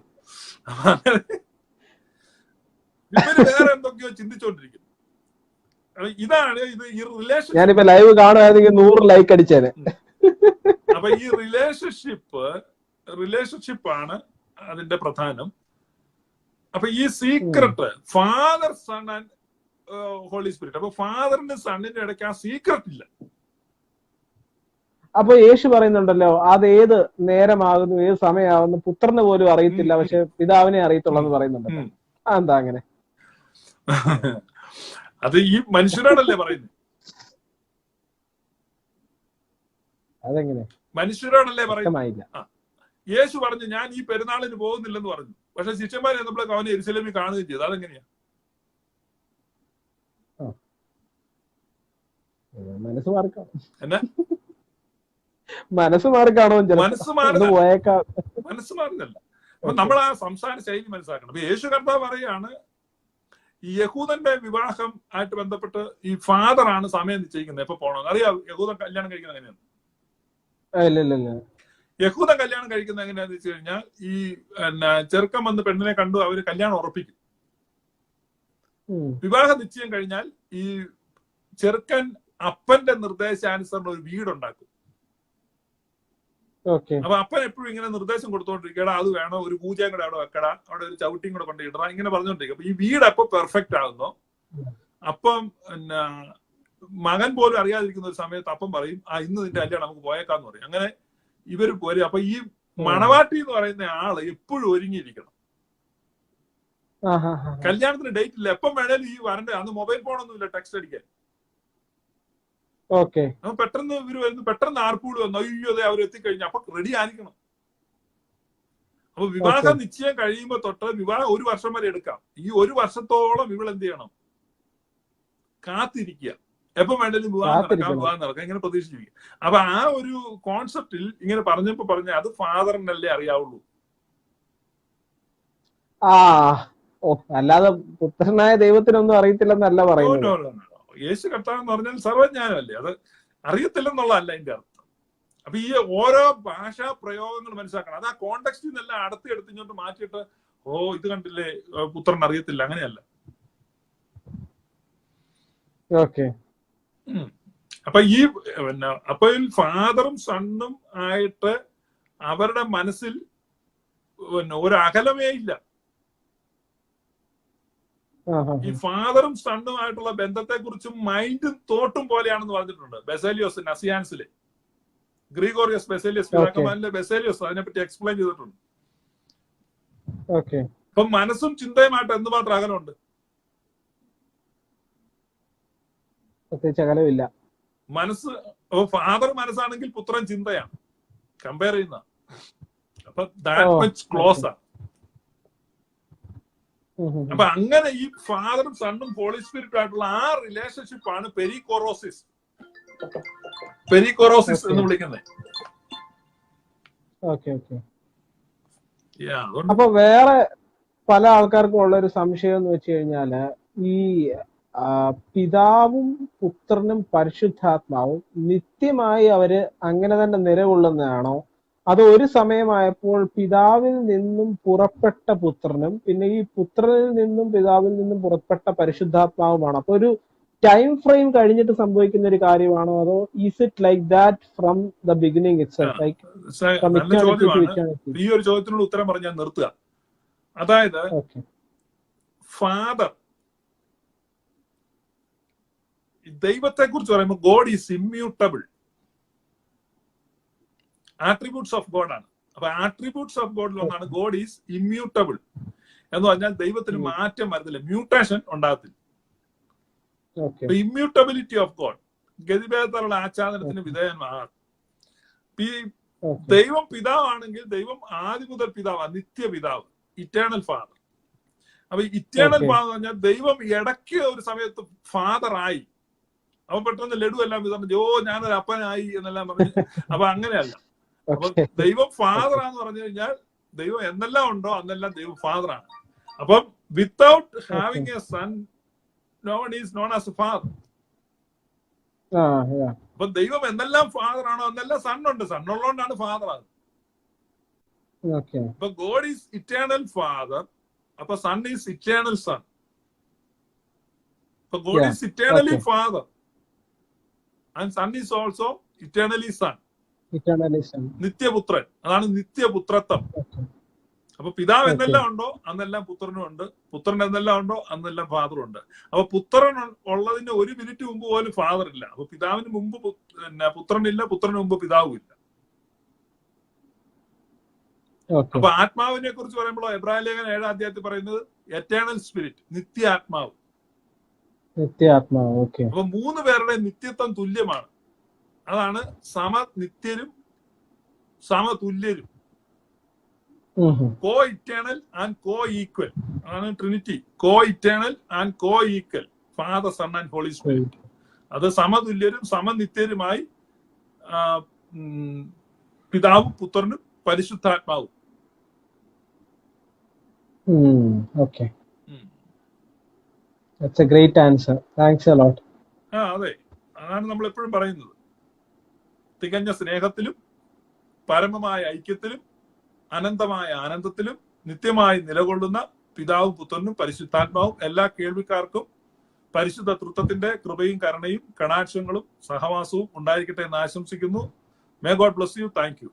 Speaker 1: ഇവര് വേറെ എന്തൊക്കെയോ ചിന്തിച്ചോണ്ടിരിക്കുന്നു. ഇതാണ് ഇത് ഈ റിലേഷൻ.
Speaker 3: ഞാനിപ്പോ ലൈവ് കാണുമായിരുന്നെങ്കിൽ 100 ലൈക്ക് അടിച്ചേനെ.
Speaker 1: അപ്പൊ ഈ റിലേഷൻഷിപ്പാണ് അതിന്റെ പ്രധാനം. അപ്പൊ ഈ secret father, son and holy spirit. അപ്പൊ ഫാദറിന്റെ സണ്ണിന്റെ ഇടയ്ക്ക് ആ സീക്രട്ട് ഇല്ല.
Speaker 3: അപ്പൊ യേശു പറയുന്നുണ്ടല്ലോ, അത് ഏത് നേരമാകുന്നു, ഏത് സമയമാകുന്നു പുത്രന് പോലും അറിയത്തില്ല, പക്ഷെ പിതാവിനെ അറിയത്തുള്ളൂ പറയുന്നുണ്ടല്ലോ. എന്താ അങ്ങനെ?
Speaker 1: അത് ഈ മനുഷ്യരോടല്ലേ പറയുന്നത്?
Speaker 3: അതെങ്ങനെ?
Speaker 1: മനുഷ്യരോടല്ലേ പറയുന്നത്? യേശു പറഞ്ഞു ഞാൻ ഈ പെരുന്നാളിന് പോകുന്നില്ലെന്ന് പറഞ്ഞു. പക്ഷെ ശിഷ്യന്മാർ എന്നപ്പോഴേക്കും അവനെ യെരുശലേമിൽ കാണുകയും ചെയ്തു. അതെങ്ങനെയാ?
Speaker 3: മനസ്സ് മാറിക്കാണോ?
Speaker 1: എന്നാ
Speaker 3: മനസ്സ് മാറിക്കാണോ?
Speaker 1: മനസ്സ് മാറുന്നല്ല. അപ്പൊ നമ്മൾ ആ സംസാര ശൈലി മനസ്സിലാക്കണം. അപ്പൊ യേശു കർത്താവ് പറയാണ്, ഈ യഹൂദന്റെ വിവാഹം ആയിട്ട് ബന്ധപ്പെട്ട് ഈ ഫാദർ ആണ് സമയം നിശ്ചയിക്കുന്നത് എപ്പൊ പോകണം. അറിയാം യഹൂദൻ കല്യാണം കഴിക്കുന്നത് എങ്ങനെയാണ്? യഹൂദൻ കല്യാണം കഴിക്കുന്നത് എങ്ങനെയാന്ന് വെച്ച് കഴിഞ്ഞാൽ, ഈ ചെറുക്കൻ വന്ന് പെണ്ണിനെ കണ്ടു, അവര് കല്യാണം ഉറപ്പിക്കും. വിവാഹ നിശ്ചയം കഴിഞ്ഞാൽ ഈ ചെറുക്കൻ അപ്പന്റെ നിർദ്ദേശാനുസരണം ഒരു വീടുണ്ടാക്കും. അപ്പൊ അപ്പൻ എപ്പോഴും ഇങ്ങനെ നിർദ്ദേശം കൊടുത്തോണ്ടിരിക്കടാ, അത് വേണം, ഒരു പൂജയും കൂടെ അവിടെ വെക്കടാ, അവിടെ ഒരു ചവിട്ടിയും കൂടെ കൊണ്ട് ഇടണം, ഇങ്ങനെ പറഞ്ഞോണ്ടിരിക്കും. അപ്പൊ ഈ വീട് എപ്പോ പെർഫെക്റ്റ് ആകുന്നോ അപ്പം മകൻ പോലും അറിയാതിരിക്കുന്ന ഒരു സമയത്ത് അപ്പം പറയും, ഇന്ന് നിന്റെ കല്യാണം നമുക്ക് പോയേക്കാന്ന് പറയും. അങ്ങനെ ഇവര് പോരും. അപ്പൊ ഈ മണവാട്ടി എന്ന് പറയുന്ന ആള് എപ്പോഴും ഒരുങ്ങിയിരിക്കണം. കല്യാണത്തിന് ഡേറ്റ് ഇല്ല, എപ്പം വേണേലും ഈ വരണ്ടേ. അന്ന് മൊബൈൽ ഫോണൊന്നുമില്ല ടെക്സ്റ്റ് അടിക്കാൻ. അപ്പൊ പെട്ടെന്ന് ഇവര് വരുന്നു, പെട്ടെന്ന് ആർക്കൂട് വന്നു, അയ്യോ അതെ അവർ എത്തിക്കഴിഞ്ഞു, അപ്പൊ റെഡി ആയിരിക്കണം. അപ്പൊ വിവാഹ നിശ്ചയം കഴിയുമ്പോ തൊട്ട് വിവാഹം 1 വർഷം വരെ എടുക്കാം. ഈ 1 വർഷത്തോളം ഇവൾ എന്ത് ചെയ്യണം? കാത്തിരിക്കുക. എപ്പം വേണ്ടേലും വിവാഹം നടക്കാം, ഇങ്ങനെ പ്രതീക്ഷിച്ചിരിക്കുക. അപ്പൊ ആ ഒരു കോൺസെപ്റ്റിൽ ഇങ്ങനെ പറഞ്ഞപ്പോ അത് ഫാദറിനല്ലേ അറിയാവുള്ളൂ.
Speaker 3: അല്ലാതെ പുത്രനായ ദൈവത്തിനൊന്നും അറിയത്തില്ലെന്നല്ല പറയുന്നത്.
Speaker 1: യേശു കർത്താവ് എന്ന് പറഞ്ഞാൽ സർവജ്ഞാനമല്ലേ, അത് അറിയത്തില്ലെന്നുള്ളതല്ല അതിന്റെ അർത്ഥം. അപ്പൊ ഈ ഓരോ ഭാഷാ പ്രയോഗങ്ങൾ മനസ്സിലാക്കണം. അത് ആ കോണ്ടെക്സ്റ്റിൽ നിന്നെല്ലാം എടുത്തിങ്ങോട്ട് മാറ്റിയിട്ട് ഇത് കണ്ടില്ലേ പുത്രൻ അറിയത്തില്ല, അങ്ങനെയല്ല. അപ്പൊ ഈ അപ്പൊ ഫാദറും സണ്ണും ആയിട്ട് അവരുടെ മനസ്സിൽ ഒരു അകലമേ ഇല്ല. ഈ ഫാദറും സണ്ണുമായിട്ടുള്ള ബന്ധത്തെ കുറിച്ചും മൈൻഡും തോട്ടും പോലെയാണെന്ന് പറഞ്ഞിട്ടുണ്ട് ബെസേലിയോസ് നസിയാൻസിലെ. ഗ്രിഗോറിയസ് ബെസേലിയസ്, പിതാക്കന്മാരിലെ ബെസേലിയോസ് അതിനെപ്പറ്റി എക്സ്പ്ലെയിൻ ചെയ്തിട്ടുണ്ട്. അപ്പൊ മനസ്സും ചിന്തയുമായിട്ട് എന്തുമാത്രം അകലമുണ്ട്?
Speaker 3: അകലമില്ല.
Speaker 1: മനസ്സ് ഫാദർ മനസ്സാണെങ്കിൽ പുത്രൻ ചിന്തയാണ്, കമ്പയർ ചെയ്യുന്ന. അപ്പൊ ദാറ്റ് മച്ച് ക്ലോസ് ആണ്. അപ്പൊ അങ്ങനെ ഈ ഫാദറും സണ്ണും ഹോളി സ്പിരിറ്റും ആയിട്ടുള്ള ആ റിലേഷൻഷിപ്പ് ആണ് പെരിക്കോറോസിസ് എന്ന് വിളിക്കുന്നത്.
Speaker 3: അപ്പൊ വേറെ പല ആൾക്കാർക്കും ഉള്ള ഒരു സംശയം എന്ന് വെച്ച് കഴിഞ്ഞാല്, ഈ പിതാവും പുത്രനും പരിശുദ്ധാത്മാവും നിത്യമായി അവര് അങ്ങനെ തന്നെ നിലകൊള്ളുന്നതാണോ, അത് ഒരു സമയമായപ്പോൾ പിതാവിൽ നിന്നും പുറപ്പെട്ട പുത്രനും പിന്നെ ഈ പുത്രനിൽ നിന്നും പിതാവിൽ നിന്നും പുറപ്പെട്ട പരിശുദ്ധാത്മാവുമാണ്? അപ്പൊ ഒരു ടൈം ഫ്രെയിം കഴിഞ്ഞിട്ട് സംഭവിക്കുന്ന ഒരു കാര്യമാണോ, അതോ is it like that from the beginning itself?
Speaker 1: ഈ ഒരു ചോദ്യത്തിനുള്ള ഉത്തരം പറഞ്ഞാൽ നിർത്തുക. അതായത് ഫാദർ ദൈവത്തെ കുറിച്ച് പറയുമ്പോൾ God is immutable. Attributes of God ആണ്. അപ്പൊ ആട്രിബ്യൂട്ട്സ് ഓഫ് ഗോഡിൽ ഒന്നാണ് ഗോഡ് ഈസ് ഇമ്മ്യൂട്ടബിൾ എന്ന് പറഞ്ഞാൽ ദൈവത്തിന് മാറ്റം വരുന്നില്ല, മ്യൂട്ടേഷൻ ഉണ്ടാകത്തില്ല. ഇമ്മ്യൂട്ടബിലിറ്റി ഓഫ് ഗോഡ്, ഗതിഭേദത്തിലുള്ള ആച്ഛാദനത്തിന് വിധേയമാണ്. ദൈവം പിതാവാണെങ്കിൽ ദൈവം ആദ്യം മുതൽ പിതാവാണ്, നിത്യപിതാവ്, ഇറ്റേണൽ ഫാദർ. അപ്പൊ ഇറ്റേണൽ ഫാദർ എന്ന് പറഞ്ഞാൽ ദൈവം ഇടയ്ക്ക് ഒരു സമയത്ത് ഫാദർ ആയി, അപ്പൊ പെട്ടെന്ന് ലഡു എല്ലാം വിതരണം ഞാനൊരു അപ്പനായി എന്നെല്ലാം പറഞ്ഞു. അപ്പൊ അങ്ങനെയല്ല. അപ്പൊ ദൈവം ഫാദറാന്ന് പറഞ്ഞു കഴിഞ്ഞാൽ ദൈവം എന്നെല്ലാം ഉണ്ടോ അന്നെല്ലാം ദൈവം ഫാദറാണ്. അപ്പം without having a son no one is known as a father. അപ്പൊ ദൈവം എന്നെല്ലാം ഫാദർ ആണോ അന്നെല്ലാം സണ്ണുണ്ട്, സണ്ണുള്ളതുകൊണ്ടാണ് ഫാദർ ആകുന്നത്. അപ്പൊ ഗോഡ് ഈസ് ഇറ്റേണൽ ഫാദർ, അപ്പൊ son is eternal son. So God
Speaker 3: Yeah.
Speaker 1: is eternally
Speaker 3: Okay.
Speaker 1: Father, and Son is also eternally Son.
Speaker 3: Eternally Son.
Speaker 1: നിത്യപുത്രൻ, അതാണ് നിത്യപുത്രത്വം.
Speaker 3: Okay.
Speaker 1: അപ്പൊ പിതാവ്
Speaker 3: Okay.
Speaker 1: എന്നെല്ലാം ഉണ്ടോ അന്നെല്ലാം പുത്രനും ഉണ്ട്, പുത്രൻ എന്നെല്ലാം ഉണ്ടോ അന്നെല്ലാം ഫാദറും ഉണ്ട്. അപ്പൊ പുത്രൻ ഉള്ളതിന് ഒരു മിനിറ്റ് മുമ്പ് പോലും ഫാദർ ഇല്ല. അപ്പൊ പിതാവിന് മുമ്പ് പുത്രനില്ല, പുത്രന് മുമ്പ് പിതാവും ഇല്ല.
Speaker 3: Okay.
Speaker 1: അപ്പൊ ആത്മാവിനെ കുറിച്ച് പറയുമ്പോൾ എബ്രായ ലേഖനം 7-ാം അധ്യായത്തിൽ പറയുന്നത് എറ്റേണൽ സ്പിരിറ്റ്, നിത്യാത്മാവ്.
Speaker 3: നിത്യാത്മാവ്. ഓക്കെ.
Speaker 1: അപ്പൊ 3 പേരുടെ നിത്യത്വം തുല്യമാണ്. അതാണ് സമനിത്യരും സമതുല്യരും. Coeternal and coequal, അതാണ് Trinity. Coeternal and coequal, father, son and holy spirit. അത് സമതുല്യരും സമനിത്യരുമായി പിതാവും പുത്രനും പരിശുദ്ധാത്മാവും.
Speaker 3: Okay. That's a great answer. Thanks a lot.
Speaker 1: അതെ, അതാണ് നമ്മൾ എപ്പോഴും പറയുന്നത്. തികഞ്ഞ സ്നേഹത്തിലും പരമമായ ഐക്യത്തിലും അനന്തമായ ആനന്ദത്തിലും നിത്യമായി നിലകൊള്ളുന്ന പിതാവും പുത്രനും പരിശുദ്ധാത്മാവും എല്ലാ കേൾവിക്കാർക്കും പരിശുദ്ധ തൃത്വത്തിന്റെ കൃപയും കരുണയും കടാക്ഷങ്ങളും സഹവാസവും ഉണ്ടായിരിക്കട്ടെ എന്ന് ആശംസിക്കുന്നു. May God bless you. Thank you.